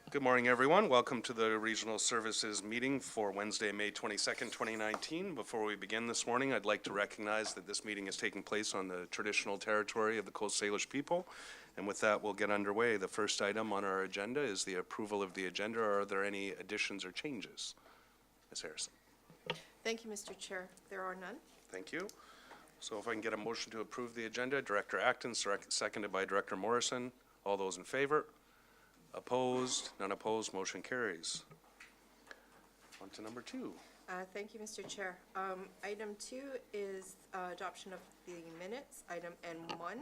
Good morning, everyone. Welcome to the Regional Services meeting for Wednesday, May 22nd, 2019. Before we begin this morning, I'd like to recognize that this meeting is taking place on the traditional territory of the Coast Salish people. And with that, we'll get underway. The first item on our agenda is the approval of the agenda. Are there any additions or changes? Ms. Harrison. Thank you, Mr. Chair. There are none. Thank you. So if I can get a motion to approve the agenda, Director Acton, seconded by Director Morrison. All those in favor? Opposed? None opposed. Motion carries. On to number 2. Thank you, Mr. Chair. Item 2 is adoption of the minutes. Item N1,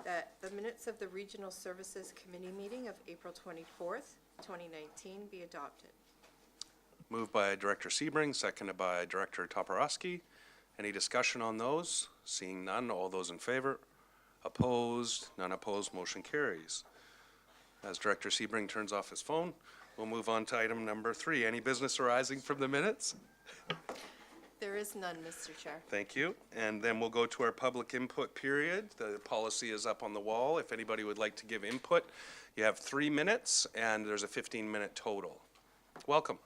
that the minutes of the Regional Services Committee meeting of April 24th, 2019 be adopted. Moved by Director Sebring, seconded by Director Toporowski. Any discussion on those? Seeing none, all those in favor? Opposed? None opposed. Motion carries. As Director Sebring turns off his phone, we'll move on to item number 3. Any business arising from the minutes? There is none, Mr. Chair. Thank you. And then we'll go to our public input period. The policy is up on the wall. If anybody would like to give input, you have 3 minutes, and there's a 15-minute total. Welcome.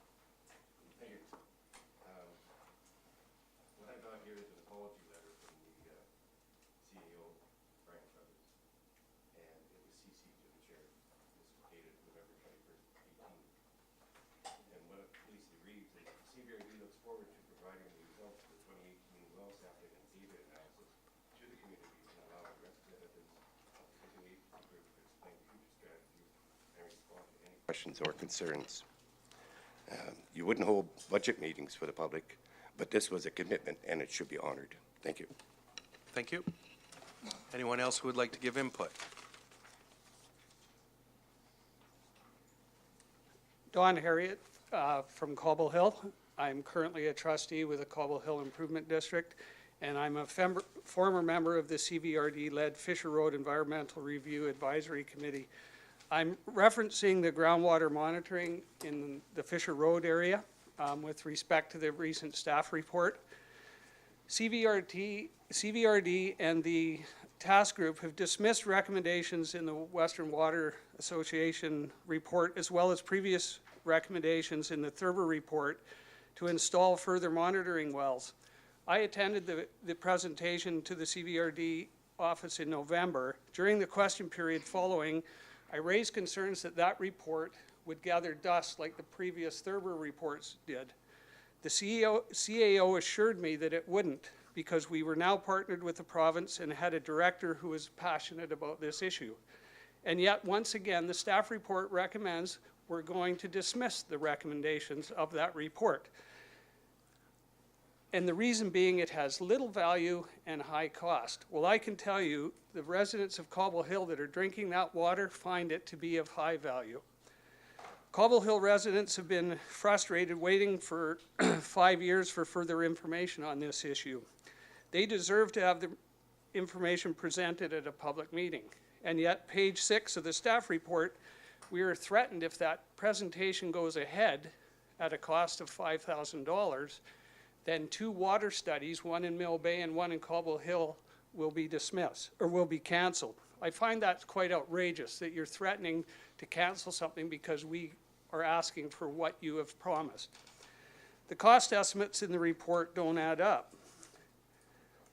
Thank you. What I got here is an apology letter from the CEO, Frank Brothers, and it was CC'd to the chair. This was dated November 21st, 18. And what it basically reads is, CBRD looks forward to providing the results of the 2018 well sampling and data analysis to the community and allowing representatives of the continuation group to explain future strategies and respond to any questions or concerns. You wouldn't hold budget meetings for the public, but this was a commitment and it should be honored. Thank you. Thank you. Anyone else who would like to give input? Don Harriet from Cobble Hill. I'm currently a trustee with the Cobble Hill Improvement District, and I'm a former member of the CVRD-led Fisher Road Environmental Review Advisory Committee. I'm referencing the groundwater monitoring in the Fisher Road area with respect to the recent staff report. CVRD and the task group have dismissed recommendations in the Western Water Association report, as well as previous recommendations in the Thurber report to install further monitoring wells. I attended the presentation to the CVRD office in November. During the question period following, I raised concerns that that report would gather dust like the previous Thurber reports did. The CAO assured me that it wouldn't, because we were now partnered with the province and had a director who was passionate about this issue. And yet, once again, the staff report recommends we're going to dismiss the recommendations of that report. And the reason being it has little value and high cost. Well, I can tell you the residents of Cobble Hill that are drinking that water find it to be of high value. Cobble Hill residents have been frustrated waiting for 5 years for further information on this issue. They deserve to have the information presented at a public meeting. And yet, page 6 of the staff report, we are threatened if that presentation goes ahead at a cost of $5,000, then 2 water studies, one in Mill Bay and one in Cobble Hill, will be dismissed or will be canceled. I find that quite outrageous that you're threatening to cancel something because we are asking for what you have promised. The cost estimates in the report don't add up.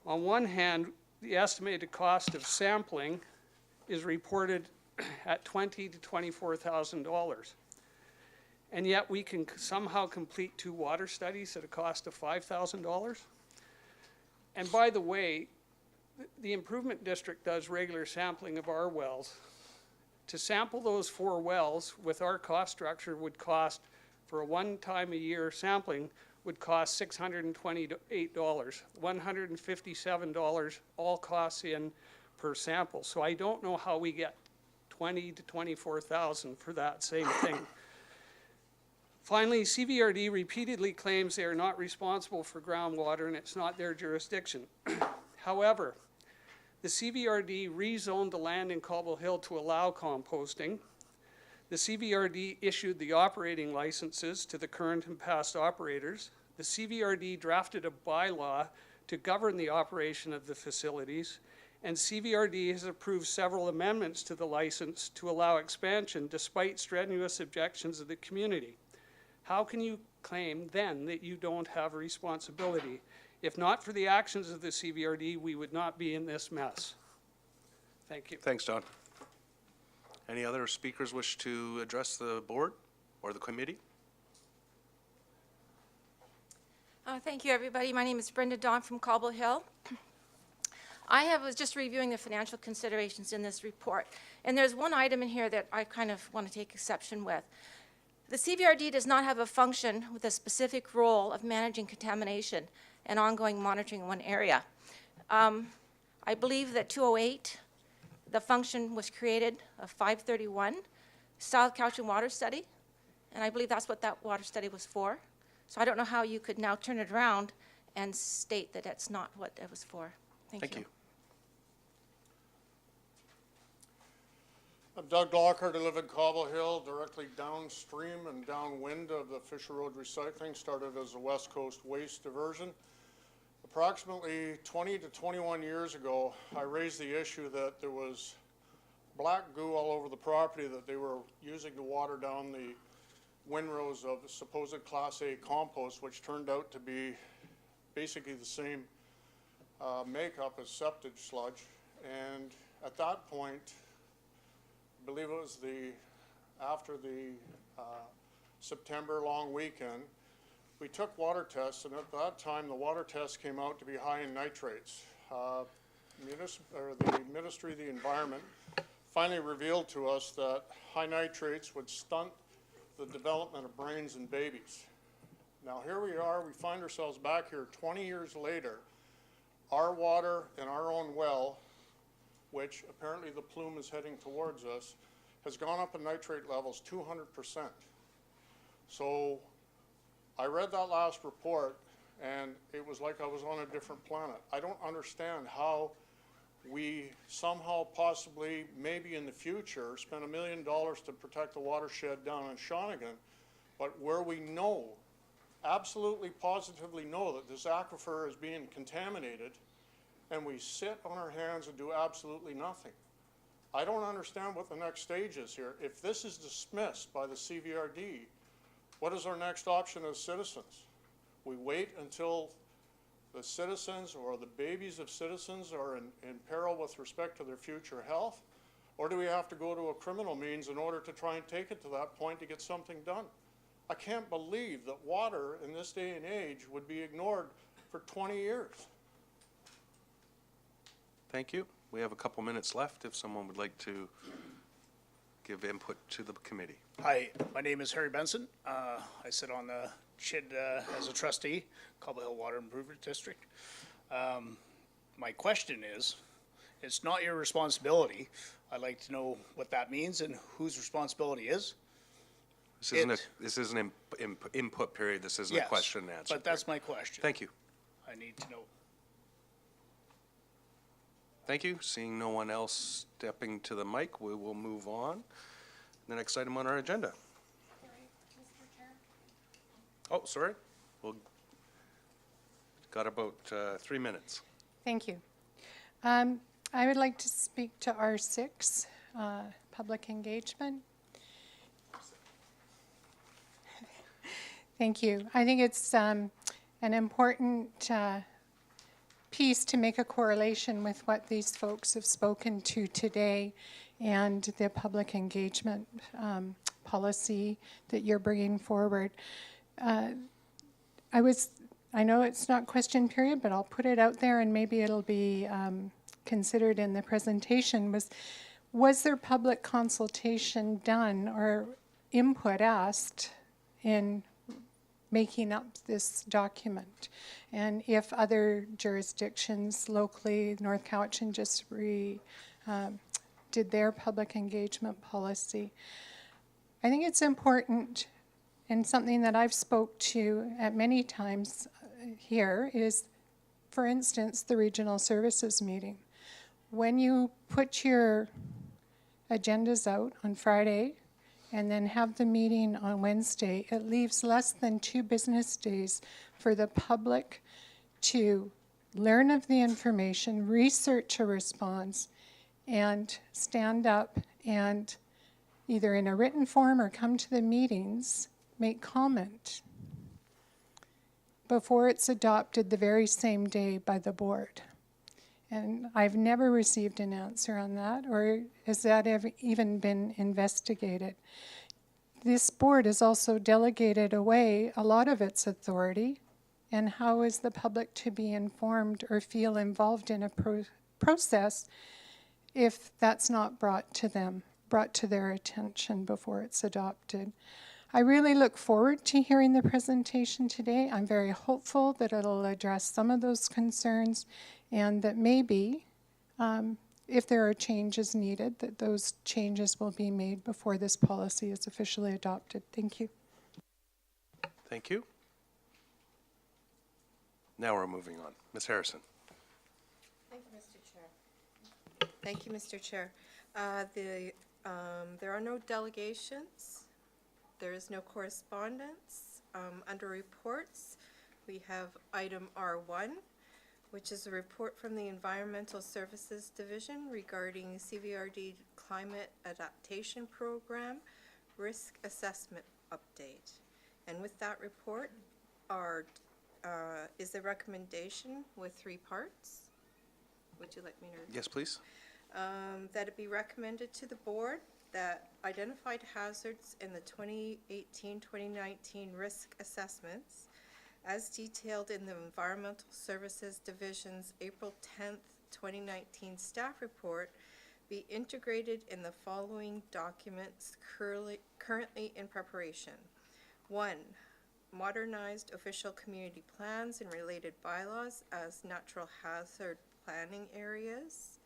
On one hand, the estimated cost of sampling is reported at $20,000 to $24,000. And yet we can somehow complete 2 water studies at a cost of $5,000. And by the way, the Improvement District does regular sampling of our wells. To sample those 4 wells with our cost structure would cost, for a one-time-a-year sampling, would cost $628, $157 all costs in per sample. So I don't know how we get $20,000 to $24,000 for that same thing. Finally, CVRD repeatedly claims they are not responsible for groundwater and it's not their jurisdiction. However, the CVRD rezoned the land in Cobble Hill to allow composting. The CVRD issued the operating licenses to the current and past operators. The CVRD drafted a bylaw to govern the operation of the facilities, and CVRD has approved several amendments to the license to allow expansion despite strenuous objections of the community. How can you claim then that you don't have a responsibility? If not for the actions of the CVRD, we would not be in this mess. Thank you. Thanks, Don. Any other speakers wish to address the board or the committee? Thank you, everybody. My name is Brenda Dawn from Cobble Hill. I was just reviewing the financial considerations in this report, and there's one item in here that I kind of want to take exception with. The CVRD does not have a function with a specific role of managing contamination and ongoing monitoring in one area. I believe that 208, the function was created of 531, South Cowichan Water Study, and I believe that's what that water study was for. So I don't know how you could now turn it around and state that that's not what it was for. Thank you. I'm Doug Lockhart. I live in Cobble Hill, directly downstream and downwind of the Fisher Road Recycling. Started as a West Coast waste diversion. Approximately 20 to 21 years ago, I raised the issue that there was black goo all over the property that they were using to water down the windrows of supposed Class A compost, which turned out to be basically the same makeup as septic sludge. And at that point, I believe it was after the September long weekend, we took water tests, and at that time, the water test came out to be high in nitrates. The Ministry of the Environment finally revealed to us that high nitrates would stunt the development of brains in babies. Now here we are, we find ourselves back here 20 years later. Our water in our own well, which apparently the plume is heading towards us, has gone up in nitrate levels 200%. So I read that last report and it was like I was on a different planet. I don't understand how we somehow possibly, maybe in the future, spend $1 million to protect the watershed down in Shawnigan, but where we know, absolutely positively know that this aquifer is being contaminated, and we sit on our hands and do absolutely nothing. I don't understand what the next stage is here. If this is dismissed by the CVRD, what is our next option as citizens? We wait until the citizens or the babies of citizens are in peril with respect to their future health? Or do we have to go to a criminal means in order to try and take it to that point to get something done? I can't believe that water in this day and age would be ignored for 20 years. Thank you. We have a couple minutes left if someone would like to give input to the committee. Hi, my name is Harry Benson. I sit on the CHID as a trustee, Cobble Hill Water Improvement District. My question is, it's not your responsibility. I'd like to know what that means and whose responsibility is. This isn't an input period. This isn't a Yes, question and answer. but that's my question. Thank you. I need to know. Thank you. Seeing no one else stepping to the mic, we will move on. The next item on our agenda. Oh, sorry. We'll got about 3 minutes. Thank you. I would like to speak to R6, public engagement. Thank you. I think it's an important piece to make a correlation with what these folks have spoken to today and the public engagement policy that you're bringing forward. I know it's not question period, but I'll put it out there and maybe it'll be considered in the presentation. Was there public consultation done or input asked in making up this document? And if other jurisdictions locally, North Cowichan just did their public engagement policy. I think it's important, and something that I've spoke to at many times here is, for instance, the regional services meeting. When you put your agendas out on Friday and then have the meeting on Wednesday, it leaves less than 2 business days for the public to learn of the information, research a response, and stand up and either in a written form or come to the meetings, make comment before it's adopted the very same day by the board. And I've never received an answer on that, or has that ever even been investigated? This board has also delegated away a lot of its authority, and how is the public to be informed or feel involved in a process if that's not brought to them, brought to their attention before it's adopted? I really look forward to hearing the presentation today. I'm very hopeful that it'll address some of those concerns, and that maybe, if there are changes needed, that those changes will be made before this policy is officially adopted. Thank you. Thank you. Now we're moving on. Ms. Harrison. Thank you, Mr. Chair. Thank you, Mr. Chair. There are no delegations. There is no correspondence. Under reports, we have item R1, which is a report from the Environmental Services Division regarding CVRD Climate Adaptation Program Risk Assessment Update. And with that report is a recommendation with 3 parts. Would you like me to? Yes, please. That it be recommended to the board that identified hazards in the 2018-2019 risk assessments as detailed in the Environmental Services Division's April 10th, 2019 staff report be integrated in the following documents currently in preparation. 1. Modernized official community plans and related bylaws as natural hazard planning areas.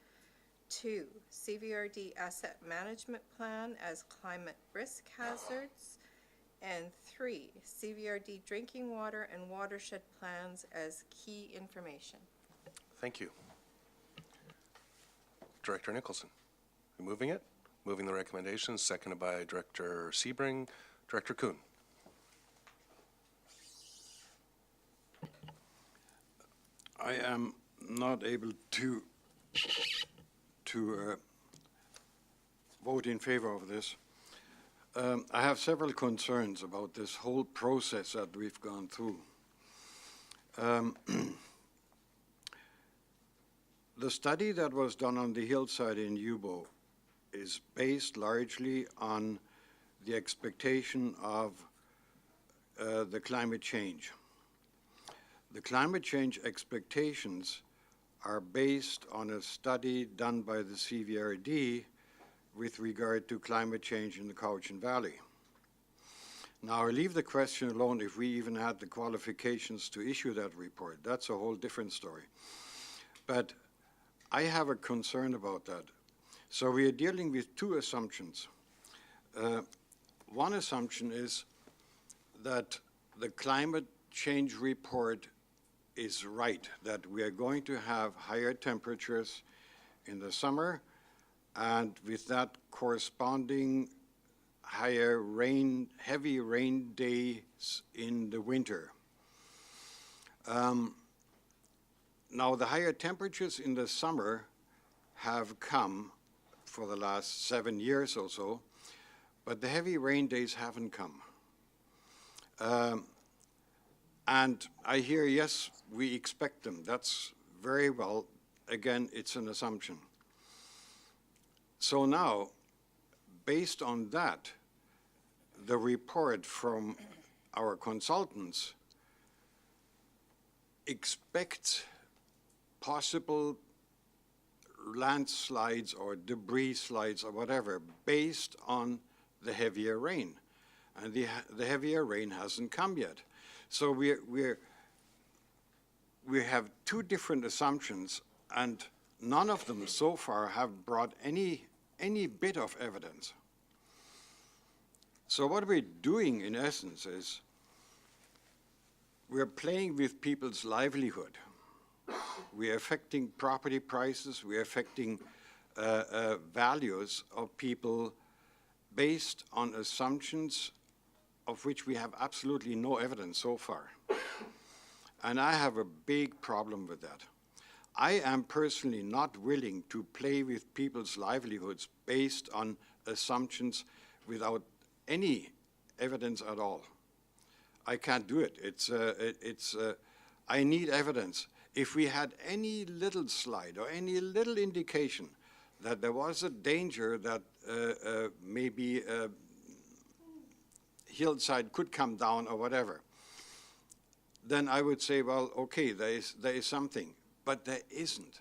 2. CVRD asset management plan as climate risk hazards. And 3. CVRD drinking water and watershed plans as key information. Thank you. Director Nicholson, you moving it? Moving the recommendations, seconded by Director Sebring. Director Kuhn. I am not able to vote in favor of this. I have several concerns about this whole process that we've gone through. The study that was done on the hillside in Yubo is based largely on the expectation of the climate change. The climate change expectations are based on a study done by the CVRD with regard to climate change in the Cowichan Valley. Now, I leave the question alone if we even had the qualifications to issue that report. That's a whole different story. But I have a concern about that. So we are dealing with 2 assumptions. One assumption is that the climate change report is right, that we are going to have higher temperatures in the summer, and with that corresponding higher rain, heavy rain days in the winter. Now, the higher temperatures in the summer have come for the last 7 years or so, but the heavy rain days haven't come. And I hear, yes, we expect them. That's very well. Again, it's an assumption. So now, based on that, the report from our consultants expects possible landslides or debris slides or whatever based on the heavier rain. And the heavier rain hasn't come yet. So we have 2 different assumptions, and none of them so far have brought any bit of evidence. So what we're doing in essence is we're playing with people's livelihood. We're affecting property prices, we're affecting values of people based on assumptions of which we have absolutely no evidence so far. And I have a big problem with that. I am personally not willing to play with people's livelihoods based on assumptions without any evidence at all. I can't do it. I need evidence. If we had any little slide or any little indication that there was a danger that maybe hillside could come down or whatever, then I would say, well, okay, there is something, but there isn't.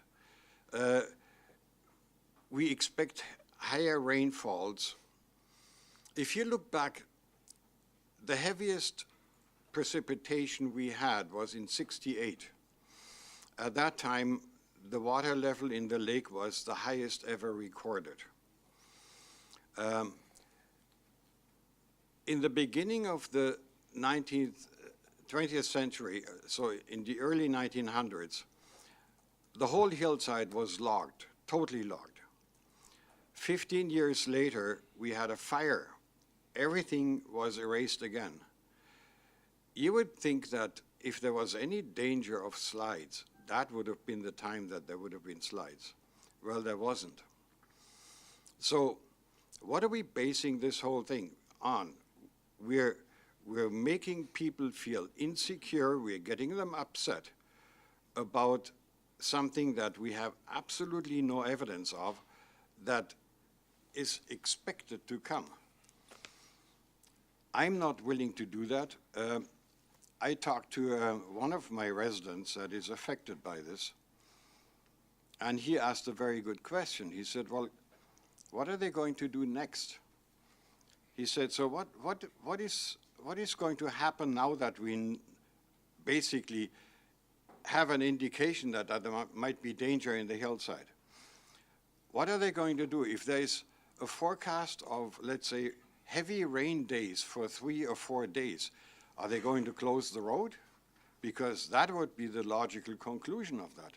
We expect higher rainfalls. If you look back, the heaviest precipitation we had was in '68. At that time, the water level in the lake was the highest ever recorded. In the beginning of the 20th century, so in the early 1900s, the whole hillside was logged, totally logged. 15 years later, we had a fire. Everything was erased again. You would think that if there was any danger of slides, that would have been the time that there would have been slides. Well, there wasn't. So what are we basing this whole thing on? We're making people feel insecure, we're getting them upset about something that we have absolutely no evidence of that is expected to come. I'm not willing to do that. I talked to one of my residents that is affected by this, and he asked a very good question. He said, well, what are they going to do next? He said, so what is going to happen now that we basically have an indication that there might be danger in the hillside? What are they going to do if there is a forecast of, let's say, heavy rain days for 3 or 4 days? Are they going to close the road? Because that would be the logical conclusion of that.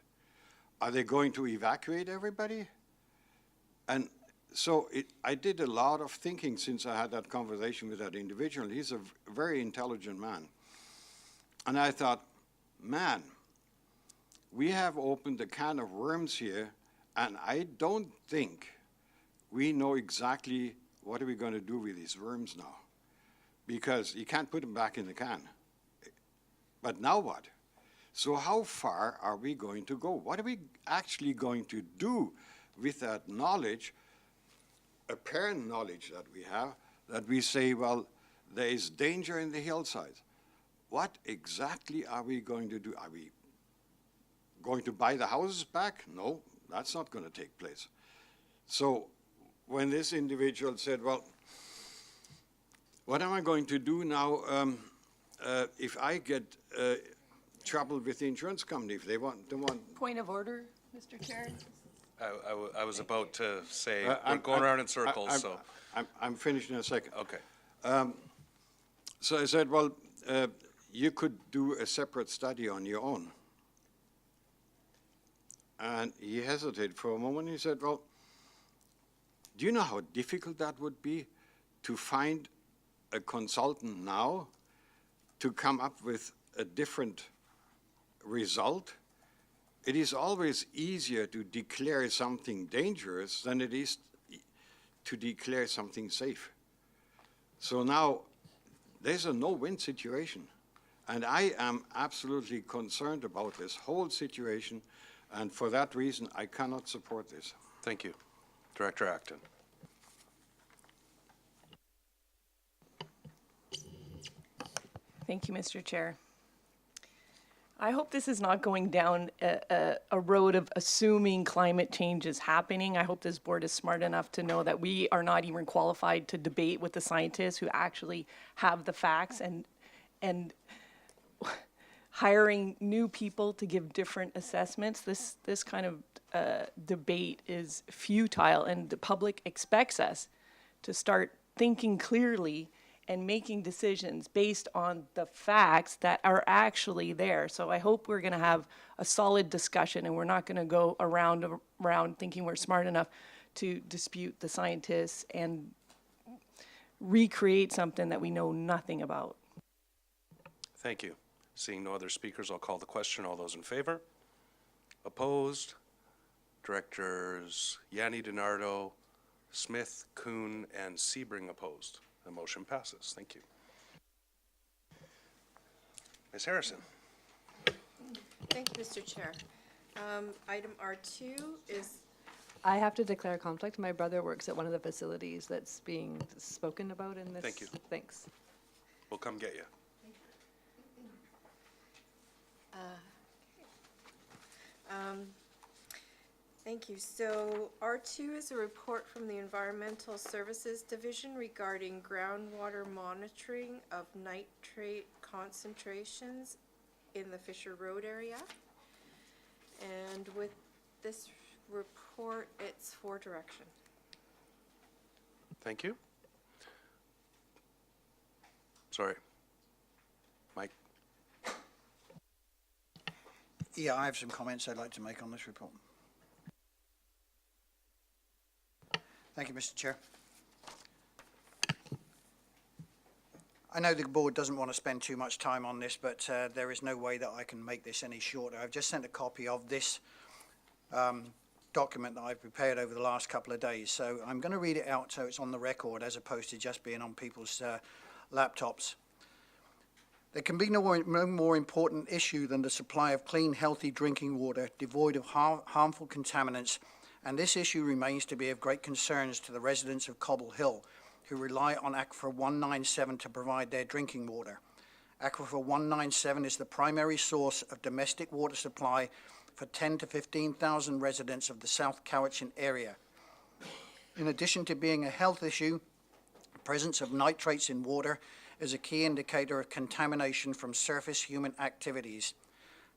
Are they going to evacuate everybody? And so I did a lot of thinking since I had that conversation with that individual. He's a very intelligent man. And I thought, man, we have opened a can of worms here, and I don't think we know exactly what are we going to do with these worms now. Because you can't put them back in the can. But now what? So how far are we going to go? What are we actually going to do with that knowledge, apparent knowledge that we have, that we say, well, there is danger in the hillside? What exactly are we going to do? Are we going to buy the houses back? No, that's not going to take place. So when this individual said, well, what am I going to do now if I get trouble with the insurance company, if they want? Point of order, Mr. Chair? I was about to say, we're I'm- going around in circles, so, I'm finished in a second. okay. So I said, well, you could do a separate study on your own. And he hesitated for a moment. He said, well, do you know how difficult that would be to find a consultant now to come up with a different result? It is always easier to declare something dangerous than it is to declare something safe. So now there's a no-win situation. And I am absolutely concerned about this whole situation. And for that reason, I cannot support this. Thank you. Director Acton. Thank you, Mr. Chair. I hope this is not going down a road of assuming climate change is happening. I hope this board is smart enough to know that we are not even qualified to debate with the scientists who actually have the facts, and hiring new people to give different assessments. This kind of debate is futile, and the public expects us to start thinking clearly and making decisions based on the facts that are actually there. So I hope we're going to have a solid discussion, and we're not going to go around thinking we're smart enough to dispute the scientists and recreate something that we know nothing about. Thank you. Seeing no other speakers, I'll call the question. All those in favor? Opposed? Directors Yanni DiNardo, Smith, Kuhn, and Sebring opposed. The motion passes. Thank you. Ms. Harrison? Thank you, Mr. Chair. Item R2 is, I have to declare conflict. My brother works at one of the facilities that's being spoken about in this. Thank you. Thanks. We'll come get you. thank you. So R2 is a report from the Environmental Services Division regarding groundwater monitoring of nitrate concentrations in the Fisher Road area. And with this report, it's for direction. Thank you. Sorry. Mike? Yeah, I have some comments I'd like to make on this report. Thank you, Mr. Chair. I know the board doesn't want to spend too much time on this, but there is no way that I can make this any shorter. I've just sent a copy of this document that I've prepared over the last couple of days. So I'm going to read it out so it's on the record as opposed to just being on people's laptops. There can be no more important issue than the supply of clean, healthy drinking water devoid of harmful contaminants, and this issue remains to be of great concern to the residents of Cobble Hill, who rely on Aquifer 197 to provide their drinking water. Aquifer 197 is the primary source of domestic water supply for 10 to 15,000 residents of the South Cowichan area. In addition to being a health issue, the presence of nitrates in water is a key indicator of contamination from surface human activities.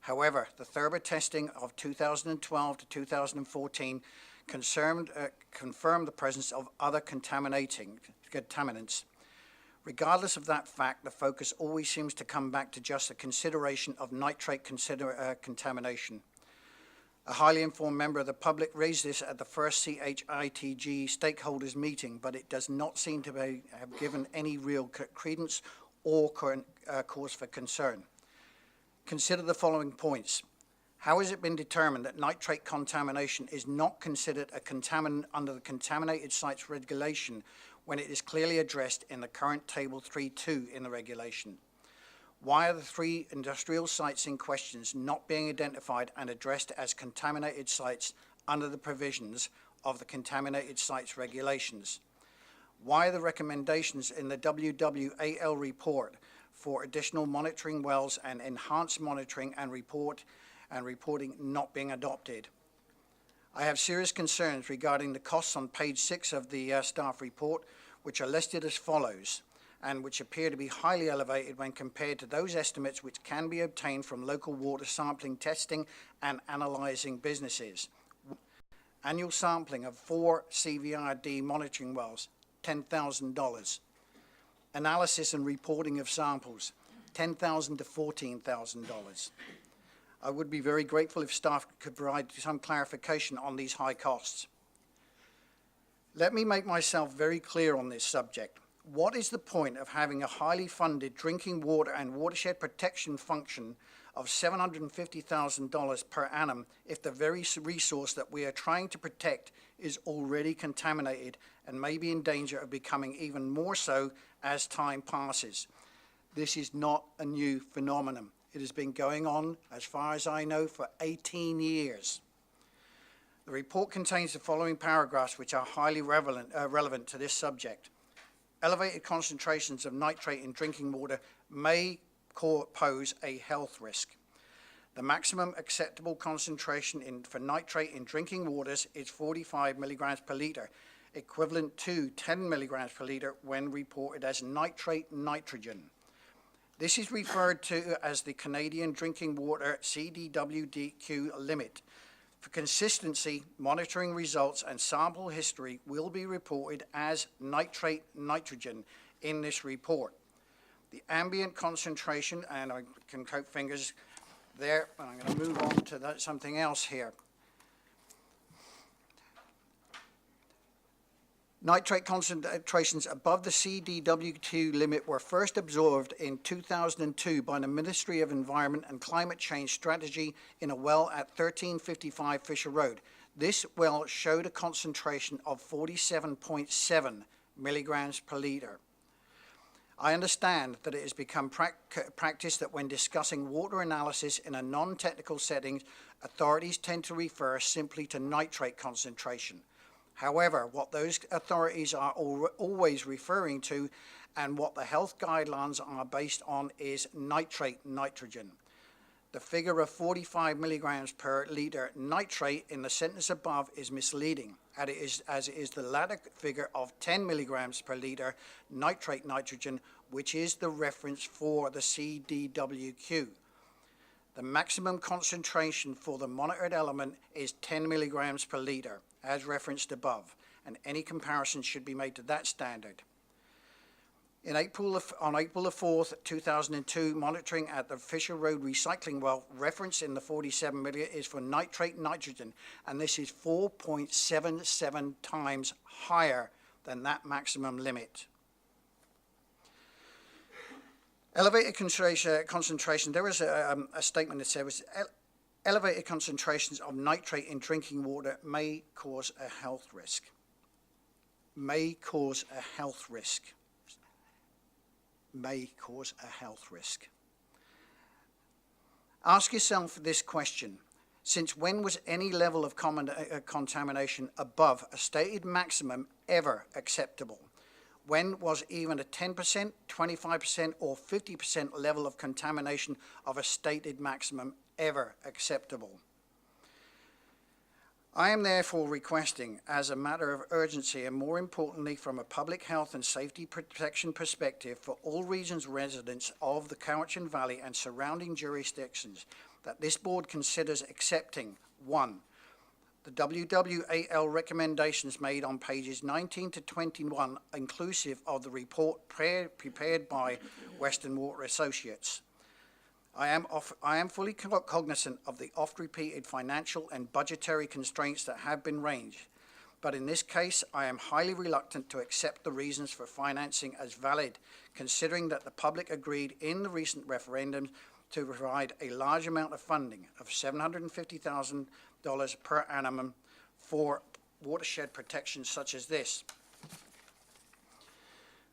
However, the thorough testing of 2012 to 2014 confirmed the presence of other contaminants. Regardless of that fact, the focus always seems to come back to just the consideration of nitrate contamination. A highly informed member of the public raised this at the first CHITG stakeholders meeting, but it does not seem to have given any real credence or cause for concern. Consider the following points. How has it been determined that nitrate contamination is not considered a contaminant under the Contaminated Sites Regulation when it is clearly addressed in the current Table 3.2 in the regulation? Why are the 3 industrial sites in question not being identified and addressed as contaminated sites under the provisions of the Contaminated Sites Regulations? Why are the recommendations in the WWAL report for additional monitoring wells and enhanced monitoring and reporting not being adopted? I have serious concerns regarding the costs on page 6 of the staff report, which are listed as follows, and which appear to be highly elevated when compared to those estimates which can be obtained from local water sampling, testing, and analyzing businesses. Annual sampling of 4 CVRD monitoring wells, $10,000. Analysis and reporting of samples, $10,000 to $14,000. I would be very grateful if staff could provide some clarification on these high costs. Let me make myself very clear on this subject. What is the point of having a highly funded drinking water and watershed protection function of $750,000 per annum if the very resource that we are trying to protect is already contaminated and may be in danger of becoming even more so as time passes? This is not a new phenomenon. It has been going on, as far as I know, for 18 years. The report contains the following paragraphs which are highly relevant to this subject. Elevated concentrations of nitrate in drinking water may pose a health risk. The maximum acceptable concentration for nitrate in drinking waters is 45 milligrams per litre, equivalent to 10 milligrams per litre when reported as nitrate nitrogen. This is referred to as the Canadian Drinking Water CDWDQ limit. For consistency, monitoring results and sample history will be reported as nitrate nitrogen in this report. The ambient concentration, and I can coat fingers there, and I'm going to move on to something else here. Nitrate concentrations above the CDWQ limit were first observed in 2002 by the Ministry of Environment and Climate Change Strategy in a well at 1355 Fisher Road. This well showed a concentration of 47.7 milligrams per litre. I understand that it has become practice that when discussing water analysis in a non-technical setting, authorities tend to refer simply to nitrate concentration. However, what those authorities are always referring to and what the health guidelines are based on is nitrate nitrogen. The figure of 45 milligrams per litre nitrate in the sentence above is misleading, as it is the latter figure of 10 milligrams per litre nitrate nitrogen, which is the reference for the CDWQ. The maximum concentration for the monitored element is 10 milligrams per litre, as referenced above, and any comparison should be made to that standard. On April the 4th, 2002, monitoring at the Fisher Road recycling well, reference in the 47 million is for nitrate nitrogen, and this is 4.77 times higher than that maximum limit. Elevated concentration, there was a statement that said elevated concentrations of nitrate in drinking water may cause a health risk. May cause a health risk. May cause a health risk. Ask yourself this question. Since when was any level of contamination above a stated maximum ever acceptable? When was even a 10%, 25%, or 50% level of contamination of a stated maximum ever acceptable? I am therefore requesting, as a matter of urgency and more importantly from a public health and safety protection perspective for all regions residents of the Cowichan Valley and surrounding jurisdictions, that this board considers accepting 1. The WWAL recommendations made on pages 19 to 21, inclusive of the report prepared by Western Water Associates. I am fully cognizant of the oft-repeated financial and budgetary constraints that have been raised, but in this case, I am highly reluctant to accept the reasons for financing as valid, considering that the public agreed in the recent referendum to provide a large amount of funding of $750,000 per annum for watershed protection such as this.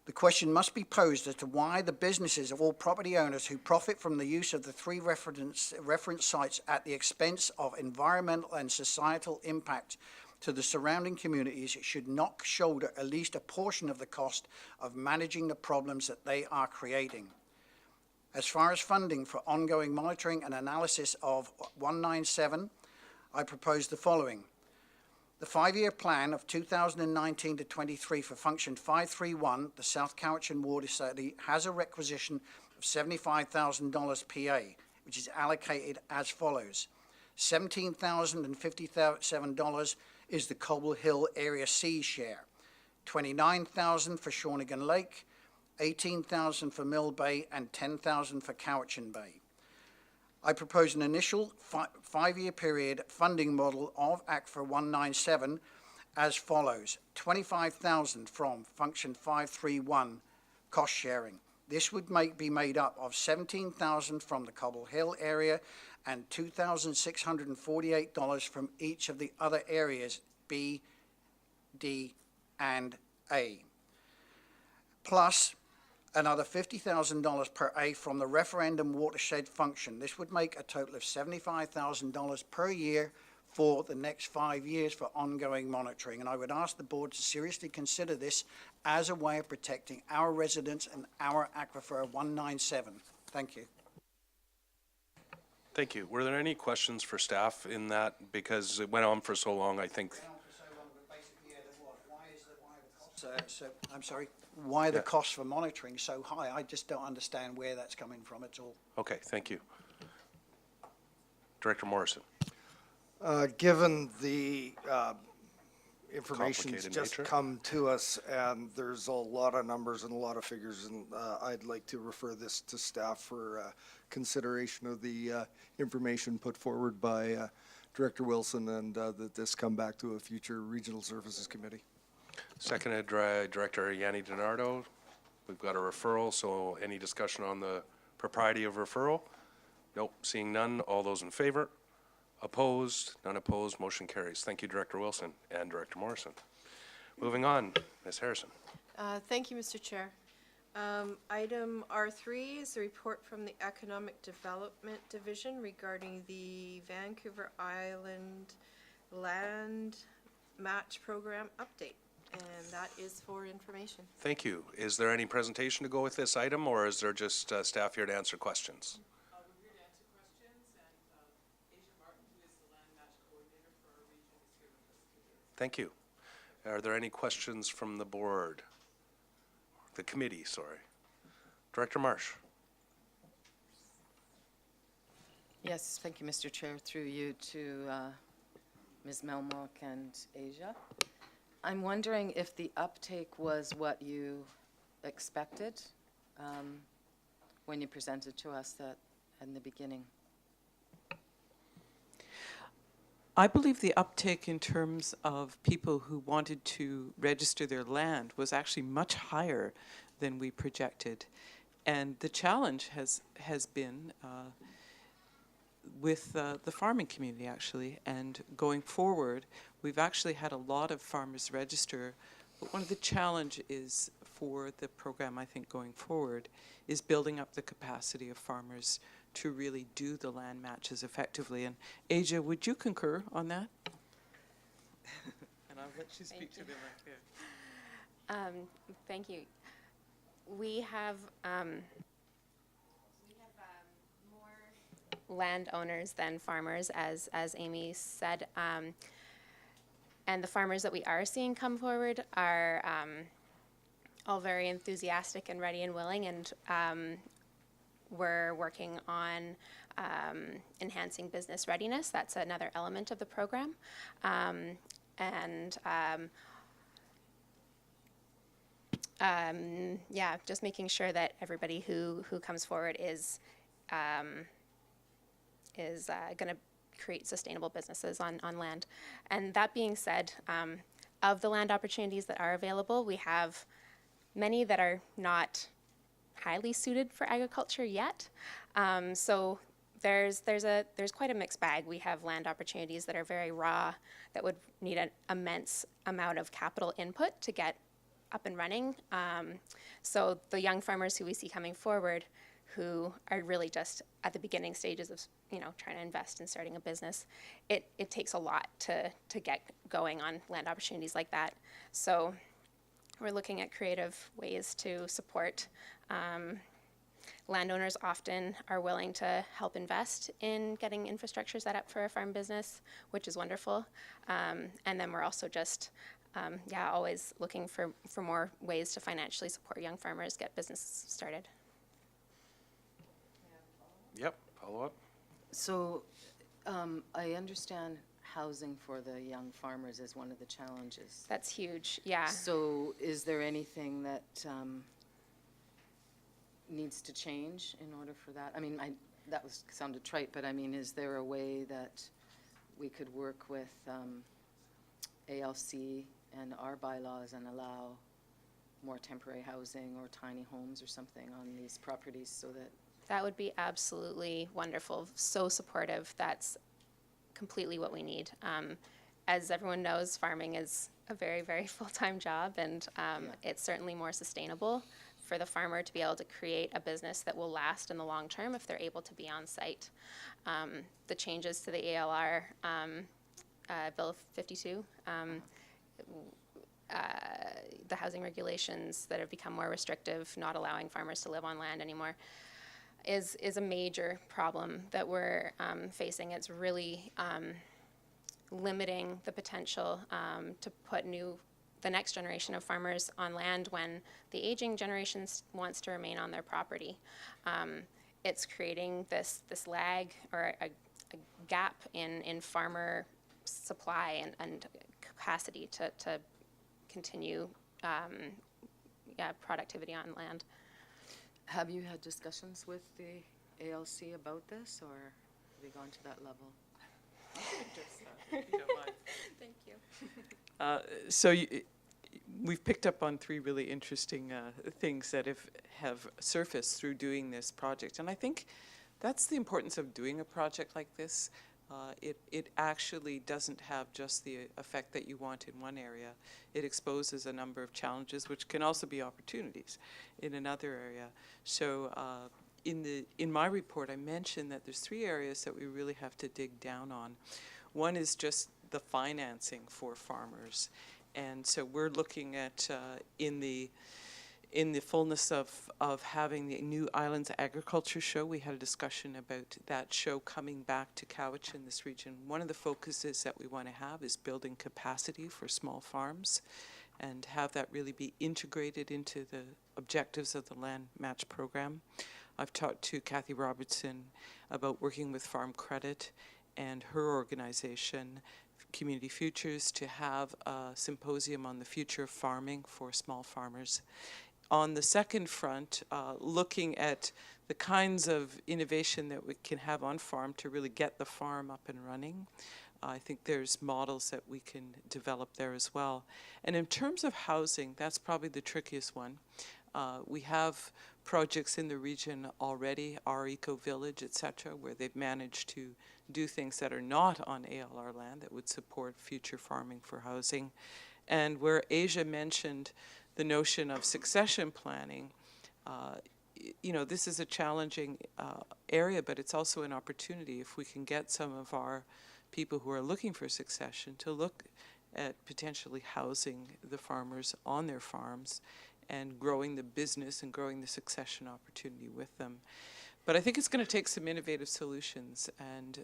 The question must be posed as to why the businesses of all property owners who profit from the use of the three reference sites at the expense of environmental and societal impact to the surrounding communities should not shoulder at least a portion of the cost of managing the problems that they are creating. As far as funding for ongoing monitoring and analysis of 197, I propose the following. The 5-year plan of 2019 to 23 for Function 531, the South Cowichan Water Study, has a requisition of $75,000 PA, which is allocated as follows. $17,057 is the Cobble Hill Area C share, $29,000 for Shawnigan Lake, $18,000 for Mill Bay, and $10,000 for Cowichan Bay. I propose an initial 5-year period funding model of ACFA 197 as follows. $25,000 from Function 531 cost sharing. This would be made up of $17,000 from the Cobble Hill area and $2,648 from each of the other areas B, D, and A. Plus another $50,000 per A from the referendum watershed function. This would make a total of $75,000 per year for the next 5 years for ongoing monitoring. And I would ask the board to seriously consider this as a way of protecting our residents and our aquifer 197. Thank you. Thank you. Were there any questions for staff in that? Because it went on for so long, I think. I'm sorry, why the cost for monitoring so high? I just don't understand where that's coming from at all. Okay, thank you. Director Morrison. Given the information's Complicated just nature. come to us and there's a lot of numbers and a lot of figures, and I'd like to refer this to staff for consideration of the information put forward by Director Wilson, and that this come back to a future Regional Services Committee. Seconded Director Yanni DiNardo. We've got a referral, so any discussion on the propriety of referral? Nope, seeing none. All those in favor? Opposed? None opposed. Motion carries. Thank you, Director Wilson and Director Morrison. Moving on, Ms. Harrison. Thank you, Mr. Chair. Item R3 is a report from the Economic Development Division regarding the Vancouver Island Land Match Program update, and that is for information. Thank you. Is there any presentation to go with this item, or is there just staff here to answer questions? We're here to answer questions, and Asia Martin, who is the land match coordinator for our region, is here with us today. Thank you. Are there any questions from the board? The committee, sorry. Director Marsh. Yes, thank you, Mr. Chair. Through you to Ms. Melmock and Asia. I'm wondering if the uptake was what you expected when you presented to us that in the beginning. I believe the uptake in terms of people who wanted to register their land was actually much higher than we projected. And the challenge has been with the farming community, actually. And going forward, we've actually had a lot of farmers register. But one of the challenges for the program, I think, going forward, is building up the capacity of farmers to really do the land matches effectively. And Asia, would you concur on that? And I'll let you speak to them right there. Thank you. We have more landowners than farmers, as Amy said, and the farmers that we are seeing come forward are all very enthusiastic and ready and willing, and we're working on enhancing business readiness. That's another element of the program. Yeah, just making sure that everybody who comes forward is going to create sustainable businesses on land. And that being said, of the land opportunities that are available, we have many that are not highly suited for agriculture yet. So there's quite a mixed bag. We have land opportunities that are very raw, that would need an immense amount of capital input to get up and running. So the young farmers who we see coming forward, who are really just at the beginning stages of trying to invest in starting a business, it takes a lot to get going on land opportunities like that. So we're looking at creative ways to support. Landowners often are willing to help invest in getting infrastructure set up for a farm business, which is wonderful. And then we're also just, always looking for more ways to financially support young farmers get business started. Yep, follow up. So I understand housing for the young farmers is one of the challenges. That's huge, yeah. So is there anything that needs to change in order for that? I mean, that sounded trite, but I mean, is there a way that we could work with ALC and our bylaws and allow more temporary housing or tiny homes or something on these properties so that... That would be absolutely wonderful, so supportive. That's completely what we need. As everyone knows, farming is a very, very full-time job, and it's certainly more sustainable for the farmer to be able to create a business that will last in the long term if they're able to be on site. The changes to the ALR, Bill 52, the housing regulations that have become more restrictive, not allowing farmers to live on land anymore, is a major problem that we're facing. It's really limiting the potential to put the next generation of farmers on land when the aging generation wants to remain on their property. It's creating this lag or a gap in farmer supply and capacity to continue productivity on land. Have you had discussions with the ALC about this, or have you gone to that level? Thank you. So we've picked up on three really interesting things that have surfaced through doing this project. And I think that's the importance of doing a project like this. It actually doesn't have just the effect that you want in one area. It exposes a number of challenges, which can also be opportunities in another area. So in my report, I mentioned that there's three areas that we really have to dig down on. One is just the financing for farmers. And so we're looking at, in the fullness of having the new Islands Agriculture Show, we had a discussion about that show coming back to Cowichan in this region. One of the focuses that we want to have is building capacity for small farms and have that really be integrated into the objectives of the Land Match Program. I've talked to Kathy Robertson about working with Farm Credit and her organization, Community Futures, to have a symposium on the future of farming for small farmers. On the second front, looking at the kinds of innovation that we can have on farm to really get the farm up and running. I think there's models that we can develop there as well. And in terms of housing, that's probably the trickiest one. We have projects in the region already, our Eco Village, et cetera, where they've managed to do things that are not on ALR land that would support future farming for housing. And where Asia mentioned the notion of succession planning, you know, this is a challenging area, but it's also an opportunity if we can get some of our people who are looking for succession to look at potentially housing the farmers on their farms and growing the business and growing the succession opportunity with them. But I think it's going to take some innovative solutions, and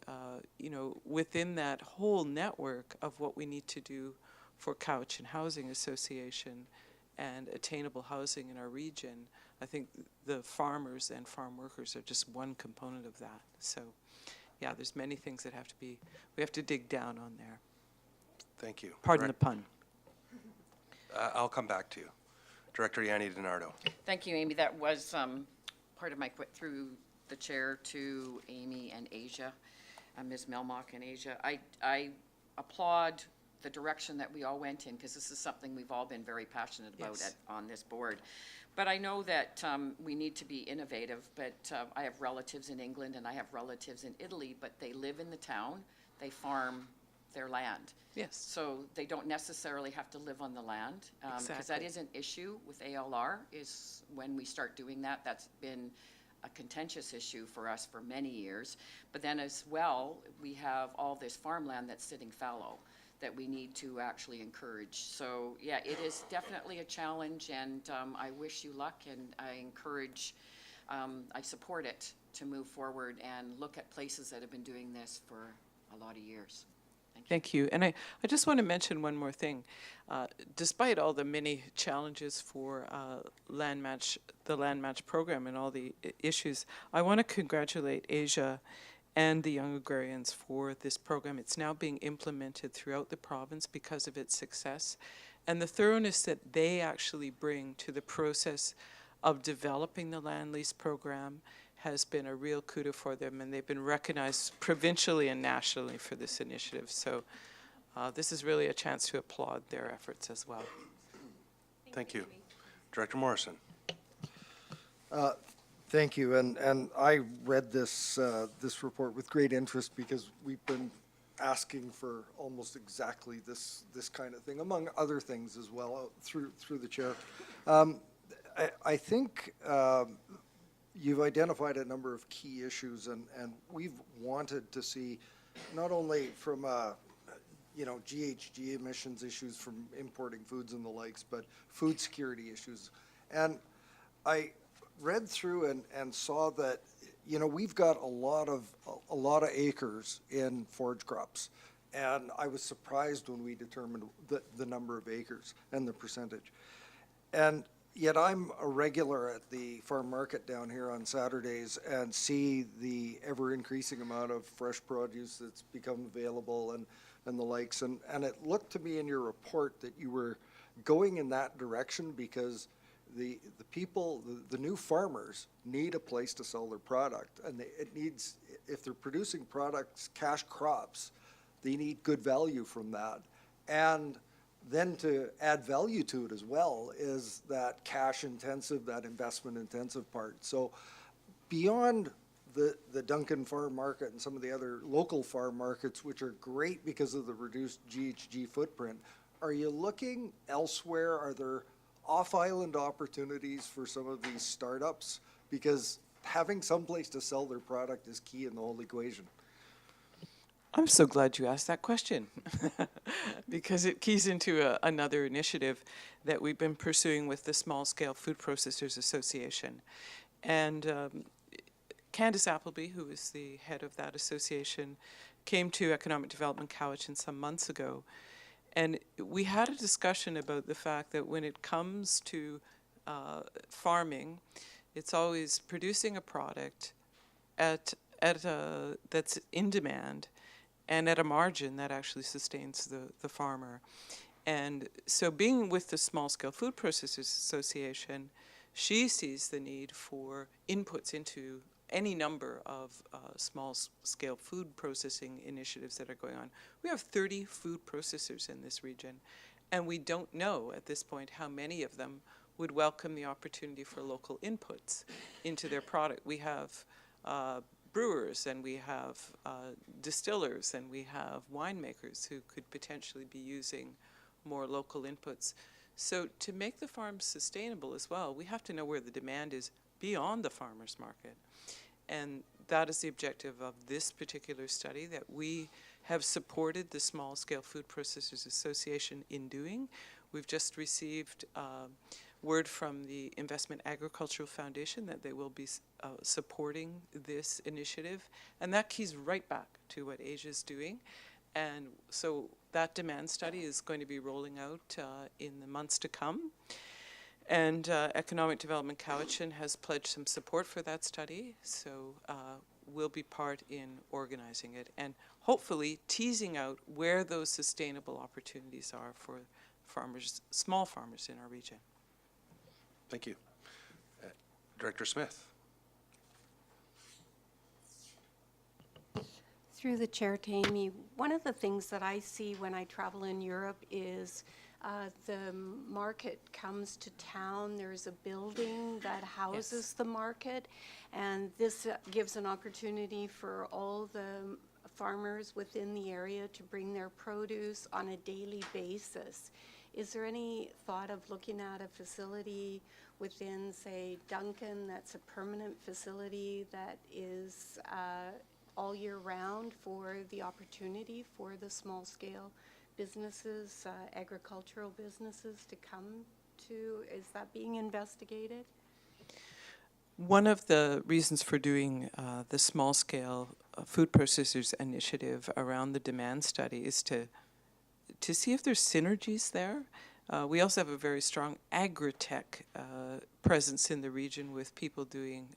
you know, within that whole network of what we need to do for Cowichan Housing Association and attainable housing in our region, I think the farmers and farm workers are just one component of that. So, yeah, there's many things that we have to dig down on there. Thank you. Pardon the pun. I'll come back to you. Director Yanni DiNardo. Thank you, Amy. That was part of my through the chair to Amy and Asia, Ms. Melmock and Asia. I applaud the direction that we all went in, because this is something we've all been very passionate about on this board. But I know that we need to be innovative, but I have relatives in England and I have relatives in Italy, but they live in the town, they farm their land. Yes. So they don't necessarily have to live on the land. Because that is an issue with ALR, is when we start doing that, that's been a contentious issue for us for many years. But then as well, we have all this farmland that's sitting fallow that we need to actually encourage. So yeah, it is definitely a challenge, and I wish you luck, and I encourage, I support it to move forward and look at places that have been doing this for a lot of years. Thank you. And I just want to mention one more thing. Despite all the many challenges for the Land Match program and all the issues, I want to congratulate Asia and the Young Agrarians for this program. It's now being implemented throughout the province because of its success. And the thoroughness that they actually bring to the process of developing the land lease program has been a real kudo for them, and they've been recognized provincially and nationally for this initiative. So this is really a chance to applaud their efforts as well. Thank you. Director Morrison. Thank you, and I read this this report with great interest, because we've been asking for almost exactly this kind of thing, among other things as well, through the chair. I think you've identified a number of key issues, and we've wanted to see, not only from GHG emissions issues from importing foods and the likes, but food security issues. And I read through and saw that, you know, we've got a lot of acres in forage crops, and I was surprised when we determined the number of acres and the percentage. And yet I'm a regular at the farm market down here on Saturdays and see the ever-increasing amount of fresh produce that's become available and the likes. And it looked to me in your report that you were going in that direction, because the people, the new farmers, need a place to sell their product. And it needs, if they're producing products, cash crops, they need good value from that. And then to add value to it as well is that cash intensive, that investment intensive part. So beyond the Duncan farm market and some of the other local farm markets, which are great because of the reduced GHG footprint, are you looking elsewhere? Are there off-island opportunities for some of these startups? Because having some place to sell their product is key in the whole equation. I'm so glad you asked that question because it keys into another initiative that we've been pursuing with the Small Scale Food Processors Association. And Candace Appleby, who is the head of that association, came to Economic Development Cowichan some months ago. And we had a discussion about the fact that when it comes to farming, it's always producing a product that's in demand and at a margin that actually sustains the farmer. And so being with the Small Scale Food Processors Association, she sees the need for inputs into any number of small-scale food processing initiatives that are going on. We have 30 food processors in this region, and we don't know at this point how many of them would welcome the opportunity for local inputs into their product. We have brewers, and we have distillers, and we have winemakers who could potentially be using more local inputs. So to make the farms sustainable as well, we have to know where the demand is beyond the farmer's market. And that is the objective of this particular study that we have supported the Small Scale Food Processors Association in doing. We've just received word from the Investment Agricultural Foundation that they will be supporting this initiative. And that keys right back to what Asia's doing. And so that demand study is going to be rolling out in the months to come. And Economic Development Cowichan has pledged some support for that study, so we'll be part in organizing it and hopefully teasing out where those sustainable opportunities are for farmers, small farmers in our region. Thank you. Director Smith. Through the chair to Amy, one of the things that I see when I travel in Europe is the market comes to town. There's a building that houses the market, and this gives an opportunity for all the farmers within the area to bring their produce on a daily basis. Is there any thought of looking at a facility within, say, Duncan, that's a permanent facility that is all year round for the opportunity for the small scale businesses, agricultural businesses to come to? Is that being investigated? One of the reasons for doing the Small Scale Food Processors Initiative around the demand study is to see if there's synergies there. We also have a very strong agri-tech presence in the region with people doing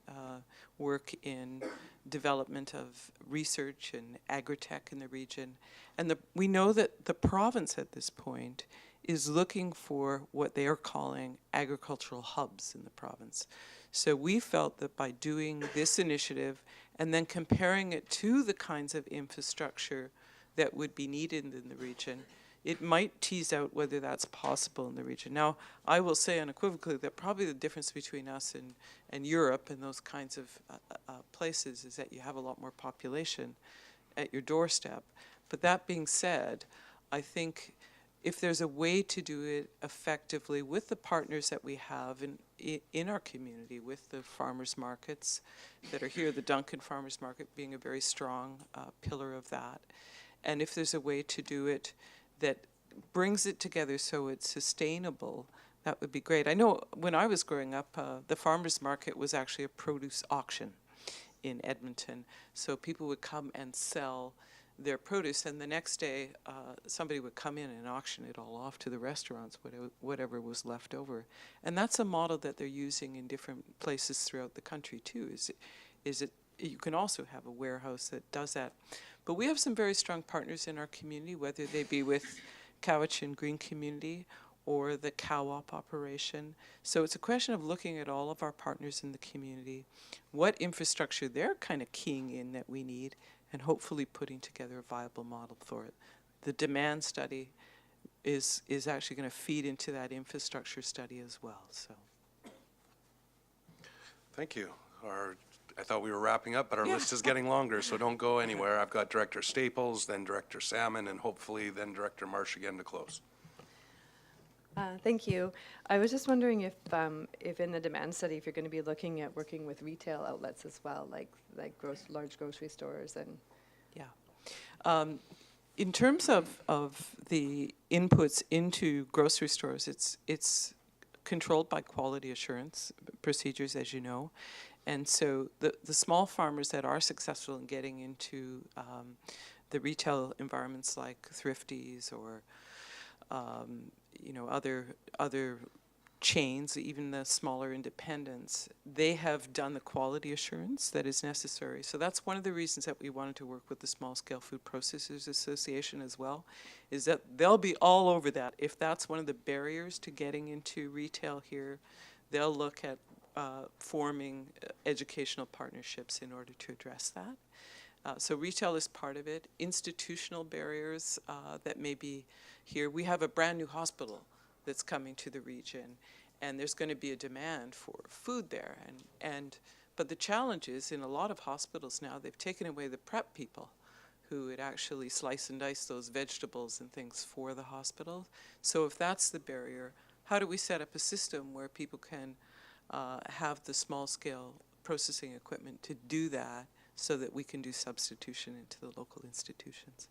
work in development of research and agri-tech in the region. And we know that the province at this point is looking for what they are calling agricultural hubs in the province. So we felt that by doing this initiative and then comparing it to the kinds of infrastructure that would be needed in the region, it might tease out whether that's possible in the region. Now, I will say unequivocally that probably the difference between us and Europe and those kinds of places is that you have a lot more population at your doorstep. But that being said, I think if there's a way to do it effectively with the partners that we have in our community, with the farmers markets that are here, the Duncan Farmers Market being a very strong pillar of that, and if there's a way to do it that brings it together so it's sustainable, that would be great. I know when I was growing up, the farmers market was actually a produce auction in Edmonton. So people would come and sell their produce, and the next day somebody would come in and auction it all off to the restaurants, whatever was left over. And that's a model that they're using in different places throughout the country too. You can also have a warehouse that does that. But we have some very strong partners in our community, whether they be with Cowichan Green Community or the Cow-op operation. So it's a question of looking at all of our partners in the community, what infrastructure they're kind of keying in that we need, and hopefully putting together a viable model for it. The demand study is actually going to feed into that infrastructure study as well, so. Thank you. I thought we were wrapping up, but our list is getting longer, so don't go anywhere. I've got Director Staples, then Director Salmon, and hopefully then Director Marsh again to close. Thank you. I was just wondering if in the demand study, if you're going to be looking at working with retail outlets as well, like large grocery stores and. Yeah. In terms of the inputs into grocery stores, it's controlled by quality assurance procedures, as you know. And so the small farmers that are successful in getting into the retail environments like Thrifties or other chains, even the smaller independents, they have done the quality assurance that is necessary. So that's one of the reasons that we wanted to work with the Small Scale Food Processors Association as well, is that they'll be all over that. If that's one of the barriers to getting into retail here, they'll look at forming educational partnerships in order to address that. So retail is part of it. Institutional barriers that may be here. We have a brand new hospital that's coming to the region, and there's going to be a demand for food there. But the challenge is, in a lot of hospitals now, they've taken away the prep people who would actually slice and dice those vegetables and things for the hospital. So if that's the barrier, how do we set up a system where people can have the small-scale processing equipment to do that, so that we can do substitution into the local institutions?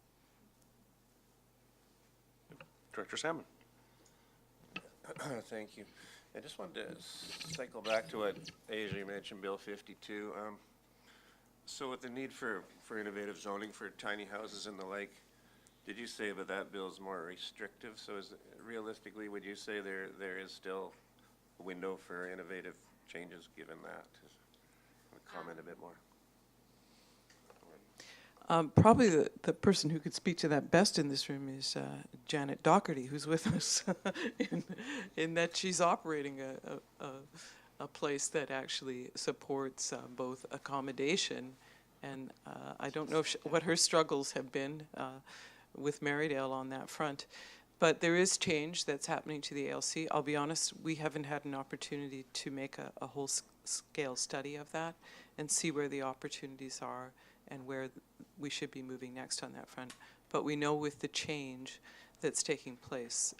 Director Salmon. Thank you. I just wanted to cycle back to what Asia mentioned, Bill 52. So with the need for innovative zoning for tiny houses and the like, did you say that bill is more restrictive? So realistically, would you say there is still a window for innovative changes given that? Comment a bit more. Probably the person who could speak to that best in this room is Janet Doherty, who's with us, in that she's operating a place that actually supports both accommodation and I don't know what her struggles have been with Marydale on that front. But there is change that's happening to the ALC. I'll be honest, we haven't had an opportunity to make a whole-scale study of that and see where the opportunities are and where we should be moving next on that front. But we know with the change that's taking place,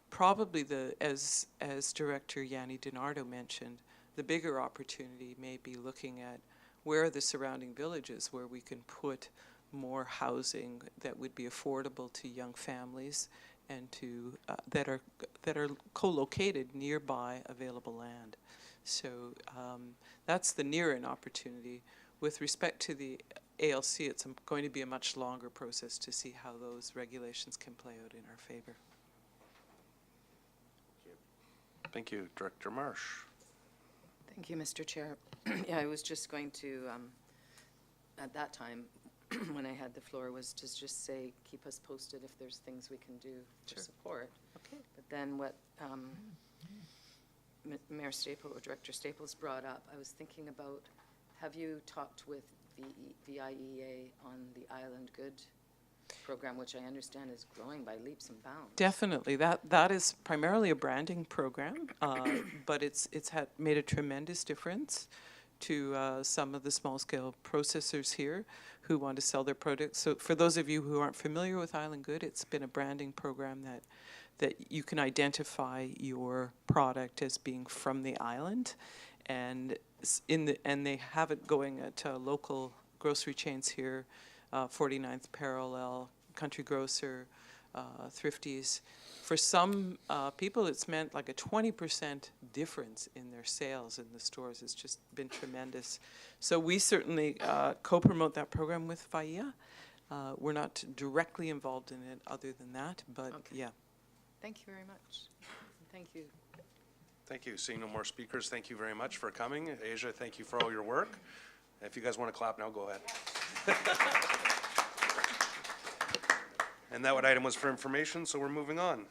probably as Director Yanni DiNardo mentioned, the bigger opportunity may be looking at where are the surrounding villages where we can put more housing that would be affordable to young families and to that are co-located nearby available land. So that's the near-in opportunity. With respect to the ALC, it's going to be a much longer process to see how those regulations can play out in our favor. Thank you. Director Marsh. Thank you, Mr. Chair. Yeah, I was just going to, at that time, when I had the floor, was to just say, keep us posted if there's things we can do to support. Okay. But then what Mayor Staples or Director Staples brought up, I was thinking about, have you talked with the IEA on the Island Good program, which I understand is growing by leaps and bounds? Definitely. That is primarily a branding program, but it's made a tremendous difference to some of the small-scale processors here who want to sell their products. So for those of you who aren't familiar with Island Good, it's been a branding program that you can identify your product as being from the island, and they have it going at local grocery chains here, 49th Parallel, Country Grocer, Thrifties. For some people, it's meant like a 20% difference in their sales in the stores. It's just been tremendous. So we certainly co-promote that program with FAIA. We're not directly involved in it other than that, but yeah. Thank you very much. Thank you. Thank you. Seeing no more speakers, thank you very much for coming. Asia, thank you for all your work. If you guys want to clap now, go ahead. And that item was for information, so we're moving on.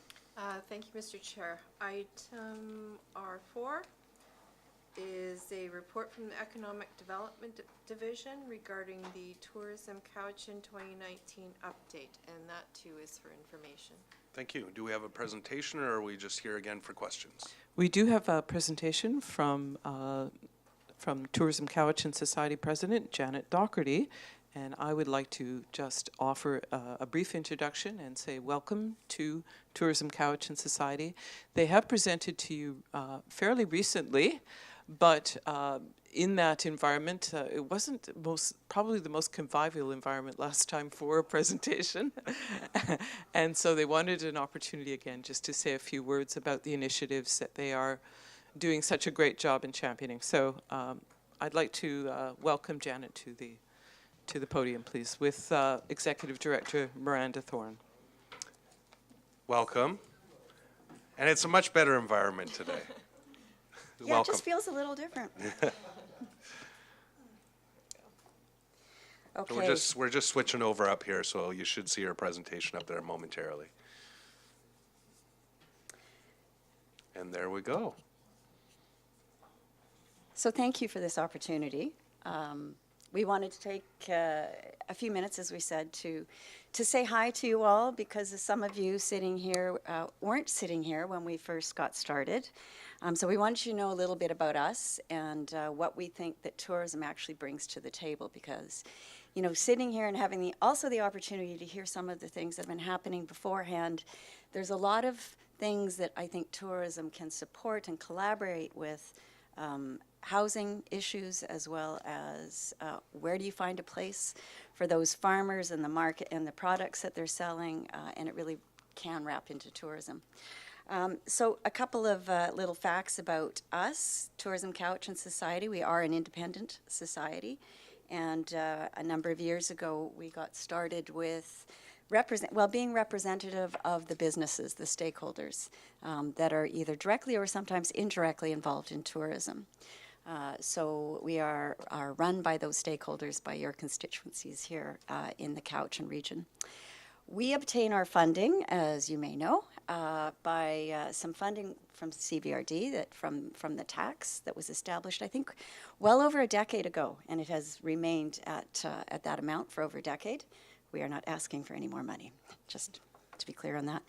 Thank you, Mr. Chair. Item R4 is a report from the Economic Development Division regarding the Tourism Cowichan 2019 update, and that too is for information. Thank you. Do we have a presentation, or are we just here again for questions? We do have a presentation from Tourism Cowichan Society President Janet Docherty, and I would like to just offer a brief introduction and say welcome to Tourism Cowichan Society. They have presented to you fairly recently, but in that environment, it wasn't probably the most convivial environment last time for a presentation. And so they wanted an opportunity again just to say a few words about the initiatives that they are doing such a great job in championing. So I'd like to welcome Janet to the podium, please, with Executive Director Miranda Thorne. Welcome. And it's a much better environment today. Yeah, Welcome. it just feels a little different. Okay. We're just switching over up here, so you should see her presentation up there momentarily. And there we go. So thank you for this opportunity. We wanted to take a few minutes, as we said, to say hi to you all, because some of you sitting here weren't sitting here when we first got started. So we wanted you to know a little bit about us and what we think that tourism actually brings to the table, because, you know, sitting here and having also the opportunity to hear some of the things that have been happening beforehand, there's a lot of things that I think tourism can support and collaborate with. Housing issues, as well as where do you find a place for those farmers and the market and the products that they're selling, and it really can wrap into tourism. So a couple of little facts about us, Tourism Cowichan Society. We are an independent society, and a number of years ago we got started with being representative of the businesses, the stakeholders that are either directly or sometimes indirectly involved in tourism. So we are run by those stakeholders, by your constituencies here in the Cowichan region. We obtain our funding, as you may know, by some funding from CVRD, from the tax that was established, I think, well over a decade ago, and it has remained at that amount for over a decade. We are not asking for any more money, just to be clear on that.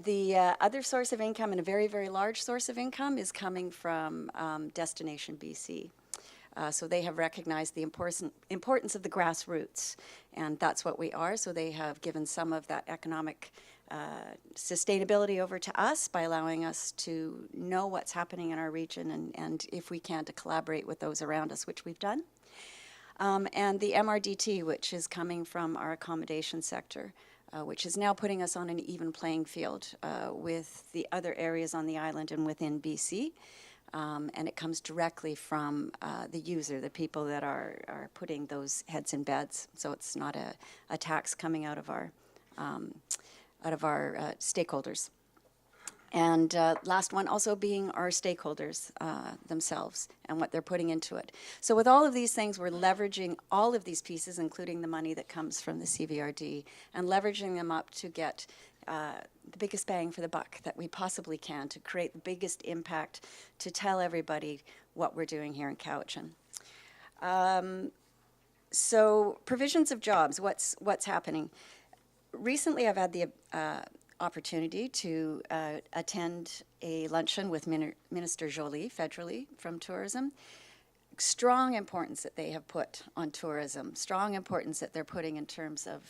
The other source of income, and a very, very large source of income, is coming from Destination BC. So they have recognized the importance of the grassroots, and that's what we are. So they have given some of that economic sustainability over to us by allowing us to know what's happening in our region, and if we can, to collaborate with those around us, which we've done. And the MRDT, which is coming from our accommodation sector, which is now putting us on an even playing field with the other areas on the island and within BC. And it comes directly from the user, the people that are putting those heads in beds. So it's not a tax coming out of our stakeholders. And last one, also being our stakeholders themselves and what they're putting into it. So with all of these things, we're leveraging all of these pieces, including the money that comes from the CVRD, and leveraging them up to get the biggest bang for the buck that we possibly can, to create the biggest impact, to tell everybody what we're doing here in Cowichan. So provisions of jobs, what's happening? Recently, I've had the opportunity to attend a luncheon with Minister Joly, federally, from tourism. Strong importance that they have put on tourism, strong importance that they're putting in terms of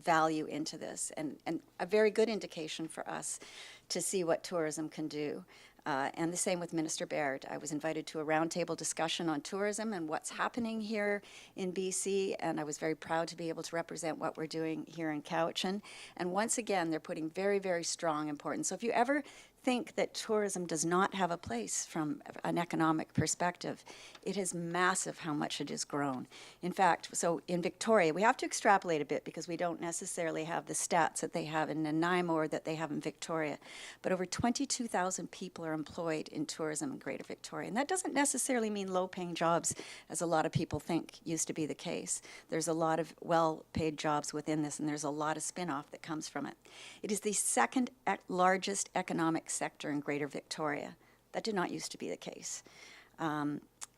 value into this, and a very good indication for us to see what tourism can do. And the same with Minister Baird. I was invited to a roundtable discussion on tourism and what's happening here in BC, and I was very proud to be able to represent what we're doing here in Cowichan. And once again, they're putting very, very strong importance. So if you ever think that tourism does not have a place from an economic perspective, it is massive how much it has grown. In fact, so in Victoria, we have to extrapolate a bit because we don't necessarily have the stats that they have in Nanaimo or that they have in Victoria, but over 22,000 people are employed in tourism in Greater Victoria. And that doesn't necessarily mean low-paying jobs, as a lot of people think used to be the case. There's a lot of well-paid jobs within this, and there's a lot of spin-off that comes from it. It is the second largest economic sector in Greater Victoria. That did not used to be the case.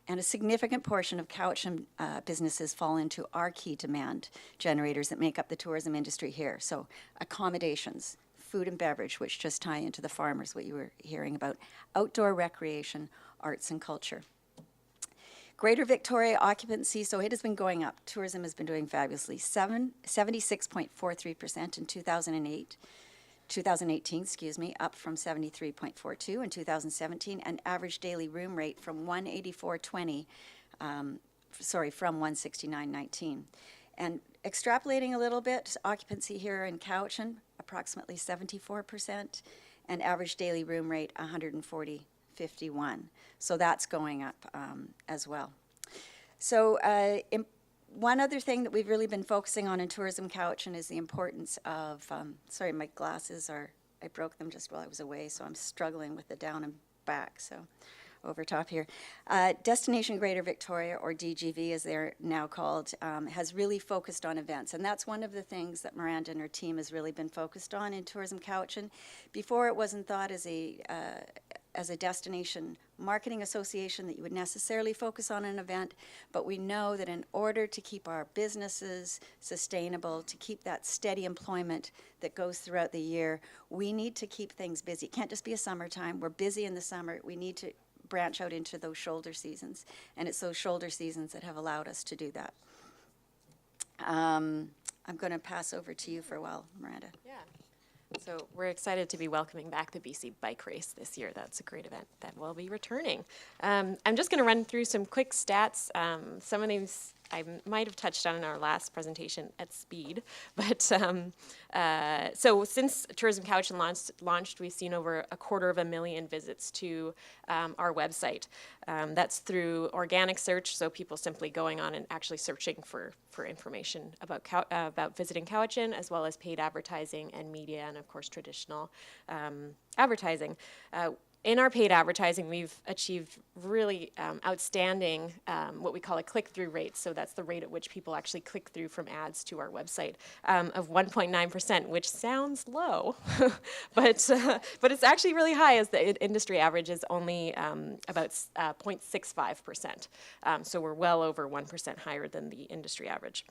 And a significant portion of Cowichan businesses fall into our key demand generators that make up the tourism industry here. So accommodations, food and beverage, which just tie into the farmers, what you were hearing about, outdoor recreation, arts and culture. Greater Victoria occupancy, so it has been going up. Tourism has been doing fabulously. 76.43% in 2018, up from 73.42 in 2017, and average daily room rate from 184.20, from 169.19. And extrapolating a little bit, occupancy here in Cowichan, approximately 74%, and average daily room rate 140.51. So that's going up as well. So one other thing that we've really been focusing on in Tourism Cowichan is the importance of, sorry, my glasses I broke them just while I was away, so I'm struggling with the down and back, so over top here. Destination Greater Victoria, or DGV as they're now called, has really focused on events, and that's one of the things that Miranda and her team has really been focused on in Tourism Cowichan. Before, it wasn't thought as a destination marketing association that you would necessarily focus on an event, but we know that in order to keep our businesses sustainable, to keep that steady employment that goes throughout the year, we need to keep things busy. It can't just be a summertime. We're busy in the summer. We need to branch out into those shoulder seasons, and it's those shoulder seasons that have allowed us to do that. I'm going to pass over to you for a while, Miranda. Yeah. So we're excited to be welcoming back the BC Bike Race this year. That's a great event that will be returning. I'm just going to run through some quick stats. Some of these I might have touched on in our last presentation at speed, but so since Tourism Cowichan launched, we've seen over 250,000 visits to our website. That's through organic search, so people simply going on and actually searching for information about visiting Cowichan, as well as paid advertising and media, and of course traditional advertising. In our paid advertising, we've achieved really outstanding what we call a click-through rate. So that's the rate at which people actually click through from ads to our website of 1.9%, which sounds low, but it's actually really high, as the industry average is only about 0.65%. So we're well over 1% higher than the industry average.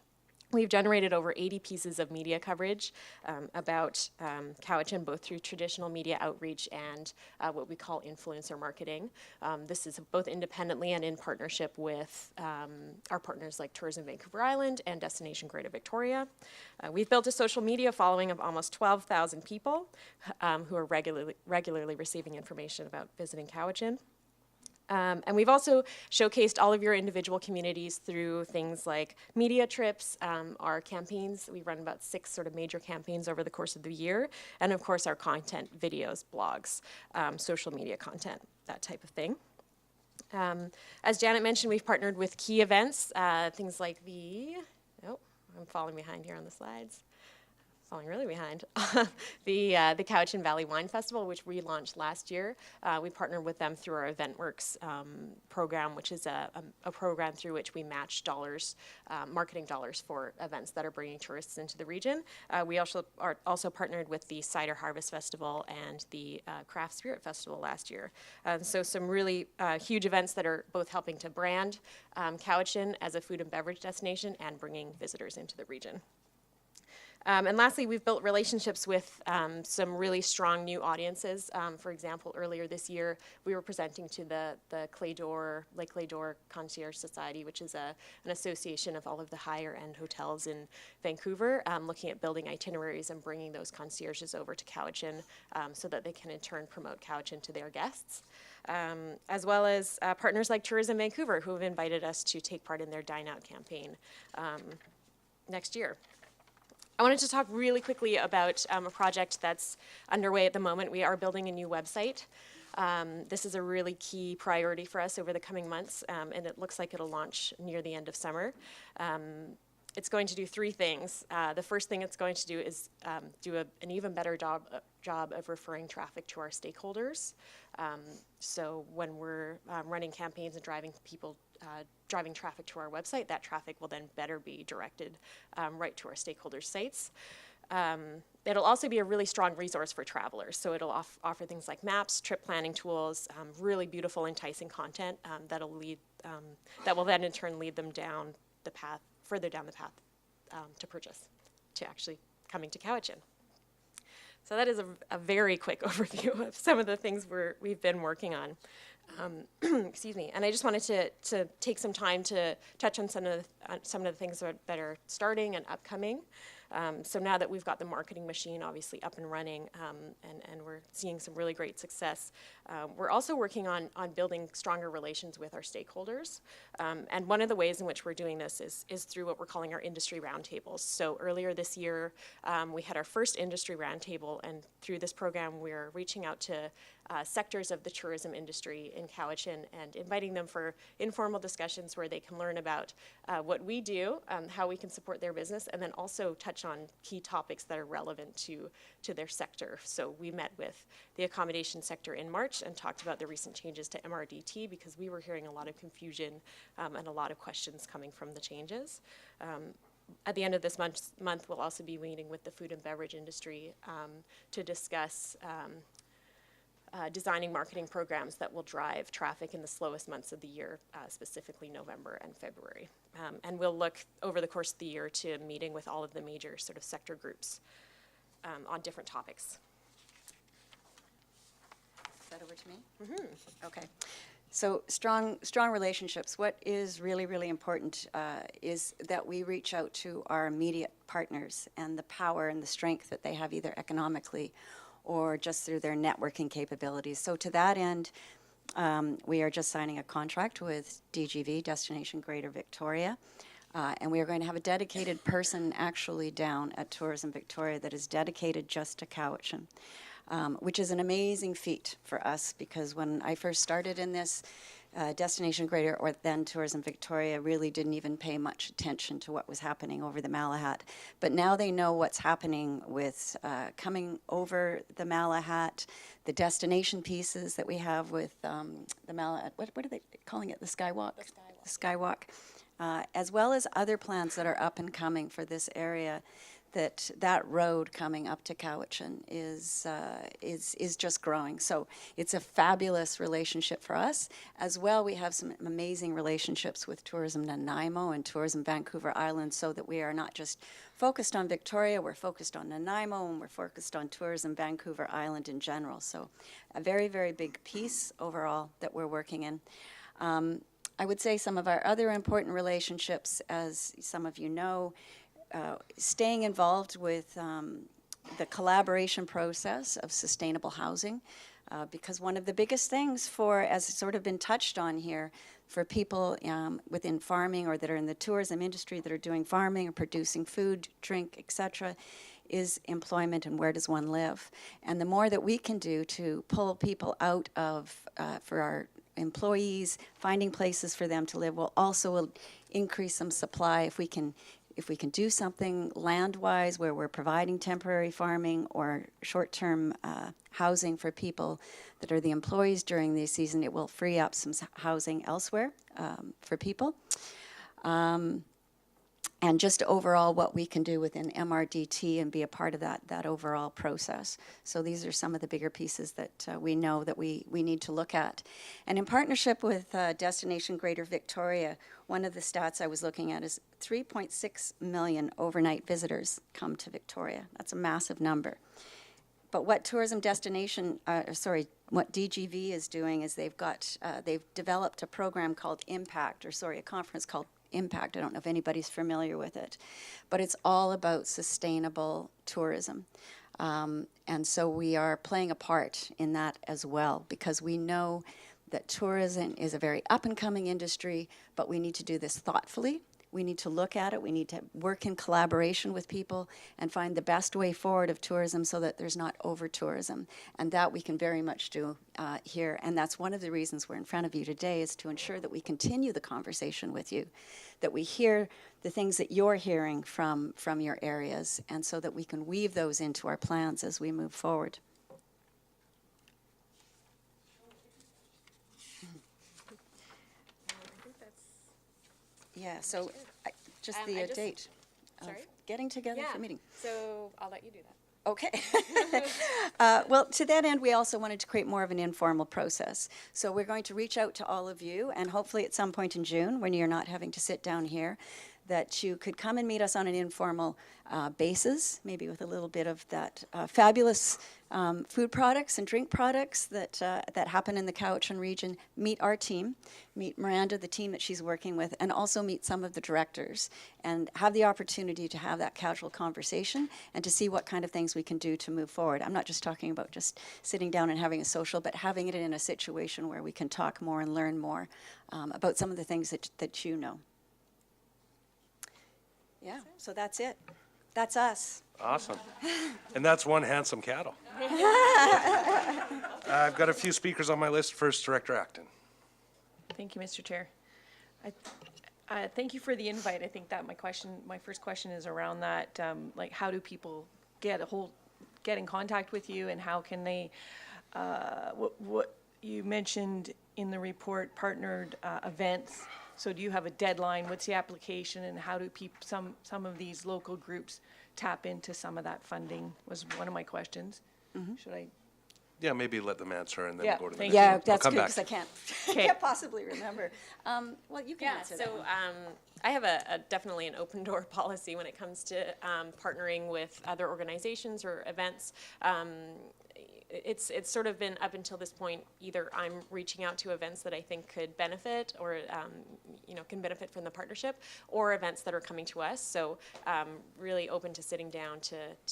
We've generated over 80 pieces of media coverage about Cowichan, both through traditional media outreach and what we call influencer marketing. This is both independently and in partnership with our partners like Tourism Vancouver Island and Destination Greater Victoria. We've built a social media following of almost 12,000 people who are regularly receiving information about visiting Cowichan. And we've also showcased all of your individual communities through things like media trips, our campaigns. We run about 6 sort of major campaigns over the course of the year, and of course our content, videos, blogs, social media content, that type of thing. As Janet mentioned, we've partnered with key events, things like I'm falling behind here on the slides. Falling really behind. the Cowichan Valley Wine Festival, which we launched last year. We partnered with them through our EventWorks program, which is a program through which we match dollars, marketing dollars for events that are bringing tourists into the region. We also partnered with the Cider Harvest Festival and the Craft Spirit Festival last year. So some really huge events that are both helping to brand Cowichan as a food and beverage destination and bringing visitors into the region. And lastly, we've built relationships with some really strong new audiences. For example, earlier this year, we were presenting to the Lake Claydor Concierge Society, which is an association of all of the higher-end hotels in Vancouver, looking at building itineraries and bringing those concierges over to Cowichan so that they can in turn promote Cowichan to their guests. As well as partners like Tourism Vancouver, who have invited us to take part in their Dine Out campaign next year. I wanted to talk really quickly about a project that's underway at the moment. We are building a new website. This is a really key priority for us over the coming months, and it looks like it'll launch near the end of summer. It's going to do 3 things. The first thing it's going to do is do an even better job of referring traffic to our stakeholders. So when we're running campaigns and driving traffic to our website, that traffic will then better be directed right to our stakeholders' sites. It'll also be a really strong resource for travelers. So it'll offer things like maps, trip planning tools, really beautiful, enticing content that will then in turn lead them further down the path to purchase, to actually coming to Cowichan. So that is a very quick overview of some of the things we've been working on. Excuse me. And I just wanted to take some time to touch on some of the things that are starting and upcoming. So now that we've got the marketing machine obviously up and running, and we're seeing some really great success, we're also working on building stronger relations with our stakeholders. And one of the ways in which we're doing this is through what we're calling our industry roundtables. So earlier this year, we had our first industry roundtable, and through this program, we're reaching out to sectors of the tourism industry in Cowichan and inviting them for informal discussions where they can learn about what we do, how we can support their business, and then also touch on key topics that are relevant to their sector. So we met with the accommodation sector in March and talked about the recent changes to MRDT because we were hearing a lot of confusion and a lot of questions coming from the changes. At the end of this month, we'll also be meeting with the food and beverage industry to discuss designing marketing programs that will drive traffic in the slowest months of the year, specifically November and February. And we'll look over the course of the year to meeting with all of the major sort of sector groups on different topics. Is that over to me? Mm-hmm. Okay. So strong relationships. What is really, really important is that we reach out to our immediate partners and the power and the strength that they have either economically or just through their networking capabilities. So to that end, we are just signing a contract with DGV, Destination Greater Victoria, and we are going to have a dedicated person actually down at Tourism Victoria that is dedicated just to Cowichan, which is an amazing feat for us because when I first started in this, Destination Greater, or then Tourism Victoria, really didn't even pay much attention to what was happening over the Malahat. But now they know what's happening with coming over the Malahat, the destination pieces that we have with the Malahat, what are they calling it, the Skywalk? The Skywalk. As well as other plans that are up and coming for this area. That road coming up to Cowichan is just growing. So it's a fabulous relationship for us. As well, we have some amazing relationships with Tourism Nanaimo and Tourism Vancouver Island so that we are not just focused on Victoria, we're focused on Nanaimo and we're focused on Tourism Vancouver Island in general. So a very, very big piece overall that we're working in. I would say some of our other important relationships, as some of you know, staying involved with the collaboration process of sustainable housing, because one of the biggest things for, as sort of been touched on here, for people within farming or that are in the tourism industry that are doing farming or producing food, drink, etc., is employment and where does one live. And the more that we can do to pull people out of, for our employees, finding places for them to live will also increase some supply if we can do something land-wise where we're providing temporary farming or short-term housing for people that are the employees during the season, it will free up some housing elsewhere for people. And just overall what we can do within MRDT and be a part of that overall process. So these are some of the bigger pieces that we know that we need to look at. And in partnership with Destination Greater Victoria, one of the stats I was looking at is 3.6 million overnight visitors come to Victoria. That's a massive number. But what what DGV is doing is they've developed a program called Impact, a conference called Impact. I don't know if anybody's familiar with it, but it's all about sustainable tourism. And so we are playing a part in that as well, because we know that tourism is a very up-and-coming industry, but we need to do this thoughtfully. We need to look at it. We need to work in collaboration with people and find the best way forward of tourism so that there's not over-tourism. And that we can very much do here. And that's one of the reasons we're in front of you today, is to ensure that we continue the conversation with you, that we hear the things that you're hearing from your areas, and so that we can weave those into our plans as we move forward. Yeah, so just the date of getting together for meeting. So I'll let you do that. Okay. Well, to that end, we also wanted to create more of an informal process. So we're going to reach out to all of you, and hopefully at some point in June, when you're not having to sit down here, that you could come and meet us on an informal basis, maybe with a little bit of that fabulous food products and drink products that happen in the Cowichan region. Meet our team, meet Miranda, the team that she's working with, and also meet some of the directors, and have the opportunity to have that casual conversation and to see what kind of things we can do to move forward. I'm not just talking about just sitting down and having a social, but having it in a situation where we can talk more and learn more about some of the things that you know. Yeah, so that's it. That's us. Awesome. And that's one handsome cattle. I've got a few speakers on my list. First, Director Acton. Thank you, Mr. Chair. Thank you for the invite. I think that my first question is around that, like how do people get in contact with you, and how can they, what you mentioned in the report, partnered events. So do you have a deadline? What's the application, and how do some of these local groups tap into some of that funding, was one of my questions. Should I? Yeah, maybe let them answer and then Yeah, we'll go to the thank next you. one. Yeah, that's I'll come good, back. because I can't possibly remember. Well, you can answer that So one. I have definitely an open door policy when it comes to partnering with other organizations or events. It's sort of been up until this point, either I'm reaching out to events that I think could benefit or can benefit from the partnership, or events that are coming to us. So really open to sitting down It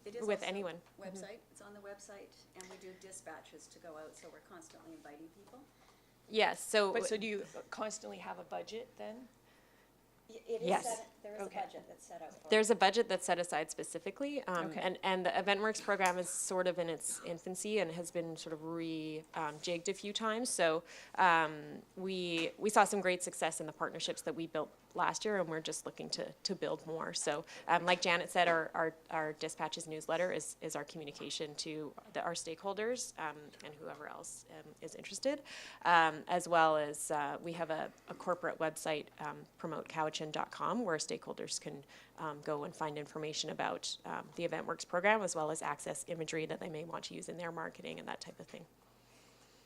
is also with anyone. Website. It's on the website, and we do dispatches to go out, so we're constantly inviting people. Yes. So But so do you constantly have a budget then? It is Yes. there is a budget that's set out for it. there's a budget that's set aside specifically, Okay. and the EventWorks program is sort of in its infancy and has been sort of jigged a few times. So we saw some great success in the partnerships that we built last year, and we're just looking to build more. So like Janet said, our dispatches newsletter is our communication to our stakeholders and whoever else is interested, as well as we have a corporate website, promotecowichan.com, where stakeholders can go and find information about the EventWorks program, as well as access imagery that they may want to use in their marketing and that type of thing.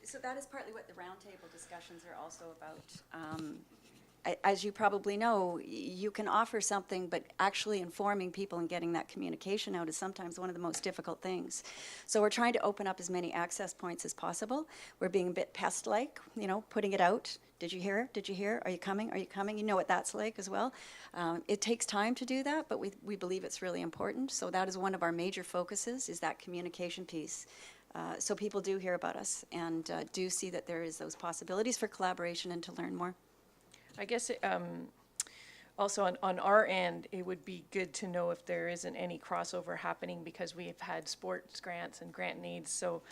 So that is partly what the roundtable discussions are also about. As you probably know, you can offer something, but actually informing people and getting that communication out is sometimes one of the most difficult things. So we're trying to open up as many access points as possible. We're being a bit pest-like, putting it out. Did you hear? Did you hear? Are you coming? Are you coming? You know what that's like as well. It takes time to do that, but we believe it's really important. So that is one of our major focuses, is that communication piece. So people do hear about us and do see that there is those possibilities for collaboration and to learn more. I guess also on our end, it would be good to know if there isn't any crossover happening, because we have had sports grants and grant needs. So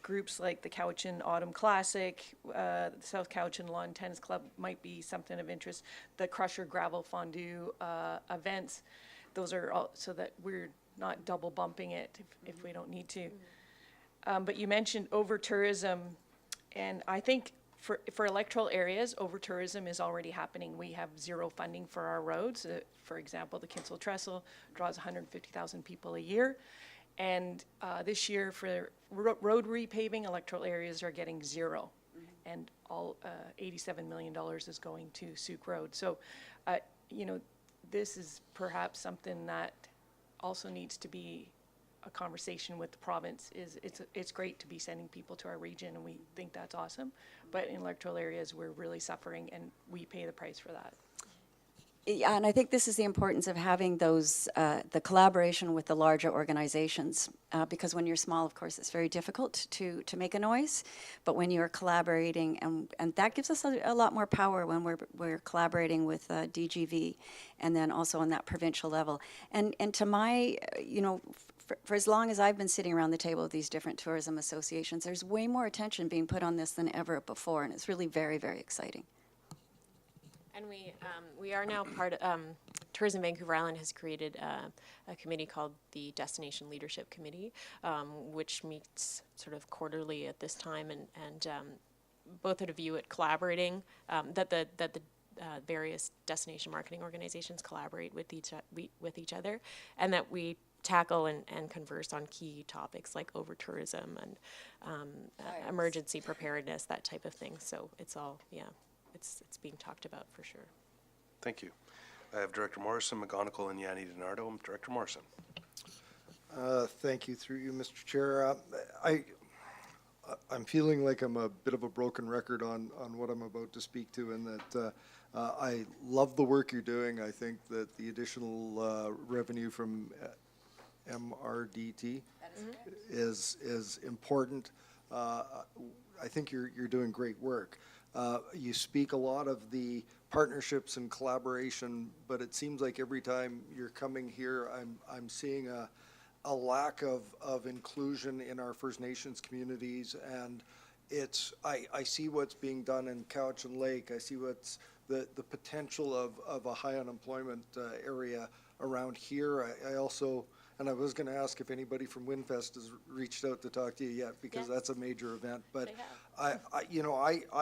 groups like the Cowichan Autumn Classic, the South Cowichan Lawn Tennis Club might be something of interest. The Crusher Gravel Fondue events, those are all, so that we're not double bumping it if we don't need to. But you mentioned over-tourism, and I think for electoral areas, over-tourism is already happening. We have zero funding for our roads. For example, the Kinsale Trestle draws 150,000 people a year. And this year, for road repaving, electoral areas are getting zero. And all $87 million is going to Souk Road. So, this is perhaps something that also needs to be a conversation with the province. It's great to be sending people to our region, and we think that's awesome. But in electoral areas, we're really suffering, and we pay the price for that. Yeah, and I think this is the importance of having those, the collaboration with the larger organizations, because when you're small, of course, it's very difficult to make a noise, but when you're collaborating, and that gives us a lot more power when we're collaborating with DGV, and then also on that provincial level. And to my, for as long as I've been sitting around the table of these different tourism associations, there's way more attention being put on this than ever before, and it's really very, very exciting. And we are now part of, Tourism Vancouver Island has created a committee called the Destination Leadership Committee, which meets sort of quarterly at this time, and both at a view at collaborating, that the various destination marketing organizations collaborate with each other, and that we tackle and converse on key topics like over-tourism and emergency preparedness, that type of thing. So it's all, it's being talked about for sure. Thank you. I have Director Morrison, McGonigal, and Yanni DiNardo. Director Morrison. Thank you, through you, Mr. Chair. I'm feeling like I'm a bit of a broken record on what I'm about to speak to, and that I love the work you're doing. I think that the additional revenue from MRDT is important. I think you're doing great work. You speak a lot of the partnerships and collaboration, but it seems like every time you're coming here, I'm seeing a lack of inclusion in our First Nations communities, and I see what's being done in Cowichan Lake. I see what's the potential of a high unemployment area around here. I also, and I was going to ask if anybody from Windfest has reached out to talk to you yet, because that's a major event. But I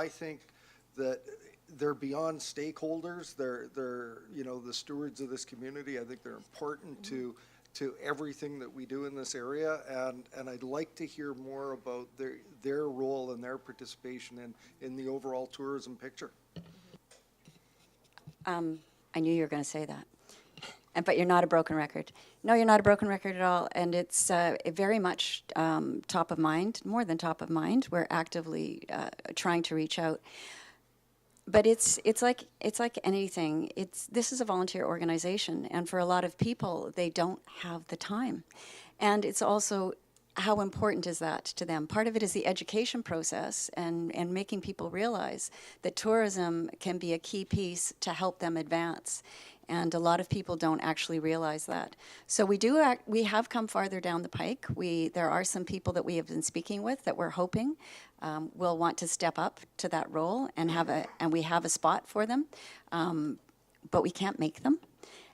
think that they're beyond stakeholders. They're the stewards of this community. I think they're important to everything that we do in this area, and I'd like to hear more about their role and their participation in the overall tourism picture. I knew you were going to say that. But you're not a broken record. No, you're not a broken record at all. And it's very much top of mind, more than top of mind. We're actively trying to reach out. But it's like anything. This is a volunteer organization, and for a lot of people, they don't have the time. And it's also, how important is that to them? Part of it is the education process and making people realize that tourism can be a key piece to help them advance. And a lot of people don't actually realize that. So we have come farther down the pike. There are some people that we have been speaking with that we're hoping will want to step up to that role and we have a spot for them, but we can't make them.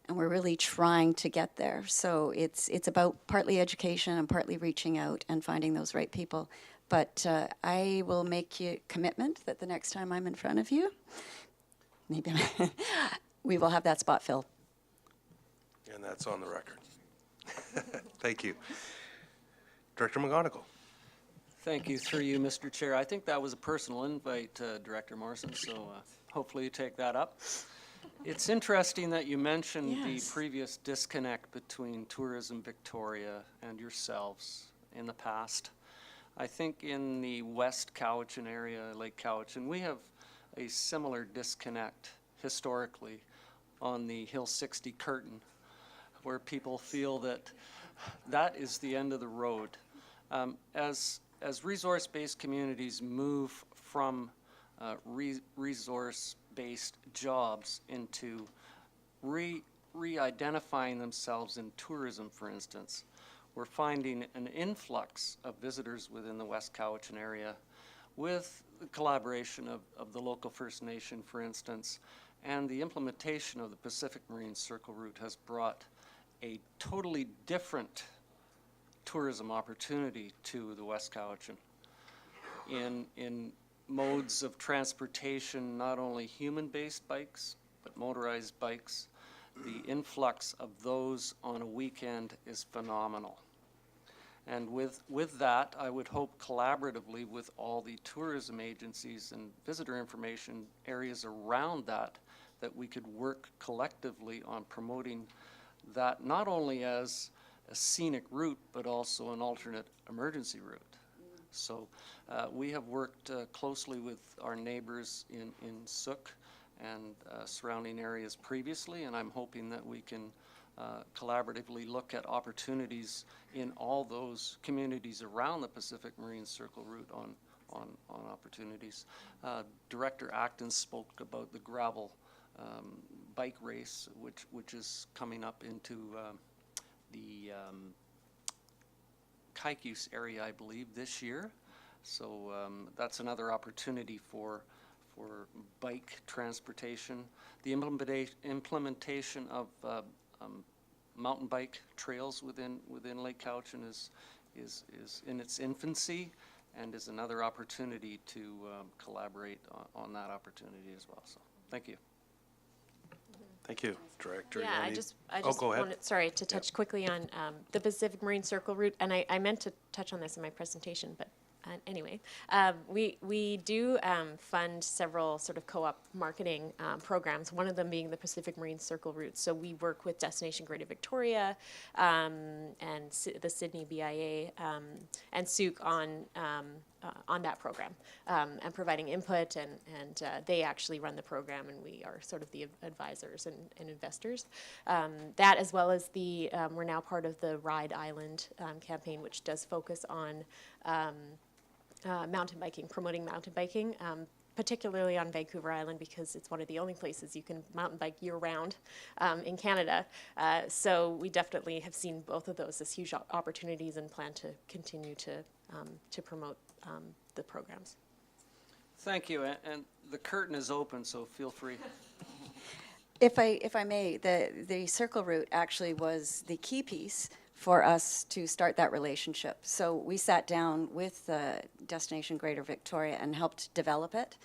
And we're really trying to get there. So it's about partly education and partly reaching out and finding those right people. But I will make you a commitment that the next time I'm in front of you, maybe we will have that spot filled. And that's on the record. Thank you. Director McGonigal. Thank you, through you, Mr. Chair. I think that was a personal invite, Director Morrison, so hopefully you take that up. It's interesting that you mentioned the previous disconnect between Tourism Victoria and yourselves in the past. I think in the West Cowichan area, Lake Cowichan, we have a similar disconnect historically on the Hill 60 curtain, where people feel that that is the end of the road. As resource-based communities move from resource-based jobs into re-identifying themselves in tourism, for instance, we're finding an influx of visitors within the West Cowichan area with the collaboration of the local First Nation, for instance, and the implementation of the Pacific Marine Circle route has brought a totally different tourism opportunity to the West Cowichan in modes of transportation, not only human-based bikes, but motorized bikes. The influx of those on a weekend is phenomenal. And with that, I would hope collaboratively with all the tourism agencies and visitor information areas around that we could work collectively on promoting that not only as a scenic route, but also an alternate emergency route. So we have worked closely with our neighbors in Sook and surrounding areas previously, and I'm hoping that we can collaboratively look at opportunities in all those communities around the Pacific Marine Circle route on opportunities. Director Acton spoke about the gravel bike race, which is coming up into the Kaikus area, I believe, this year. So that's another opportunity for bike transportation. The implementation of mountain bike trails within Lake Cowichan is in its infancy, and is another opportunity to collaborate on that opportunity as well. So thank you. Thank you, Director. Yeah, I Yanni. just go ahead. wanted, sorry, to touch quickly on the Pacific Marine Circle route, and I meant to touch on this in my presentation, but anyway, we do fund several sort of co-op marketing programs, one of them being the Pacific Marine Circle route. So we work with Destination Greater Victoria and the Sydney BIA and SUC on that program and providing input, and they actually run the program, and we are sort of the advisors and investors. That, as well as we're now part of the Ride Island campaign, which does focus on mountain biking, promoting mountain biking, particularly on Vancouver Island, because it's one of the only places you can mountain bike year-round in Canada. So we definitely have seen both of those as huge opportunities and plan to continue to promote the programs. Thank you, and the curtain is open, so feel free. If I may, the Circle route actually was the key piece for us to start that relationship. So we sat down with Destination Greater Victoria and helped develop it,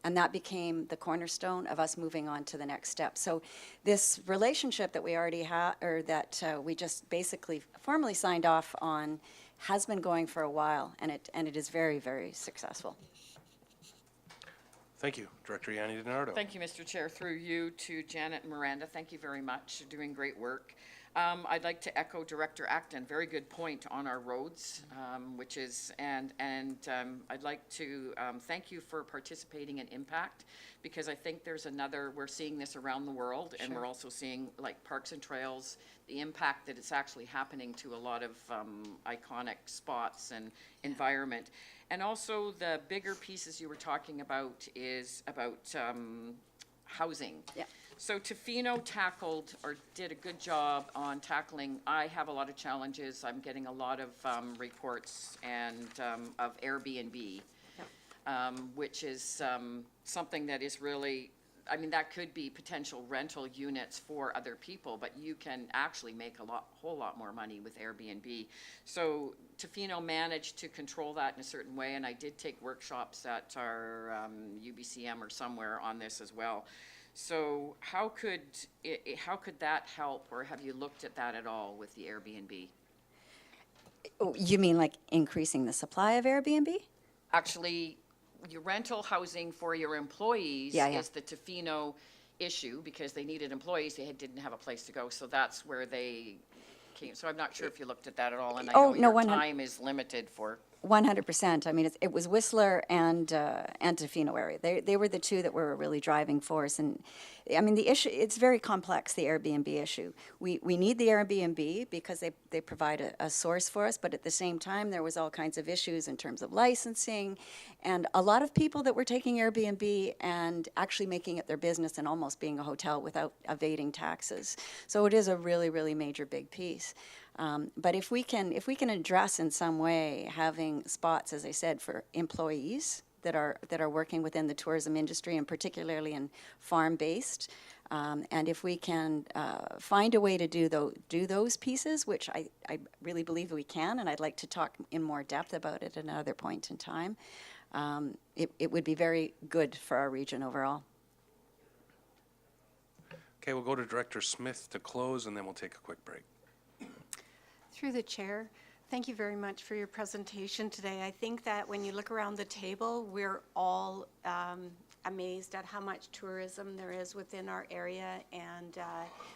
and that became the cornerstone of us moving on to the next step. So this relationship that we already have, or that we just basically formally signed off on, has been going for a while, and it is very, very successful. Thank you. Director Yanni DiNardo. Thank you, Mr. Chair. Through you to Janet and Miranda, thank you very much. You're doing great work. I'd like to echo Director Acton. Very good point on our roads, which is, and I'd like to thank you for participating in Impact, because I think there's we're seeing this around the world, and we're also seeing, like Parks and Trails, the impact that it's actually happening to a lot of iconic spots and environment. And also the bigger pieces you were talking about is about housing. Yeah. So Tofino did a good job on tackling. I have a lot of challenges. I'm getting a lot of reports and of Airbnb, which is something that is really, I mean, that could be potential rental units for other people, but you can actually make whole lot more money with Airbnb. So Tofino managed to control that in a certain way, and I did take workshops at our UBCM or somewhere on this as well. So how could that help, or have you looked at that at all with the Airbnb? Oh, you mean like increasing the supply of Airbnb? Actually, your rental housing for your employees is the Tofino issue, because they needed employees, they didn't have a place to go, so that's where they came. So I'm not sure if you looked at that at all, and I know your time is limited for. 100%. I mean, it was Whistler and Tofino area. They were the two that were a really driving force. And I mean, the issue, it's very complex, the Airbnb issue. We need the Airbnb because they provide a source for us, but at the same time, there was all kinds of issues in terms of licensing, and a lot of people that were taking Airbnb and actually making it their business and almost being a hotel without evading taxes. So it is a really, really major big piece. But if we can address in some way having spots, as I said, for employees that are working within the tourism industry, and particularly in farm-based, and if we can find a way to do those pieces, which I really believe we can, and I'd like to talk in more depth about it at another point in time, it would be very good for our region overall. Okay, we'll go to Director Smith to close, and then we'll take a quick break. Through the chair, thank you very much for your presentation today. I think that when you look around the table, we're all amazed at how much tourism there is within our area. And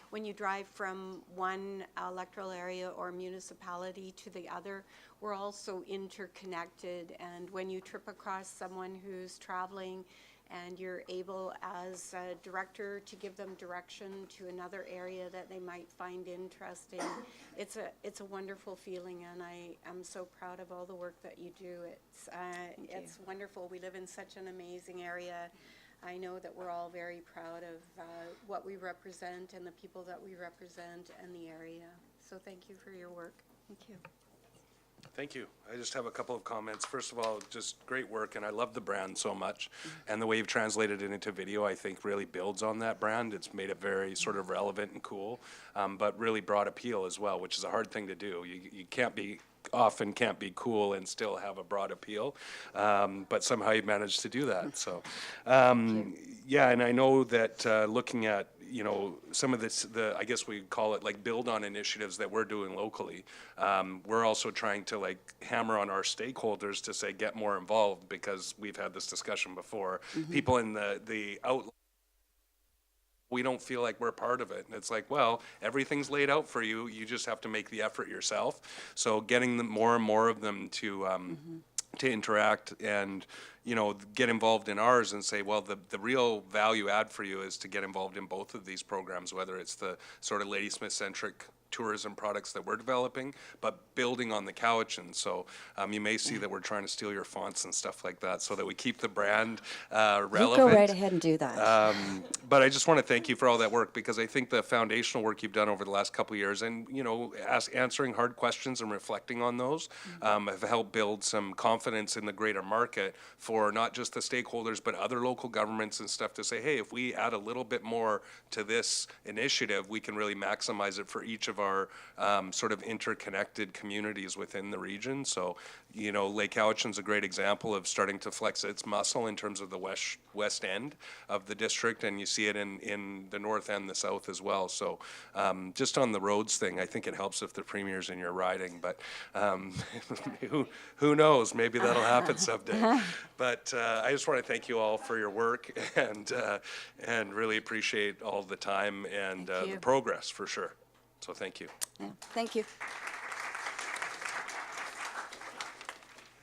when you drive from one electoral area or municipality to the other, we're all so interconnected. And when you trip across someone who's traveling and you're able as a director to give them direction to another area that they might find interesting, it's a wonderful feeling, and I am so proud of all the work that you do. It's wonderful. We live in such an amazing area. I know that we're all very proud of what we represent and the people that we represent and the area. So thank you for your work. Thank you. Thank you. I just have a couple of comments. First of all, just great work, and I love the brand so much. And the way you've translated it into video, I think, really builds on that brand. It's made it very sort of relevant and cool, but really broad appeal as well, which is a hard thing to do. You can't be cool and still have a broad appeal, but somehow you managed to do that. So, yeah, and I know that looking at you know, some of this, I guess we call it like build on initiatives that we're doing locally. We're also trying to like hammer on our stakeholders to say, get more involved, because we've had this discussion before. People in the out, we don't feel like we're part of it. And it's like, well, everything's laid out for you. You just have to make the effort yourself. So getting more and more of them to interact and, you know, get involved in ours and say, well, the real value add for you is to get involved in both of these programs, whether it's the sort of Ladysmith-centric tourism products that we're developing, but building on the Cowichan. So you may see that we're trying to steal your fonts and stuff like that so that we keep the brand relevant. You go right ahead and do that. But I just want to thank you for all that work, because I think the foundational work you've done over the last couple of years, and, you know, answering hard questions and reflecting on those, have helped build some confidence in the greater market for not just the stakeholders, but other local governments and stuff to say, hey, if we add a little bit more to this initiative, we can really maximize it for each of our sort of interconnected communities within the region. So, you know, Lake Cowichan's a great example of starting to flex its muscle in terms of the west end of the district, and you see it in the north and the south as well. So just on the roads thing, I think it helps if the premier's in your riding, but who knows, maybe that'll happen someday. But I just want to thank you all for your work, and really appreciate all the time and the progress, for sure. So thank you. Yeah, thank you.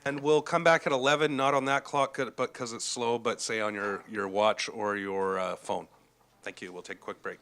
And we'll come back at 11, not on that clock, but because it's slow, but say on your watch or your phone. Thank you. We'll take a quick break.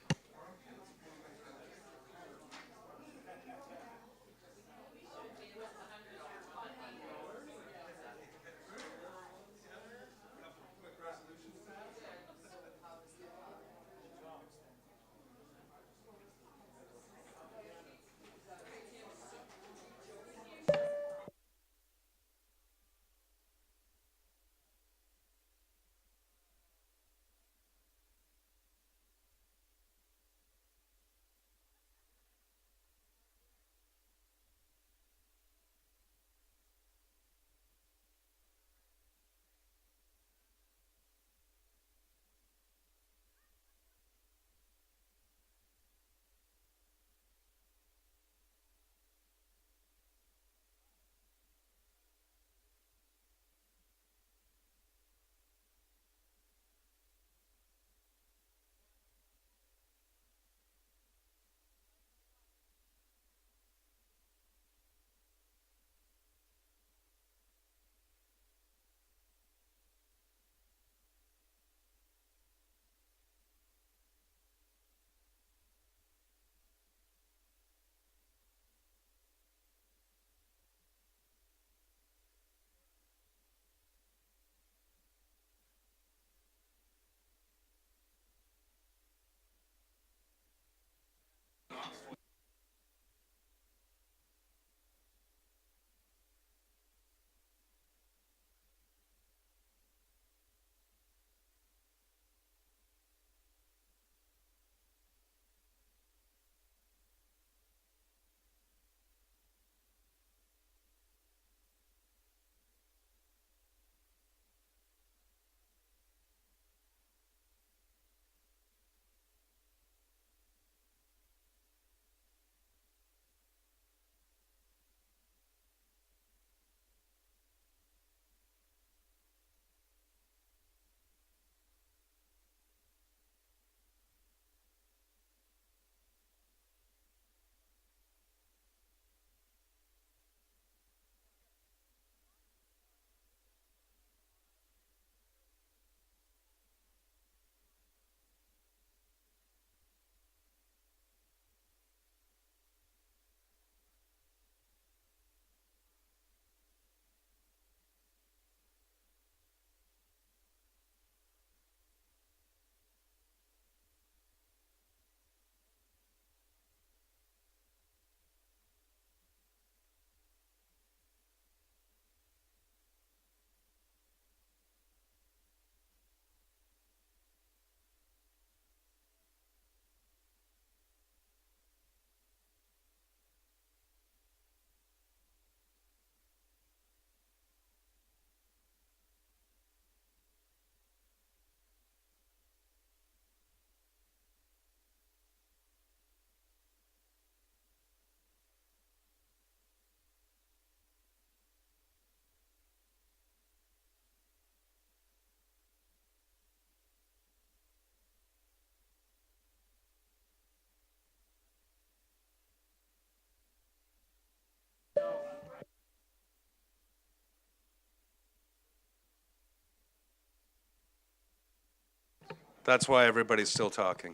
That's why everybody's still talking,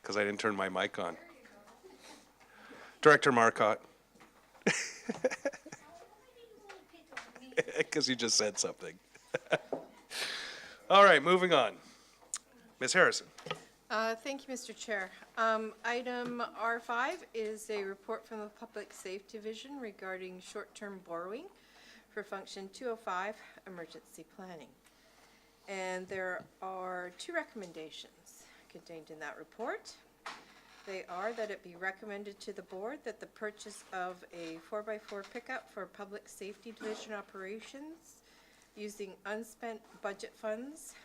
because I didn't turn my mic on. Director Marcotte. Because you just said something. All right, moving on. Ms. Harrison. Thank you, Mr. Chair. Item R5 is a report from the Public Safety Division regarding short-term borrowing for Function 205, Emergency Planning. And there are 2 recommendations contained in that report. They are that it be recommended to the board that the purchase of a 4x4 pickup for Public Safety Division operations using unspent budget funds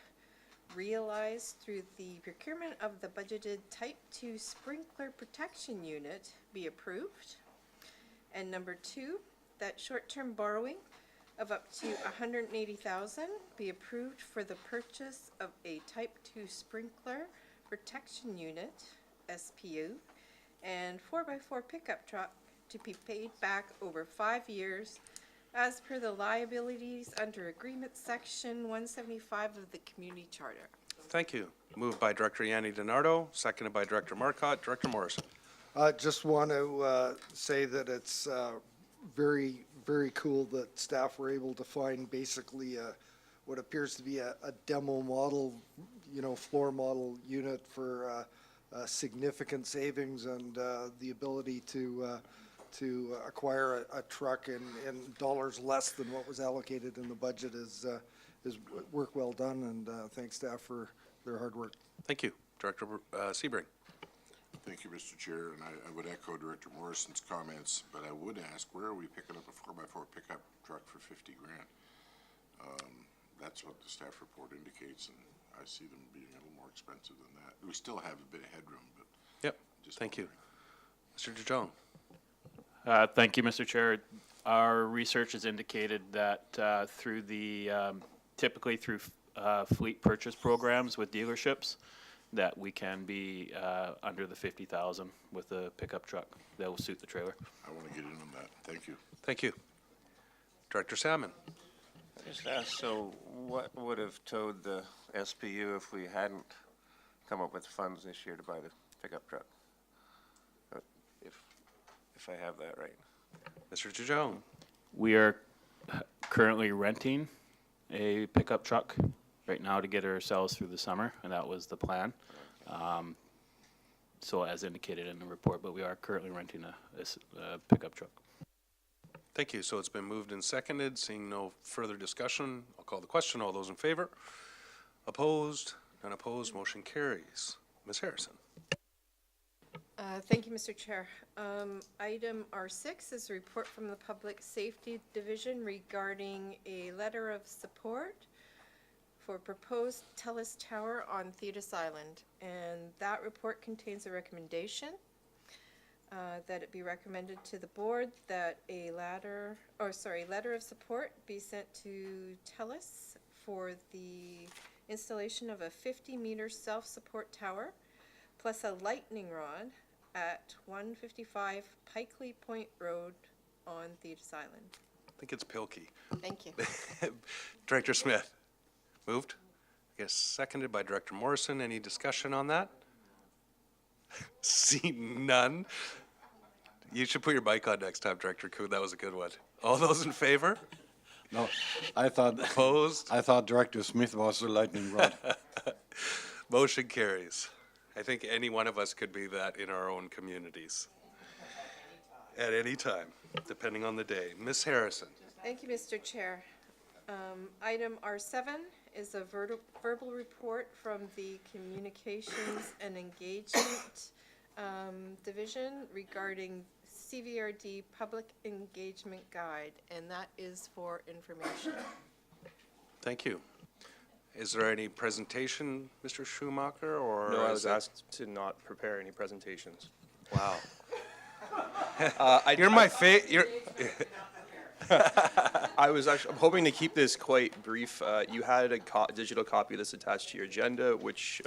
realized through the procurement of the budgeted Type 2 sprinkler protection unit be approved. And number 2, that short-term borrowing of up to $180,000 be approved for the purchase of a Type 2 sprinkler protection unit, SPU, and 4x4 pickup truck to be paid back over 5 years as per the liabilities under Agreement Section 175 of the Community Charter. Thank you. Moved by Director Yanni DiNardo, seconded by Director Marcotte. Director Morrison. Just want to say that it's very, very cool that staff were able to find basically what appears to be a demo model, floor model unit for significant savings and the ability to acquire a truck in dollars less than what was allocated in the budget is work well done, and thanks staff for their hard work. Thank you. Director Sebring. Thank you, Mr. Chair, and I would echo Director Morrison's comments, but I would ask, where are we picking up a 4x4 pickup truck for $50,000? That's what the staff report indicates, and I see them being a little more expensive than that. We still have a bit of headroom, but. Yep, thank you. Mr. DeJong. Thank you, Mr. Chair. Our research has indicated that through the, typically through fleet purchase programs with dealerships, that we can be under the 50,000 with a pickup truck that will suit the trailer. I want to get in on that. Thank you. Thank you. Director Salmon. Just ask, so what would have towed the SPU if we hadn't come up with funds this year to buy the pickup truck? If I have that right. Mr. DeJong. We are currently renting a pickup truck right now to get ourselves through the summer, and that was the plan. So as indicated in the report, but we are currently renting a pickup truck. Thank you. So it's been moved and seconded. Seeing no further discussion, I'll call the question. All those in favor? Opposed? None opposed. Motion carries. Ms. Harrison. Thank you, Mr. Chair. Item R6 is a report from the Public Safety Division regarding a letter of support for proposed TELUS Tower on Thetis Island. And that report contains a recommendation that it be recommended to the board that a letter of support be sent to TELUS for the installation of a 50-meter self-support tower plus a lightning rod at 155 Pikely Point Road on Thetis Island. I think it's Pilkey. Thank you. Director Smith. Moved. I guess seconded by Director Morrison. Any discussion on that? See none. You should put your mic on next time, Director Kuhn. That was a good one. All those in favor? No, I thought. Opposed? I thought Director Smith was the lightning rod. Motion carries. I think any one of us could be that in our own communities. At any time, depending on the day. Ms. Harrison. Thank you, Mr. Chair. Item R7 is a verbal report from the Communications and Engagement Division regarding CVRD Public Engagement Guide, and that is for information. Thank you. Is there any presentation, Mr. Schumacher, or? No, I was asked to not prepare any presentations. Wow. You're my favorite. I'm hoping to keep this quite brief. You had a digital copy of this attached to your agenda, which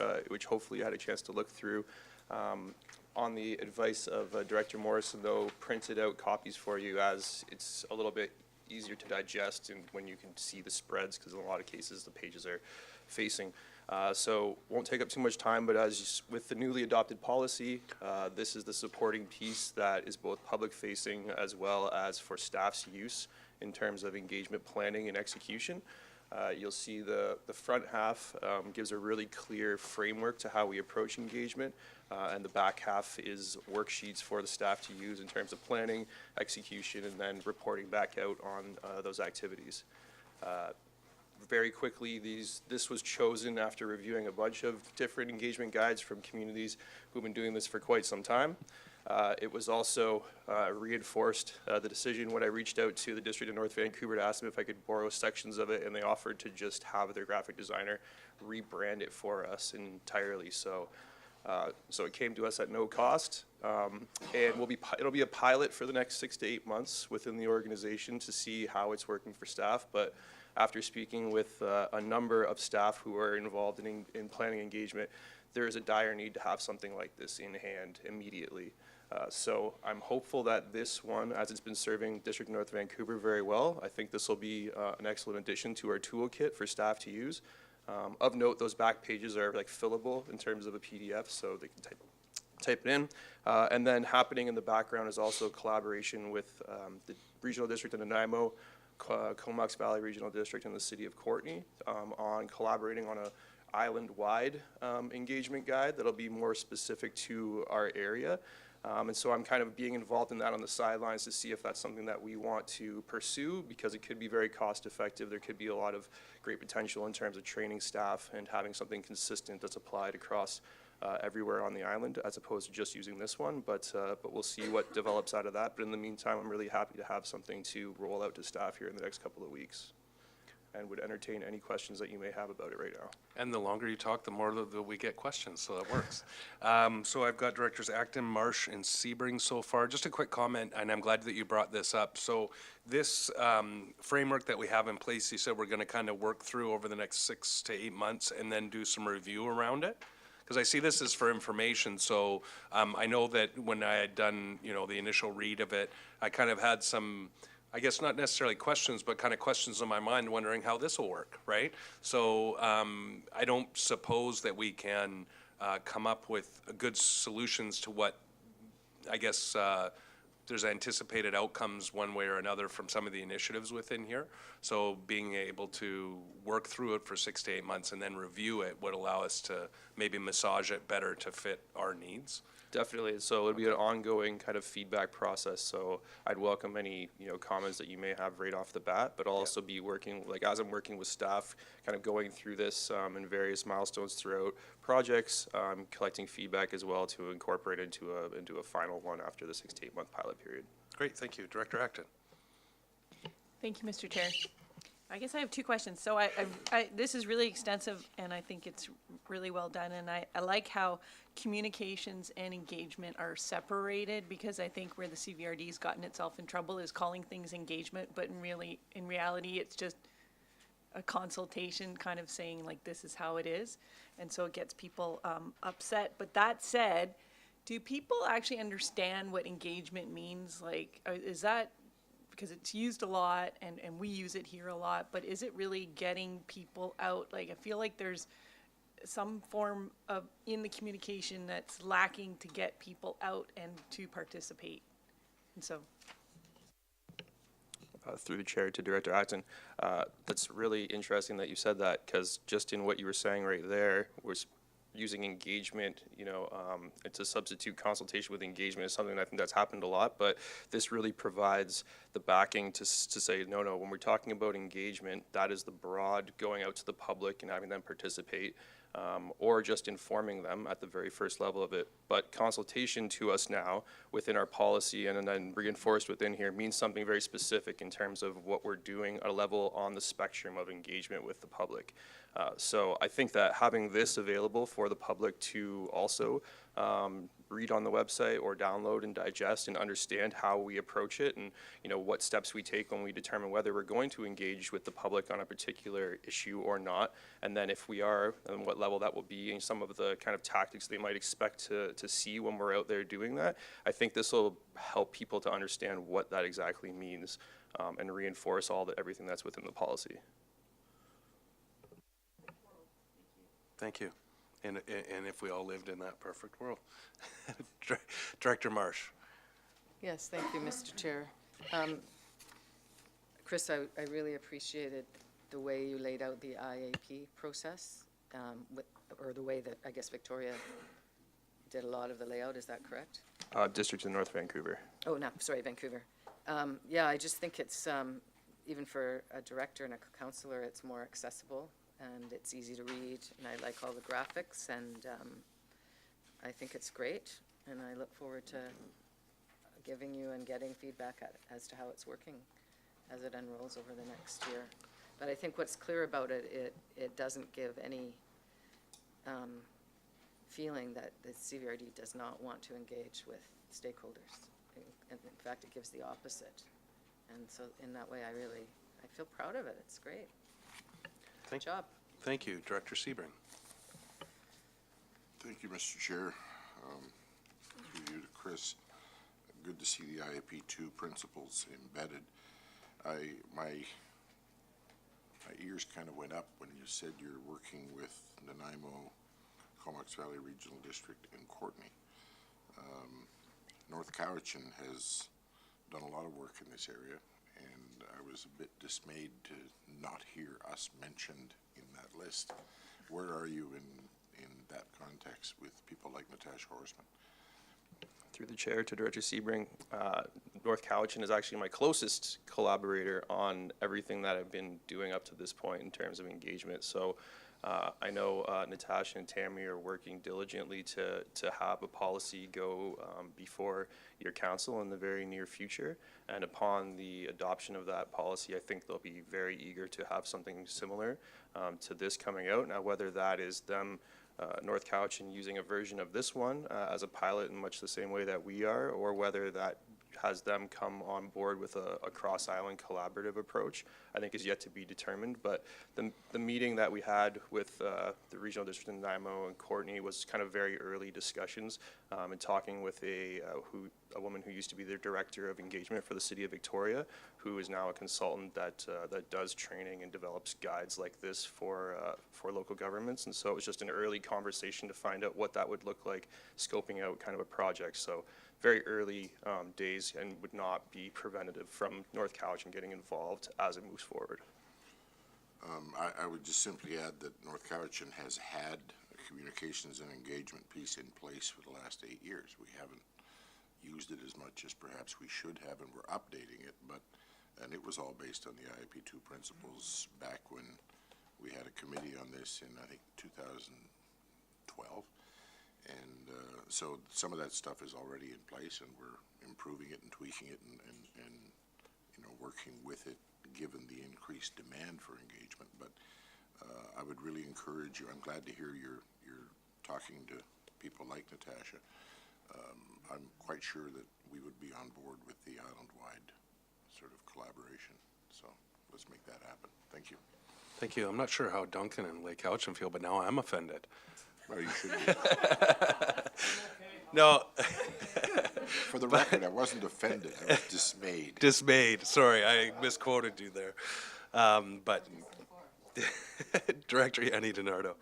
hopefully you had a chance to look through. On the advice of Director Morrison, though, printed out copies for you as it's a little bit easier to digest and when you can see the spreads, because in a lot of cases the pages are facing. So won't take up too much time, but with the newly adopted policy, this is the supporting piece that is both public facing as well as for staff's use in terms of engagement planning and execution. You'll see the front half gives a really clear framework to how we approach engagement, and the back half is worksheets for the staff to use in terms of planning, execution, and then reporting back out on those activities. Very quickly, this was chosen after reviewing a bunch of different engagement guides from communities who've been doing this for quite some time. It was also reinforced, the decision, when I reached out to the District of North Vancouver to ask them if I could borrow sections of it, and they offered to just have their graphic designer rebrand it for us entirely. So it came to us at no cost, and it'll be a pilot for the next 6 to 8 months within the organization to see how it's working for staff. But after speaking with a number of staff who are involved in planning engagement, there is a dire need to have something like this in hand immediately. So I'm hopeful that this one, as it's been serving District of North Vancouver very well, I think this will be an excellent addition to our toolkit for staff to use. Of note, those back pages are like fillable in terms of a PDF, so they can type it in. And then happening in the background is also collaboration with the Regional District of Nanaimo, Comox Valley Regional District, and the City of Courtenay on collaborating on a island-wide engagement guide that'll be more specific to our area. And so I'm kind of being involved in that on the sidelines to see if that's something that we want to pursue, because it could be very cost-effective. There could be a lot of great potential in terms of training staff and having something consistent that's applied across everywhere on the island, as opposed to just using this one. But we'll see what develops out of that. But in the meantime, I'm really happy to have something to roll out to staff here in the next couple of weeks, and would entertain any questions that you may have about it right now. And the longer you talk, the more that we get questions, so that works. So I've got Directors Acton, Marsh, and Sebring so far. Just a quick comment, and I'm glad that you brought this up. So this framework that we have in place, you said we're going to kind of work through over the next 6 to 8 months and then do some review around it? Because I see this as for information, so I know that when I had done, the initial read of it, I kind of had some, I guess not necessarily questions, but kind of questions in my mind wondering how this will work, right? So I don't suppose that we can come up with good solutions to what, I guess, there's anticipated outcomes one way or another from some of the initiatives within here. So being able to work through it for 6 to 8 months and then review it would allow us to maybe massage it better to fit our needs. Definitely. So it'll be an ongoing kind of feedback process. So I'd welcome any, comments that you may have right off the bat, but I'll also be working, as I'm working with staff, kind of going through this in various milestones throughout projects, collecting feedback as well to incorporate into a final one after the 6 to 8 month pilot period. Great, thank you. Director Acton. Thank you, Mr. Chair. I guess I have two questions. So this is really extensive, and I think it's really well done. And I like how communications and engagement are separated, because I think where the CVRD's gotten itself in trouble is calling things engagement, but in reality, it's just a consultation kind of saying like, this is how it is. And so it gets people upset. But that said, do people actually understand what engagement means? Like, is that, because it's used a lot and we use it here a lot, but is it really getting people out? Like, I feel like there's some form of in the communication that's lacking to get people out and to participate. And so Through the chair to Director Acton, that's really interesting that you said that, because just in what you were saying right there was using engagement, to substitute consultation with engagement is something I think that's happened a lot, but this really provides the backing to say, no, when we're talking about engagement, that is the broad going out to the public and having them participate, or just informing them at the very first level of it. But consultation to us now within our policy and then reinforced within here means something very specific in terms of what we're doing at a level on the spectrum of engagement with the public. So I think that having this available for the public to also read on the website or download and digest and understand how we approach it and what steps we take when we determine whether we're going to engage with the public on a particular issue or not, and then if we are, and what level that will be, and some of the kind of tactics they might expect to see when we're out there doing that. I think this will help people to understand what that exactly means. and reinforce everything that's within the policy. Thank you. And if we all lived in that perfect world. Director Marsh. Yes, thank you, Mr. Chair. Chris, I really appreciated the way you laid out the IAP process, or the way that, I guess, Victoria did a lot of the layout. Is that correct? District in North Vancouver. Oh, no, sorry, Vancouver. Yeah, I just think it's, even for a director and a councillor, it's more accessible and it's easy to read, and I like all the graphics, and I think it's great, and I look forward to giving you and getting feedback as to how it's working as it unrolls over the next year. But I think what's clear about it, it doesn't give any feeling that the CVRD does not want to engage with stakeholders. In fact, it gives the opposite. And so in that way, I feel proud of it. It's great. Good job. Thank you. Director Sebring. Thank you, Mr. Chair. Through you to Chris, good to see the IAP2 principles embedded. My ears kind of went up when you said you're working with Nanaimo, Comox Valley Regional District, and Courtenay. North Cowichan has done a lot of work in this area, and I was a bit dismayed to not hear us mentioned in that list. Where are you in that context with people like Natasha Horseman? Through the chair to Director Sebring, North Cowichan is actually my closest collaborator on everything that I've been doing up to this point in terms of engagement. So I know Natasha and Tammy are working diligently to have a policy go before your council in the very near future. And upon the adoption of that policy, I think they'll be very eager to have something similar to this coming out. Now, whether that is them, North Cowichan, using a version of this one as a pilot in much the same way that we are, or whether that has them come on board with a cross-island collaborative approach, I think is yet to be determined. But the meeting that we had with the Regional District in Nanaimo and Courtenay was kind of very early discussions, and talking with a woman who used to be the Director of Engagement for the City of Victoria, who is now a consultant that does training and develops guides like this for local governments. And so it was just an early conversation to find out what that would look like, scoping out kind of a project. So very early days, and would not be preventative from North Cowichan getting involved as it moves forward. I would just simply add that North Cowichan has had a communications and engagement piece in place for the last 8 years. We haven't used it as much as perhaps we should have, and we're updating it, and it was all based on the IAP2 principles back when we had a committee on this in, I think, 2012. And so some of that stuff is already in place, and we're improving it and tweaking it and working with it, given the increased demand for engagement. But I would really encourage you. I'm glad to hear you're talking to people like Natasha. I'm quite sure that we would be on board with the island-wide sort of collaboration. So let's make that happen. Thank you. Thank you. I'm not sure how Duncan and Lake Cowichan feel, but now I'm offended. Well, you should be. No. For the record, I wasn't offended. I was dismayed. Dismayed. Sorry, I misquoted you there. But Director Yanni DiNardo.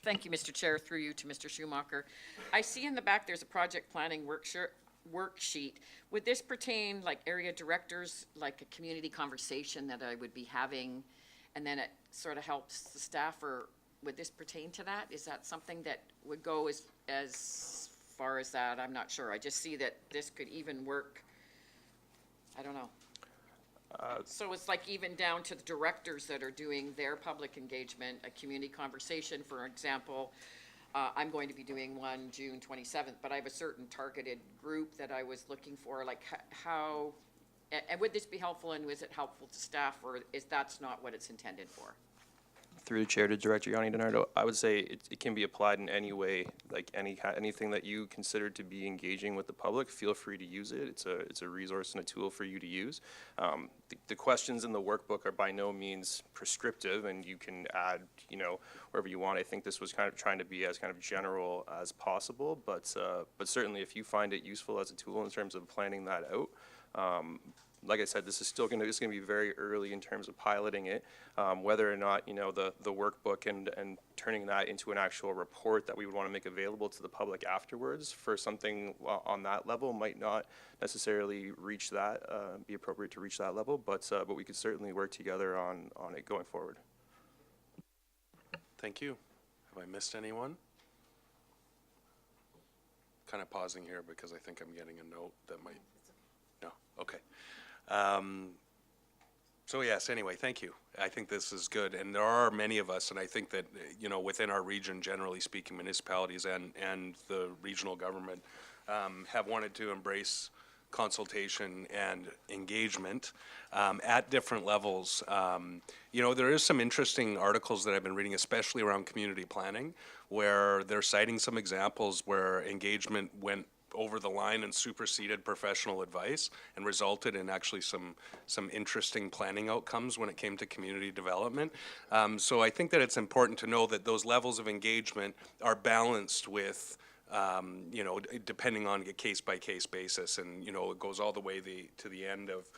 Thank you, Mr. Chair. Through you to Mr. Schumacher. I see in the back there's a project planning worksheet. Would this pertain, like area directors, like a community conversation that I would be having, and then it sort of helps the staff, or would this pertain to that? Is that something that would go as far as that? I'm not sure. I just see that this could even work. I don't know. So it's like even down to the directors that are doing their public engagement, a community conversation, for example. I'm going to be doing one June 27th, but I have a certain targeted group that I was looking for. Like how, and would this be helpful, and was it helpful to staff, or is that's not what it's intended for? Through the chair to Director Yanni DiNardo, I would say it can be applied in any way, like anything that you consider to be engaging with the public. Feel free to use it. It's a resource and a tool for you to use. The questions in the workbook are by no means prescriptive, and you can add, wherever you want. I think this was kind of trying to be as kind of general as possible, but certainly if you find it useful as a tool in terms of planning that out, like I said, this is still it's gonna be very early in terms of piloting it. Whether or not, the workbook and turning that into an actual report that we would want to make available to the public afterwards for something on that level might not necessarily reach that, be appropriate to reach that level, but we could certainly work together on it going forward. Thank you. Have I missed anyone? Kind of pausing here because I think I'm getting a note that might, no, okay. So yes, anyway, thank you. I think this is good, and there are many of us, and I think that, within our region, generally speaking, municipalities and the regional government have wanted to embrace consultation and engagement at different levels. There is some interesting articles that I've been reading, especially around community planning, where they're citing some examples where engagement went over the line and superseded professional advice and resulted in actually some interesting planning outcomes when it came to community development. So I think that it's important to know that those levels of engagement are balanced with depending on a case-by-case basis, and, it goes all the way to the end of,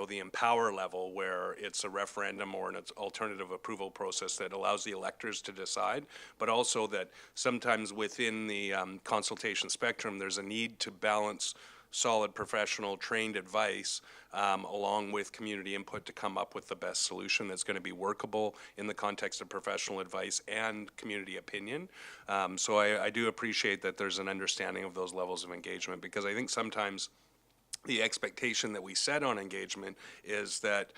the empower level, where it's a referendum or an alternative approval process that allows the electors to decide, but also that sometimes within the consultation spectrum, there's a need to balance solid professional trained advice along with community input to come up with the best solution that's going to be workable in the context of professional advice and community opinion. So I do appreciate that there's an understanding of those levels of engagement, because I think sometimes the expectation that we set on engagement is that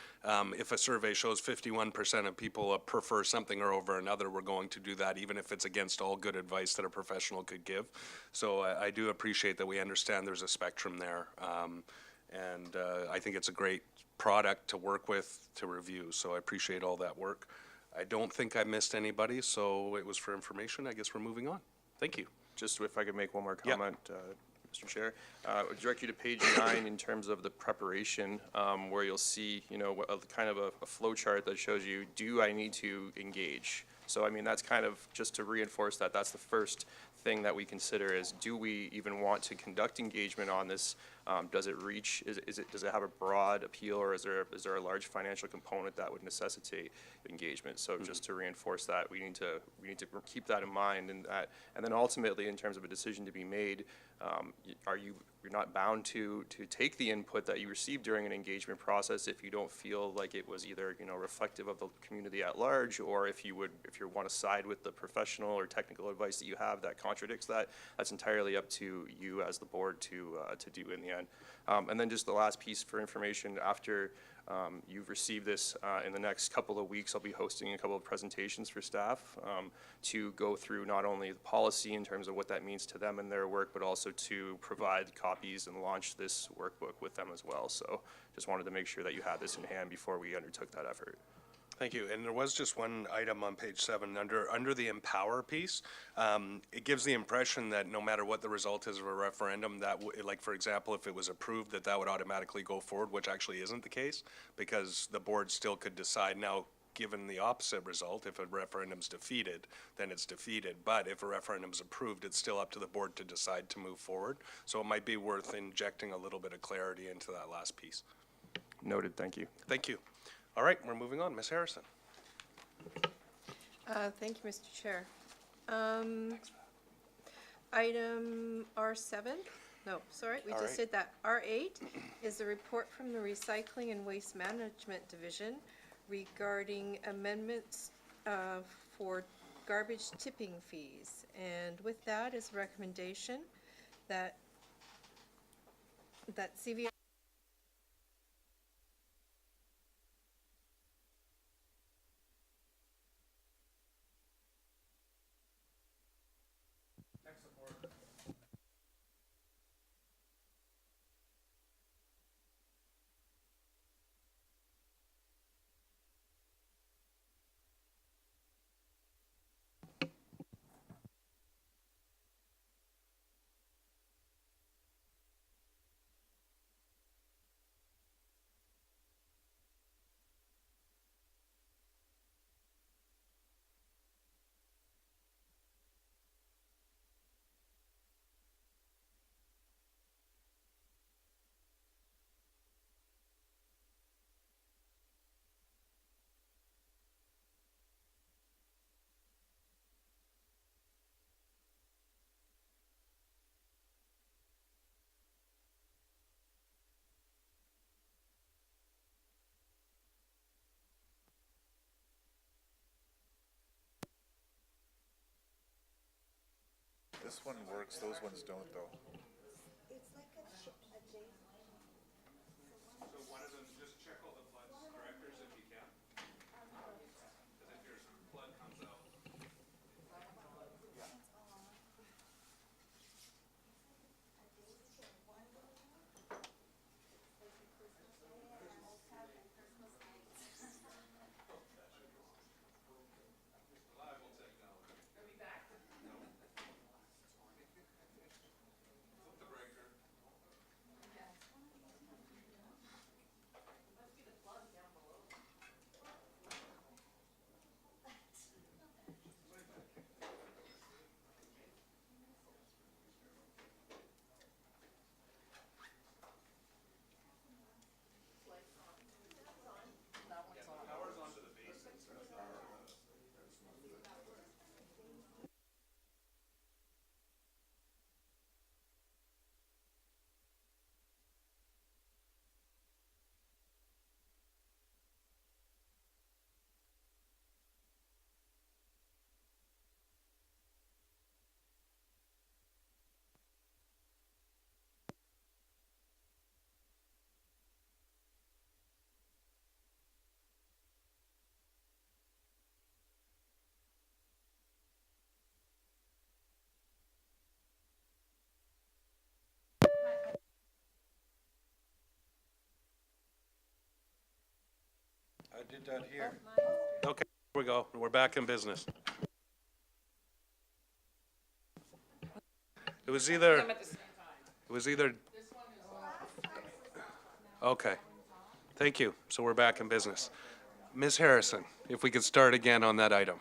if a survey shows 51% of people prefer something or over another, we're going to do that even if it's against all good advice that a professional could give. So I do appreciate that we understand there's a spectrum there. And I think it's a great product to work with, to review. So I appreciate all that work. I don't think I missed anybody, so it was for information. I guess we're moving on. Thank you. Just if I could make one more comment, Mr. Chair. I would direct you to page 9 in terms of the preparation, where you'll see, kind of a flow chart that shows you, do I need to engage? So, I mean, that's kind of just to reinforce that. That's the first thing that we consider is, do we even want to conduct engagement on this? Does it reach, does it have a broad appeal, or is there a large financial component that would necessitate engagement? So just to reinforce that, we need to keep that in mind, and then ultimately, in terms of a decision to be made, you're not bound to take the input that you received during an engagement process if you don't feel like it was either reflective of the community at large, or if you want to side with the professional or technical advice that you have that contradicts that. That's entirely up to you as the board to do in the end. And then just the last piece for information, after you've received this, in the next couple of weeks, I'll be hosting a couple of presentations for staff to go through not only the policy in terms of what that means to them and their work, but also to provide copies and launch this workbook with them as well. So just wanted to make sure that you had this in hand before we undertook that effort. Thank you. And there was just one item on page 7 under the empower piece. It gives the impression that no matter what the result is of a referendum, that like, for example, if it was approved, that would automatically go forward, which actually isn't the case, because the board still could decide. Now, given the opposite result, if a referendum's defeated, then it's defeated. But if a referendum's approved, it's still up to the board to decide to move forward. So it might be worth injecting a little bit of clarity into that last piece. Noted. Thank you. Thank you. All right, we're moving on. Ms. Harrison. Thank you, Mr. Chair. Item R7, no, sorry, we just did that. R8 is a report from the Recycling and Waste Management Division regarding amendments for garbage tipping fees. And with that is a recommendation that CVR This one works, those ones don't though. So one of them, just check all the flood correctors if you can. Because if your flood comes out. I did that here. Okay, here we go. We're back in business. It was either, okay. Thank you. So we're back in business. Ms. Harrison, if we could start again on that item.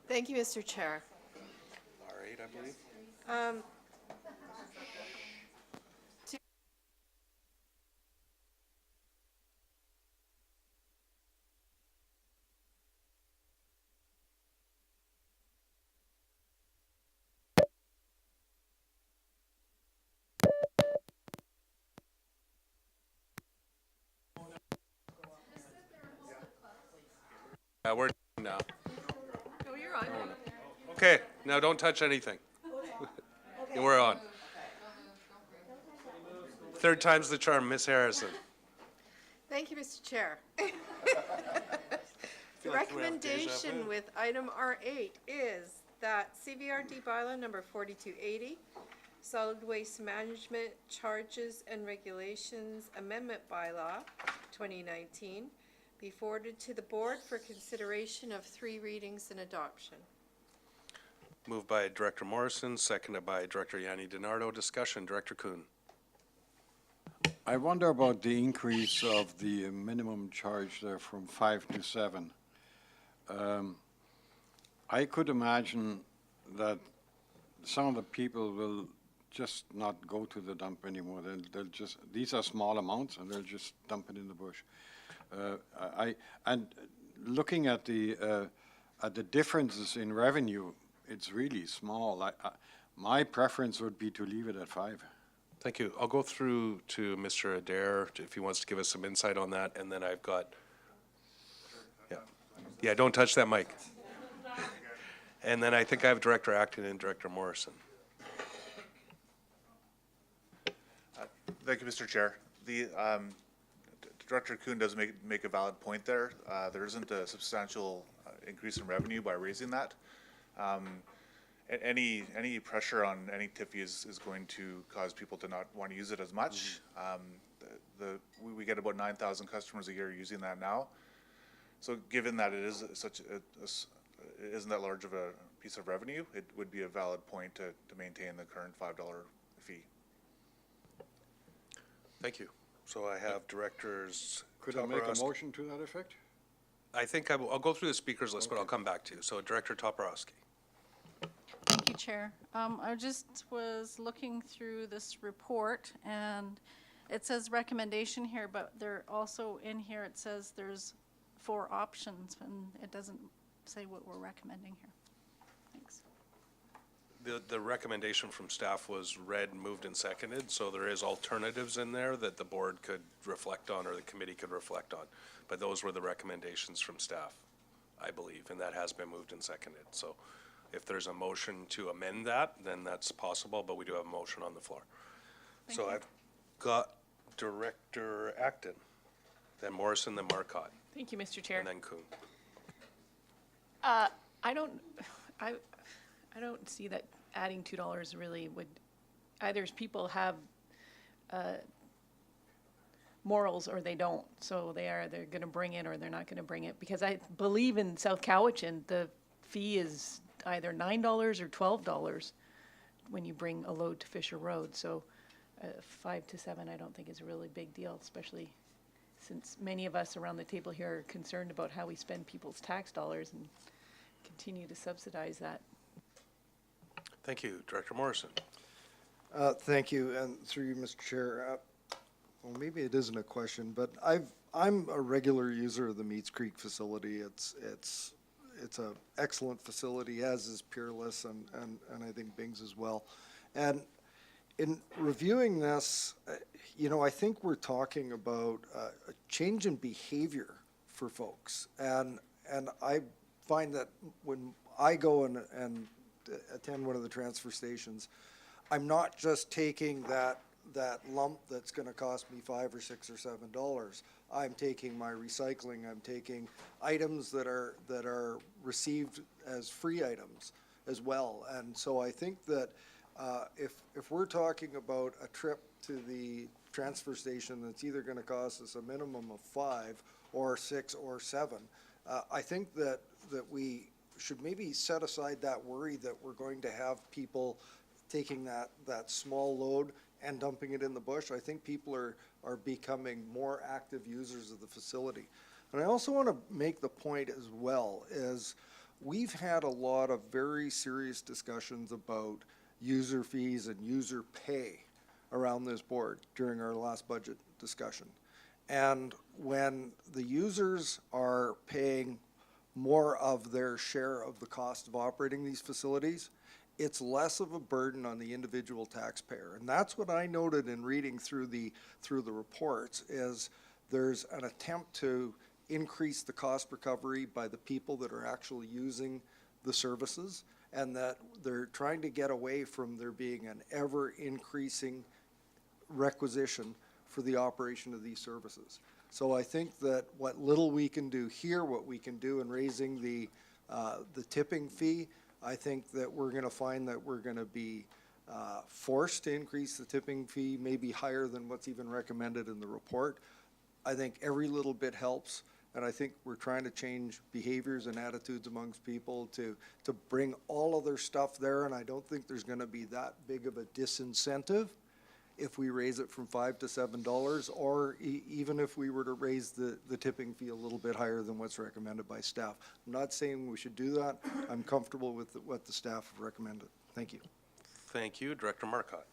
Thank you, Mr. Chair. R8, I believe. Yeah, we're done now. Oh, you're on. Okay, now don't touch anything. And we're on. Third time's the charm, Ms. Harrison. Thank you, Mr. Chair. The like we have deja recommendation vu. with item R8 is that CVRD bylaw number 4280, solid waste management charges and regulations amendment bylaw 2019, be forwarded to the board for consideration of 3 readings and adoption. Moved by Director Morrison, seconded by Director Yanni DiNardo. Discussion, Director Kuhn. I wonder about the increase of the minimum charge there from 5 to 7. I could imagine that some of the people will just not go to the dump anymore. They'll just, these are small amounts, and they'll just dump it in the bush. And looking at the differences in revenue, it's really small. My preference would be to leave it at 5. Thank you. I'll go through to Mr. Adair if he wants to give us some insight on that, and then I've got, yeah, don't touch that mic. And then I think I have Director Acton and Director Morrison. Thank you, Mr. Chair. The, Director Kuhn does make a valid point there. There isn't a substantial increase in revenue by raising that. Any pressure on any TIFI is going to cause people to not want to use it as much. We get about 9,000 customers a year using that now. So given that it is such it isn't that large of a piece of revenue, it would be a valid point to maintain the current $5 fee. Thank you. So I have Directors. Could I make a Toporowski. motion to that effect? I think I'll go through the speakers list, but I'll come back to you. So Director Toporowski. Thank you, Chair. I just was looking through this report, and it says recommendation here, but there also in here it says there's 4 options, and it doesn't say what we're recommending here. Thanks. The recommendation from staff was read, moved, and seconded, so there is alternatives in there that the board could reflect on or the committee could reflect on. But those were the recommendations from staff. I believe, and that has been moved and seconded. So if there's a motion to amend that, then that's possible, but we do have a motion on the floor. So I've got Director Acton, then Morrison, then Marcotte, Thank you, Mr. Chair. and then Kuhn. I don't see that adding $2 really would, either people have morals or they don't. So they're going to bring it or they're not going to bring it. Because I believe in South Cowichan, the fee is either $9 or $12 when you bring a load to Fisher Road. So 5 to 7 I don't think is a really big deal, especially since many of us around the table here are concerned about how we spend people's tax dollars and continue to subsidize that. Thank you. Director Morrison. Thank you, and through you, Mr. Chair. Well, maybe it isn't a question, but I'm a regular user of the Meats Creek facility. It's an excellent facility, as is Peerless, and I think Bing's as well. And in reviewing this, I think we're talking about a change in behavior for folks. And I find that when I go and attend one of the transfer stations, I'm not just taking that lump that's going to cost me $5 or $6 or $7. I'm taking my recycling. I'm taking items that are received as free items as well. And so I think that if we're talking about a trip to the transfer station that's either going to cost us a minimum of $5 or $6 or $7, I think that we should maybe set aside that worry that we're going to have people taking that small load and dumping it in the bush. I think people are becoming more active users of the facility. And I also want to make the point as well is we've had a lot of very serious discussions about user fees and user pay around this board during our last budget discussion. And when the users are paying more of their share of the cost of operating these facilities, it's less of a burden on the individual taxpayer. And that's what I noted in reading through the reports is there's an attempt to increase the cost recovery by the people that are actually using the services, and that they're trying to get away from there being an ever increasing requisition for the operation of these services. So I think that what little we can do here, what we can do in raising the tipping fee, I think that we're going to find that we're going to be forced to increase the tipping fee, maybe higher than what's even recommended in the report. I think every little bit helps, and I think we're trying to change behaviors and attitudes amongst people to bring all of their stuff there, and I don't think there's going to be that big of a disincentive if we raise it from $5 to $7, or even if we were to raise the tipping fee a little bit higher than what's recommended by staff. I'm not saying we should do that. I'm comfortable with what the staff have recommended. Thank you. Thank you. Director Marcotte.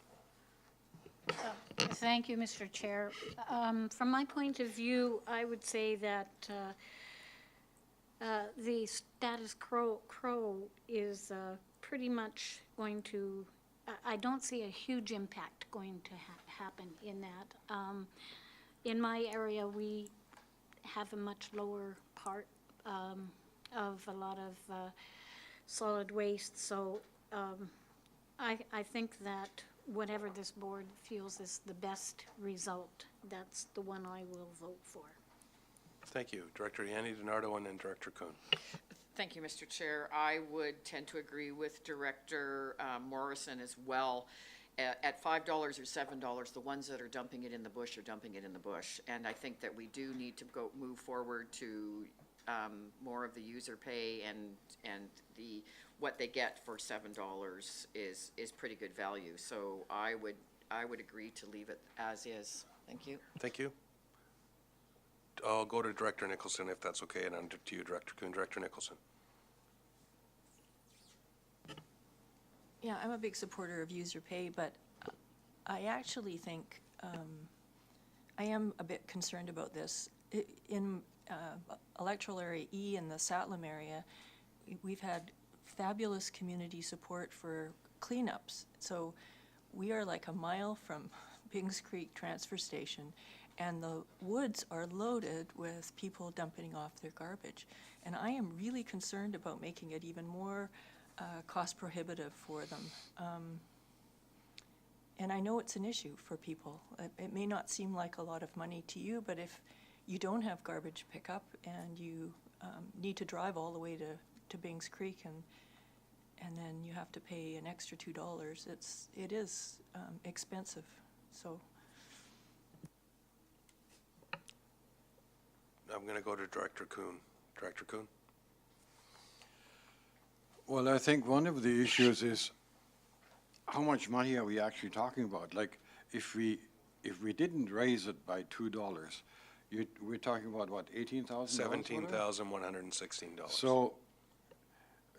Thank you, Mr. Chair. From my point of view, I would say that the status quo is pretty much going to, I don't see a huge impact going to happen in that. In my area, we have a much lower part of a lot of solid waste, so I think that whatever this board feels is the best result, that's the one I will vote for. Thank you. Director Yanni DiNardo and then Director Kuhn. Thank you, Mr. Chair. I would tend to agree with Director Morrison as well. At $5 or $7, the ones that are dumping it in the bush are dumping it in the bush. And I think that we do need to move forward to more of the user pay, and what they get for $7 is pretty good value. So I would agree to leave it as is. Thank you. Thank you. I'll go to Director Nicholson if that's okay, and then to you, Director Kuhn. Director Nicholson. Yeah, I'm a big supporter of user pay, but I actually think I am a bit concerned about this. In electoral area E in the Satlam area, we've had fabulous community support for cleanups. So we are like a mile from Bings Creek transfer station, and the woods are loaded with people dumping off their garbage. And I am really concerned about making it even more cost prohibitive for them. And I know it's an issue for people. It may not seem like a lot of money to you, but if you don't have garbage pickup and you need to drive all the way to Bings Creek and then you have to pay an extra $2, it is expensive, so. I'm going to go to Director Kuhn. Director Kuhn? Well, I think one of the issues is how much money are we actually talking about? Like, if we didn't raise it by $2, we're talking about what, $18,000? $17,116. So,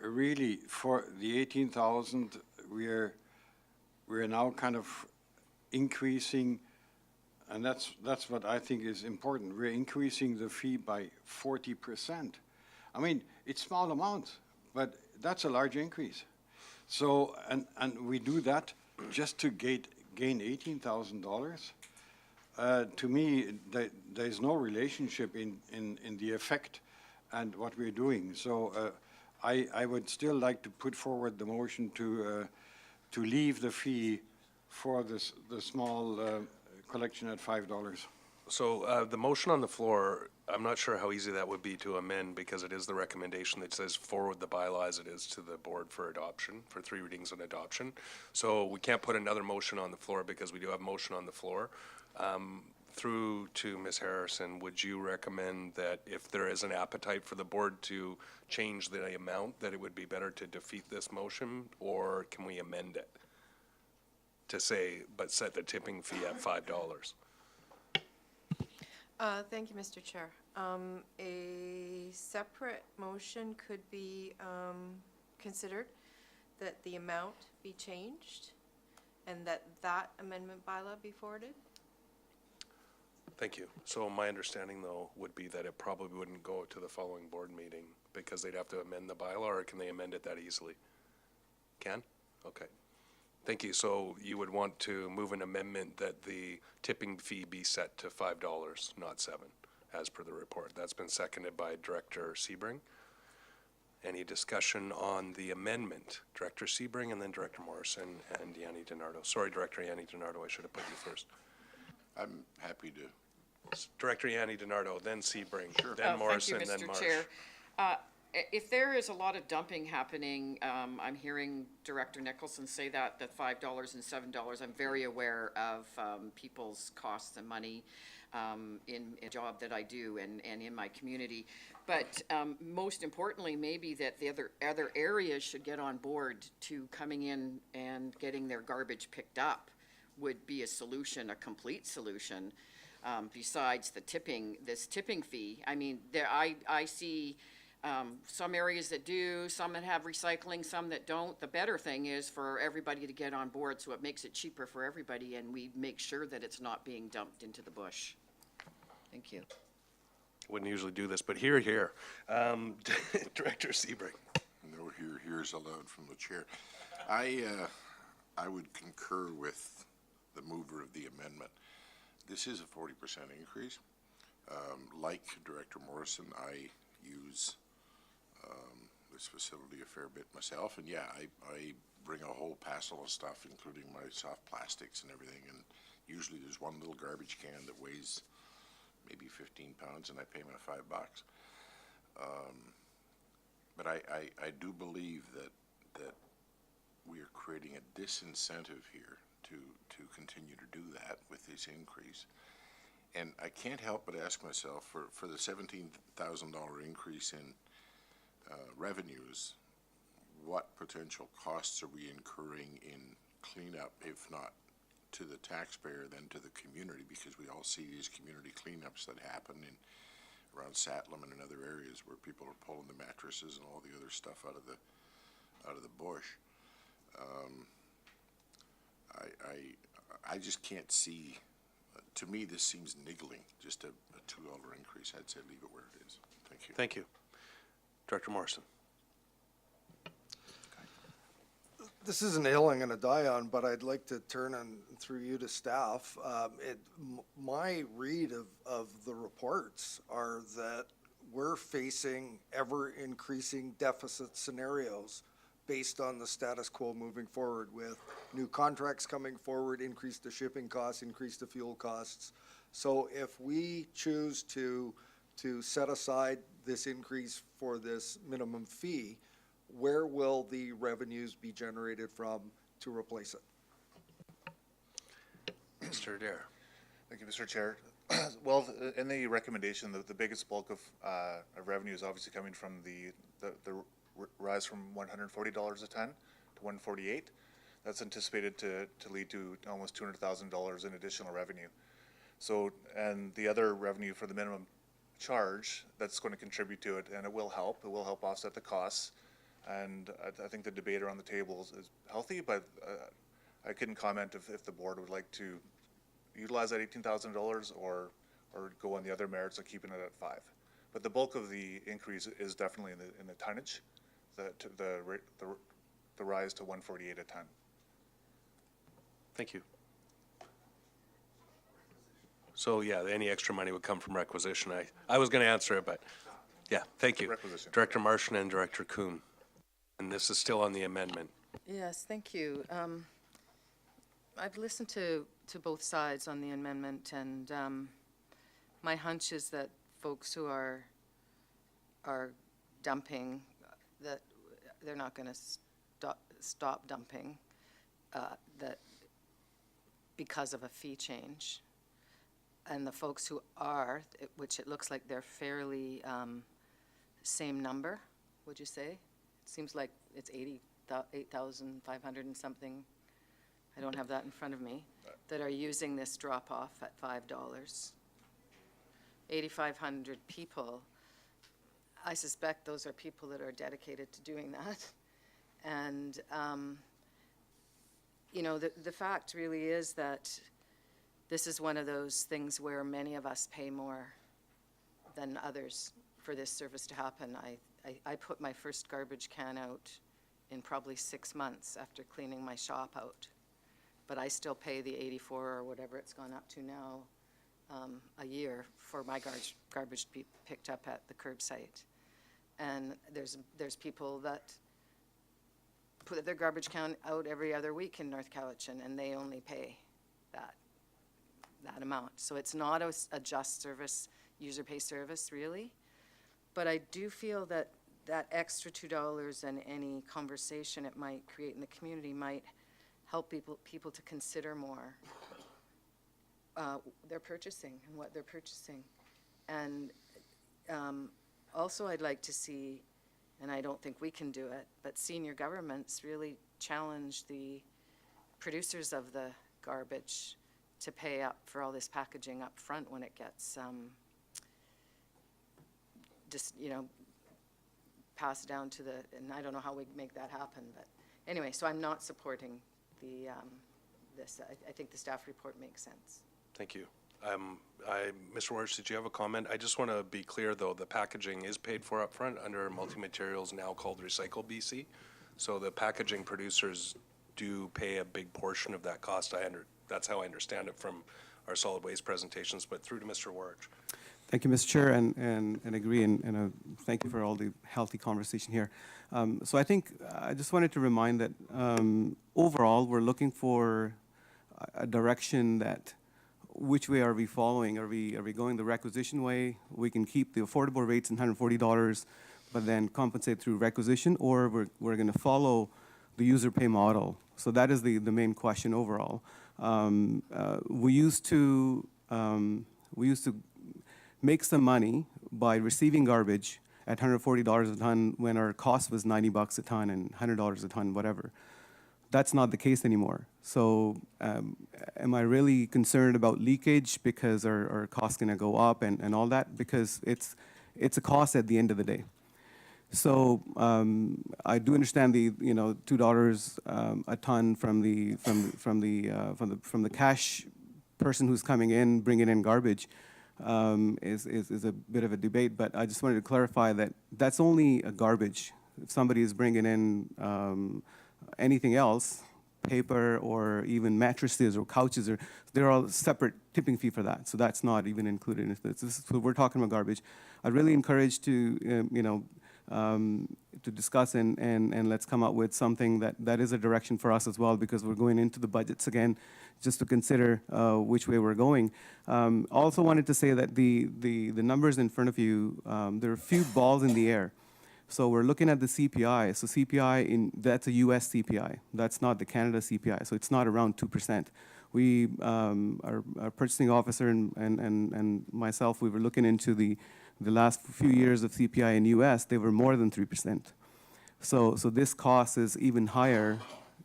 really, for the 18,000, we're now kind of increasing, and that's what I think is important. We're increasing the fee by 40%. I mean, it's small amounts, but that's a large increase. So, and we do that just to gain $18,000. To me, there's no relationship in the effect and what we're doing. So I would still like to put forward the motion to leave the fee for the small collection at $5. So the motion on the floor, I'm not sure how easy that would be to amend because it is the recommendation that says forward the bylaw as it is to the board for adoption, for 3 readings and adoption. So we can't put another motion on the floor because we do have motion on the floor. Through to Ms. Harrison, would you recommend that if there is an appetite for the board to change the amount, that it would be better to defeat this motion, or can we amend it to say, but set the tipping fee at $5? Thank you, Mr. Chair. A separate motion could be considered that the amount be changed and that amendment bylaw be forwarded. Thank you. So my understanding, though, would be that it probably wouldn't go to the following board meeting because they'd have to amend the bylaw, or can they amend it that easily? Can? Okay. Thank you. So you would want to move an amendment that the tipping fee be set to $5, not $7, as per the report. That's been seconded by Director Sebring. Any discussion on the amendment? Director Sebring and then Director Morrison and Yanni DiNardo. Sorry, Director Yanni DiNardo, I should have put you first. I'm happy to. Director Yanni DiNardo, then Sebring, then Morrison, then Marsh. Thank you, Mr. Chair. If there is a lot of dumping happening, I'm hearing Director Nicholson say that $5 and $7, I'm very aware of people's costs and money in a job that I do and in my community. But most importantly, maybe that the other areas should get on board to coming in and getting their garbage picked up would be a solution, a complete solution, besides this tipping fee. I mean, I see some areas that do, some that have recycling, some that don't. The better thing is for everybody to get on board, so it makes it cheaper for everybody, and we make sure that it's not being dumped into the bush. Thank you. Wouldn't usually do this, but here. Director Sebring. No here's allowed from the chair. I would concur with the mover of the amendment. This is a 40% increase. Like Director Morrison, I use this facility a fair bit myself, and yeah, I bring a whole passel of stuff, including my soft plastics and everything, and usually there's one little garbage can that weighs maybe 15 pounds, and I pay my $5. But I do believe that we are creating a disincentive here to continue to do that with this increase. And I can't help but ask myself, for the $17,000 increase in revenues, what potential costs are we incurring in cleanup, if not to the taxpayer, then to the community? Because we all see these community cleanups that happen around Satlam and in other areas where people are pulling the mattresses and all the other stuff out of the bush. I just can't see. To me, this seems niggling, just a $2 increase. I'd say leave it where it is. Thank you. Thank you. Director Morrison. this isn't a hill I'm gonna die on, but I'd like to turn and through you to staff. My read of the reports are that we're facing ever increasing deficit scenarios based on the status quo moving forward, with new contracts coming forward, increase the shipping costs, increase the fuel costs. So if we choose to set aside this increase for this minimum fee, where will the revenues be generated from to replace it? Mr. Adair. Thank you, Mr. Chair. Well, in the recommendation, the biggest bulk of revenue is obviously coming from the rise from $140 a ton to $148. That's anticipated to lead to almost $200,000 in additional revenue. So, and the other revenue for the minimum charge, that's going to contribute to it, and it will help. It will help offset the costs. And I think the debate around the table is healthy, but I couldn't comment if the board would like to utilize that $18,000 or go on the other merits of keeping it at 5. But the bulk of the increase is definitely in the tonnage, the rise to $148 a ton. Thank you. So, yeah, any extra money would come from requisition. I was going to answer it, but, yeah, thank you. Requisition. Director Marchand and Director Kuhn. And this is still on the amendment. Yes, thank you. I've listened to both sides on the amendment, and my hunch is that folks who are dumping, that they're not going to stop dumping, that because of a fee change. And the folks who are, which it looks like they're fairly same number, would you say? It seems like it's 8,500 and something, I don't have that in front of me, that are using this drop-off at $5. 8,500 people. I suspect those are people that are dedicated to doing that. And, you know, the fact really is that this is one of those things where many of us pay more than others for this service to happen. I put my first garbage can out in probably 6 months after cleaning my shop out. But I still pay the 84 or whatever it's gone up to now a year for my garbage to be picked up at the curbside. And there's people that put their garbage can out every other week in North Cowichan, and they only pay that amount. So it's not a just service, user pay service, really. But I do feel that that extra $2 and any conversation it might create in the community might help people to consider more their purchasing and what they're purchasing. And also I'd like to see, and I don't think we can do it, but senior governments really challenge the producers of the garbage to pay up for all this packaging up front when it gets just, you know, passed down to and I don't know how we make that happen, but anyway, so I'm not supporting this. I think the staff report makes sense. Thank you. Mr. Warsh, did you have a comment? I just want to be clear, though, the packaging is paid for up front under multi-materials now called Recycle BC. So the packaging producers do pay a big portion of that cost. That's how I understand it from our solid waste presentations, but through to Mr. Warch. Thank you, Mr. Chair, and agree, and thank you for all the healthy conversation here. So I think I just wanted to remind that overall, we're looking for a direction that, which way are we following? Are we going the requisition way? We can keep the affordable rates and $140, but then compensate through requisition, or we're going to follow the user pay model. So that is the main question overall. We used to make some money by receiving garbage at $140 a ton when our cost was $90 a ton and $100 a ton, whatever. That's not the case anymore. So am I really concerned about leakage because our costs going to go up and all that? Because it's a cost at the end of the day. So I do understand the $2 a ton from the cash person who's coming in bringing in garbage is a bit of a debate. But I just wanted to clarify that that's only a garbage. If somebody is bringing in anything else, paper or even mattresses or couches, or they're all separate tipping fee for that. So that's not even included in this. This is, so we're talking about garbage. I'd really encourage to, to discuss and let's come up with something that is a direction for us as well, because we're going into the budgets again, just to consider which way we're going. Also wanted to say that the numbers in front of you, there are a few balls in the air. So we're looking at the CPI. So CPI, that's a US CPI. That's not the Canada CPI. So it's not around 2%. We, our purchasing officer and myself, we were looking into the last few years of CPI in US, they were more than 3%. So this cost is even higher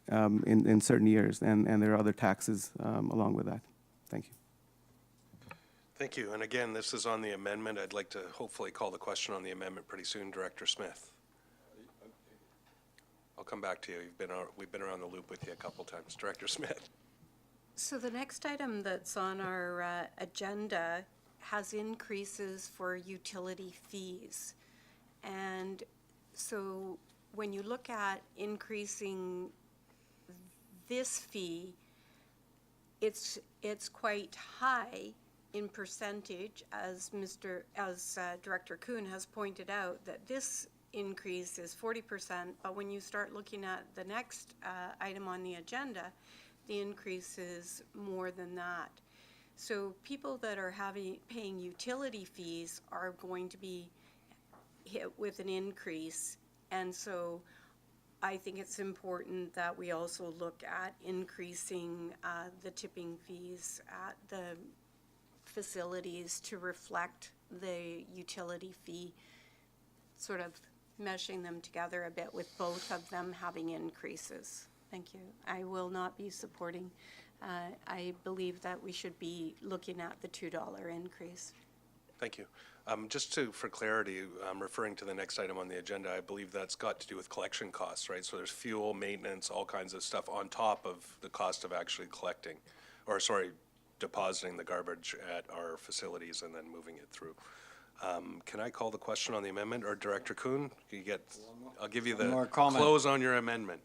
in certain years, and there are other taxes along with that. Thank you. Thank you. And again, this is on the amendment. I'd like to hopefully call the question on the amendment pretty soon. Director Smith. I'll come back to you. We've been around the loop with you a couple times. Director Smith. So the next item that's on our agenda has increases for utility fees. And so when you look at increasing this fee, it's quite high in percentage, as Director Kuhn has pointed out, that this increase is 40%, but when you start looking at the next item on the agenda, the increase is more than that. So people that are paying utility fees are going to be hit with an increase, and so I think it's important that we also look at increasing the tipping fees at the facilities to reflect the utility fee, sort of meshing them together a bit with both of them having increases. Thank you. I will not be supporting. I believe that we should be looking at the $2 increase. Thank you. Just for clarity, I'm referring to the next item on the agenda. I believe that's got to do with collection costs, right? So there's fuel, maintenance, all kinds of stuff on top of the cost of actually collecting, or sorry, depositing the garbage at our facilities and then moving it through. Can I call the question on the amendment, or Director Kuhn? I'll give you the close on your amendment.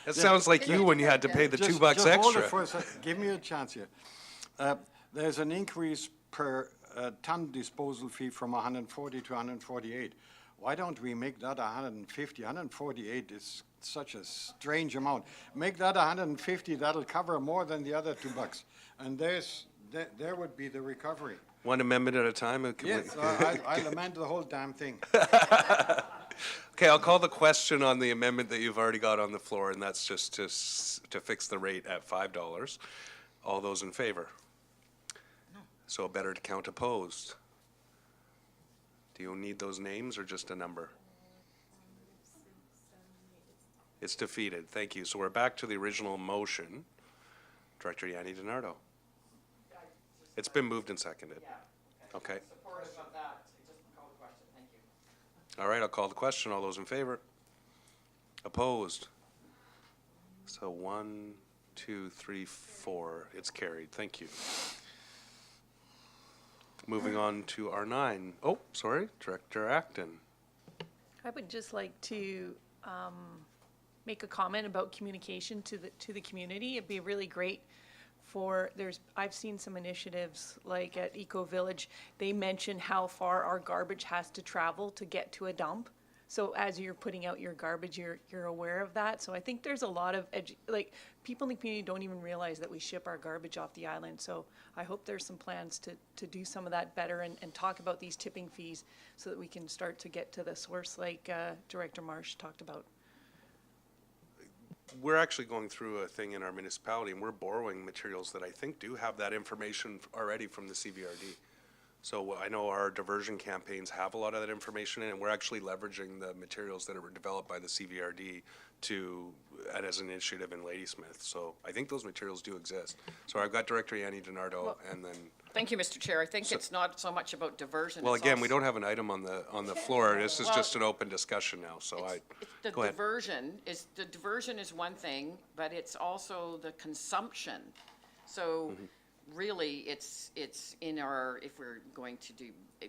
That sounds like you when you had to pay the $2 extra. Hold it for a second. Give me a chance here. There's an increase per ton disposal fee from 140 to 148. Why don't we make that 150? 148 is such a strange amount. Make that 150, that'll cover more than the other $2. And there would be the recovery. One amendment at a time? Yes, I'll amend the whole damn thing. Okay, I'll call the question on the amendment that you've already got on the floor, and that's just to fix the rate at $5. All those in favor? No. So better to count opposed. Do you need those names or just a number? It's defeated. Thank you. So we're back to the original motion. Director Yanni DiNardo. It's been moved and seconded. Okay. Supportive of that. Just call the question. Thank you. All right, I'll call the question. All those in favor? Opposed? So 1, 2, 3, 4. It's carried. Thank you. Moving on to R9. Oh, sorry, Director Acton. I would just like to make a comment about communication to the community. It'd be really great I've seen some initiatives like at Eco Village, they mention how far our garbage has to travel to get to a dump. So as you're putting out your garbage, you're aware of that. So I think there's a lot of, people in the community don't even realize that we ship our garbage off the island. So I hope there's some plans to do some of that better and talk about these tipping fees so that we can start to get to the source like Director Marsh talked about. We're actually going through a thing in our municipality, and we're borrowing materials that I think do have that information already from the CVRD. So I know our diversion campaigns have a lot of that information in, and we're actually leveraging the materials that were developed by the CVRD as an initiative in Ladysmith. So I think those materials do exist. So I've got Director Yanni DiNardo, and then. Thank you, Mr. Chair. I think it's not so much about diversion. Well, it's again, we also- don't have an item on the floor. This is just an open discussion now, so The go ahead. diversion is one thing, but it's also the consumption. So really, it's in our, if we're going to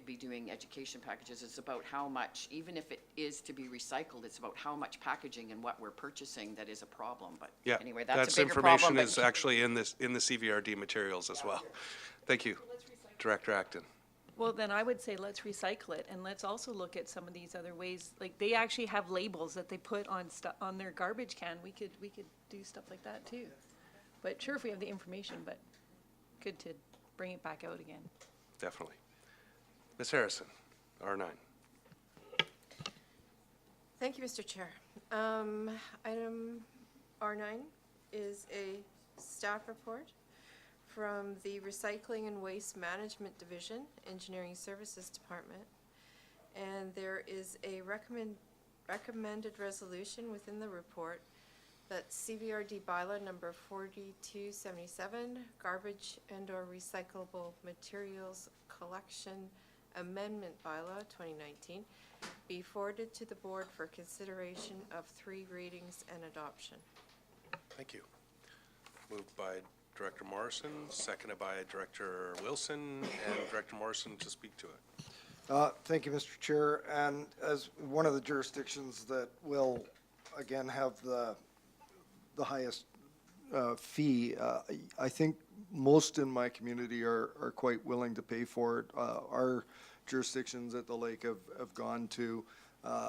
be doing education packages, it's about how much, even if it is to be recycled, it's about how much packaging and what we're purchasing that is a problem, but Yeah, anyway, that's a bigger information problem. is actually in this, in the CVRD materials as well. Thank you, Director Acton. Well, then I would say let's recycle it, and let's also look at some of these other ways. Like, they actually have labels that they put on on their garbage can. We could do stuff like that too. But sure, if we have the information, but good to bring it back out again. Definitely. Ms. Harrison, R9. Thank you, Mr. Chair. Item R9 is a staff report from the Recycling and Waste Management Division, Engineering Services Department. And there is a recommended resolution within the report that CVRD bylaw number 4277, garbage and/or recyclable materials collection amendment bylaw 2019, be forwarded to the board for consideration of 3 readings and adoption. Thank you. Moved by Director Morrison, seconded by Director Wilson, and Director Morrison to speak to it. Thank you, Mr. Chair. And as one of the jurisdictions that will, again, have the highest fee, I think most in my community are quite willing to pay for it. Our jurisdictions at the lake have gone to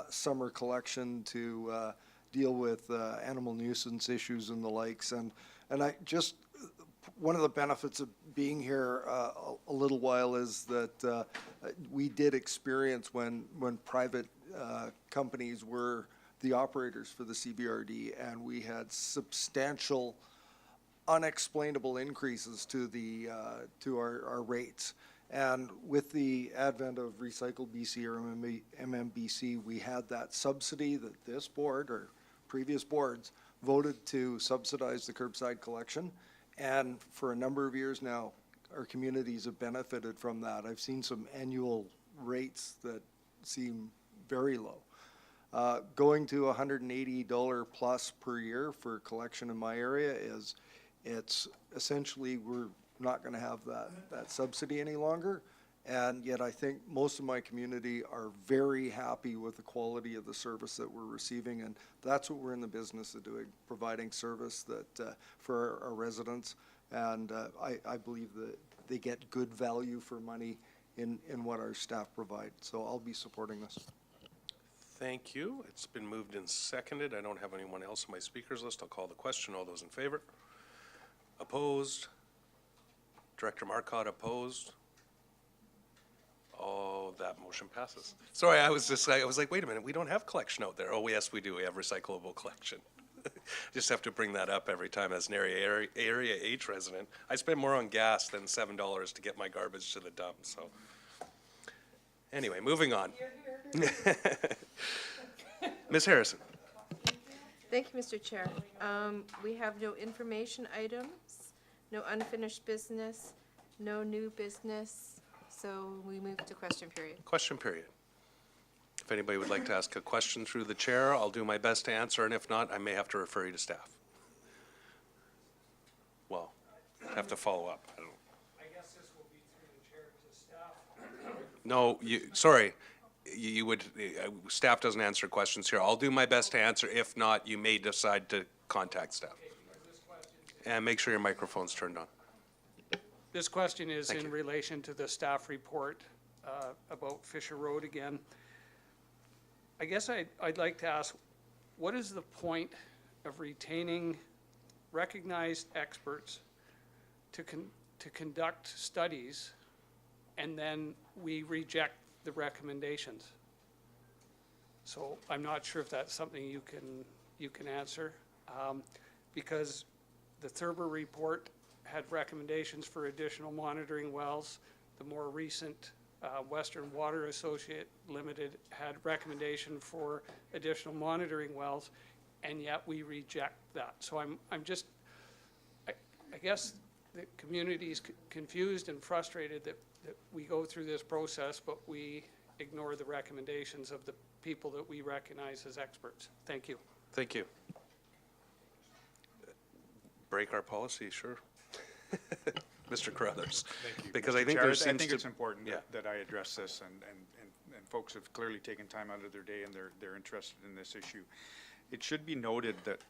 summer collection to deal with animal nuisance issues and the likes. And I just, one of the benefits of being here a little while is that we did experience when private companies were the operators for the CVRD, and we had substantial unexplainable increases to the to our rates. And with the advent of Recycle BC or MMBC, we had that subsidy that this board or previous boards voted to subsidize the curbside collection. And for a number of years now, our communities have benefited from that. I've seen some annual rates that seem very low. Going to $180 plus per year for collection in my area it's essentially we're not going to have that subsidy any longer. And yet I think most of my community are very happy with the quality of the service that we're receiving. And that's what we're in the business of doing, providing service that for our residents. And I believe that they get good value for money in what our staff provide. So I'll be supporting this. Thank you. It's been moved and seconded. I don't have anyone else on my speakers list. I'll call the question. All those in favor? Opposed? Director Marcotte opposed? Oh, that motion passes. Sorry, I was like, wait a minute, we don't have collection out there. Oh, yes, we do. We have recyclable collection. Just have to bring that up every time as an Area H resident. I spend more on gas than $7 to get my garbage to the dump, so. Anyway, moving on. Ms. Harrison. Thank you, Mr. Chair. We have no information items, no unfinished business, no new business, so we move to question period. Question period. If anybody would like to ask a question through the chair, I'll do my best to answer, and if not, I may have to refer you to staff. Well, have to follow up. I don't know. I guess this will be through the chair to staff. No, sorry, you would, staff doesn't answer questions here. I'll do my best to answer. If not, you may decide to contact staff. And make sure your microphone's turned on. This question is Thank in you. relation to the staff report about Fisher Road again. I guess I'd like to ask, what is the point of retaining recognized experts to conduct studies and then we reject the recommendations? So I'm not sure if that's something you can answer, because the Thurber report had recommendations for additional monitoring wells. The more recent Western Water Associate Limited had recommendation for additional monitoring wells, and yet we reject that. So I'm just, I guess the community's confused and frustrated that we go through this process, but we ignore the recommendations of the people that we recognize as experts. Thank you. Thank you. Break our policy, sure. Mr. Carruthers. Thank you. Because Mr. I think Chair, there seems to. I think it's important Yeah. that I address this, and folks have clearly taken time out of their day, and they're interested in this issue. It should be noted that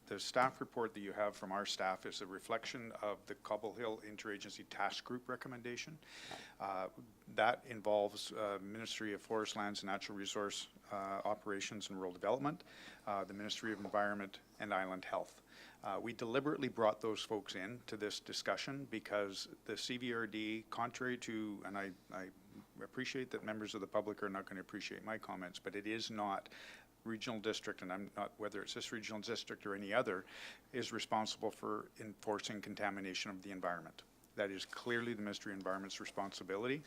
the staff report that you have from our staff is a reflection of the Cobble Hill Interagency Task Group recommendation. That involves Ministry of Forest Lands and Natural Resource Operations and Rural Development, the Ministry of Environment, and Island Health. We deliberately brought those folks in to this discussion because the CVRD, contrary to, and I appreciate that members of the public are not going to appreciate my comments, but it is not regional district, and I'm not, whether it's this regional district or any other, is responsible for enforcing contamination of the environment. That is clearly the Ministry of Environment's responsibility,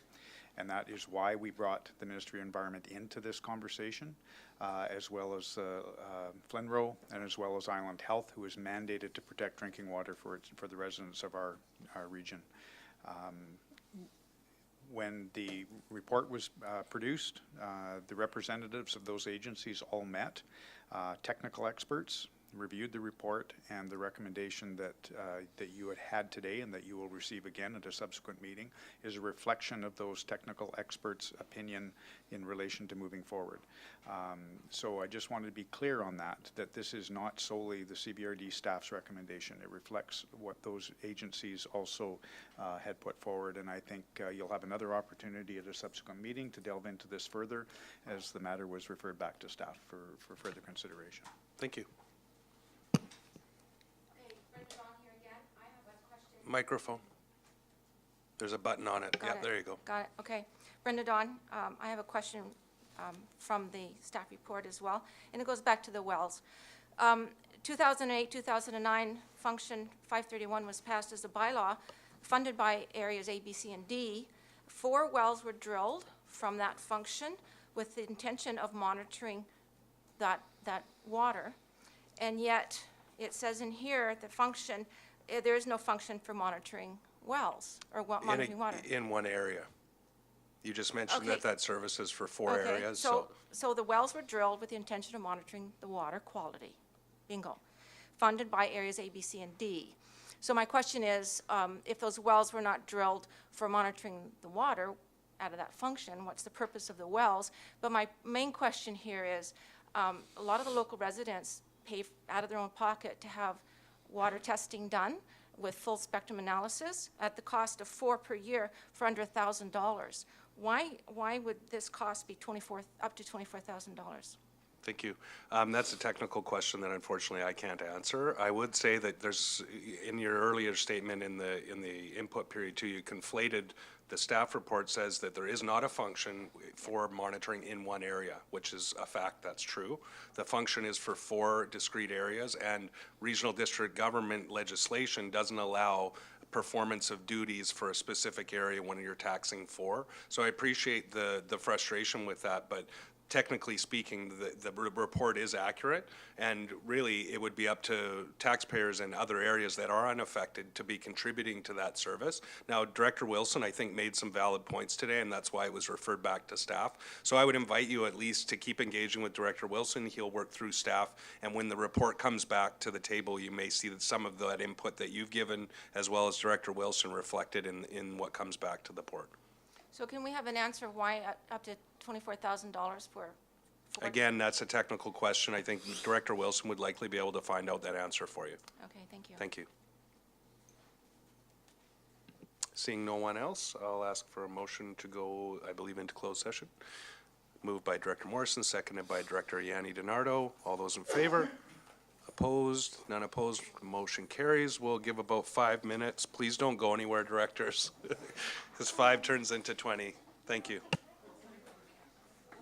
and that is why we brought the Ministry of Environment into this conversation, as well as Flenro, and as well as Island Health, who is mandated to protect drinking water for the residents of our region. When the report was produced, the representatives of those agencies all met. Technical experts reviewed the report, and the recommendation that you had today and that you will receive again at a subsequent meeting is a reflection of those technical experts' opinion in relation to moving forward. So I just wanted to be clear on that this is not solely the CBRD staff's recommendation. It reflects what those agencies also had put forward, and I think you'll have another opportunity at a subsequent meeting to delve into this further as the matter was referred back to staff for further consideration. Thank you. Microphone. There's a button on it. Yeah, there you go. Got it, okay. Brenda Dawn, I have a question from the staff report as well, and it goes back to the wells. 2008-2009 Function 531 was passed as a bylaw funded by areas A, B, C, and D. 4 wells were drilled from that function with the intention of monitoring that water, and yet it says in here the function, there is no function for monitoring wells or monitoring water. In one area. You just mentioned Okay. that service is for 4 Okay, areas, so the wells were drilled with the intention of monitoring the water quality. Bingo. Funded by areas A, B, C, and D. So my question is, if those wells were not drilled for monitoring the water out of that function, what's the purpose of the wells? But my main question here is, a lot of the local residents pay out of their own pocket to have water testing done with full spectrum analysis at the cost of $4 per year for under $1,000. Why would this cost be up to $24,000? Thank you. That's a technical question that unfortunately I can't answer. I would say that there's, in your earlier statement in the input period too, you conflated, the staff report says that there is not a function for monitoring in one area, which is a fact, that's true. The function is for 4 discrete areas, and regional district government legislation doesn't allow performance of duties for a specific area when you're taxing 4. So I appreciate the frustration with that, but technically speaking, the report is accurate, and really it would be up to taxpayers in other areas that are unaffected to be contributing to that service. Now, Director Wilson, I think, made some valid points today, and that's why it was referred back to staff. So I would invite you at least to keep engaging with Director Wilson. He'll work through staff, and when the report comes back to the table, you may see that some of that input that you've given, as well as Director Wilson, reflected in what comes back to the port. So can we have an answer why up to $24,000 for? Again, that's a technical question. I think Director Wilson would likely be able to find out that answer for you. Okay, thank you. Thank you. Seeing no one else, I'll ask for a motion to go, I believe, into closed session. Moved by Director Morrison, seconded by Director Yanni DiNardo. All those in favor? Opposed? None opposed. Motion carries. We'll give about 5 minutes. Please don't go anywhere, directors, because 5 turns into 20. Thank you.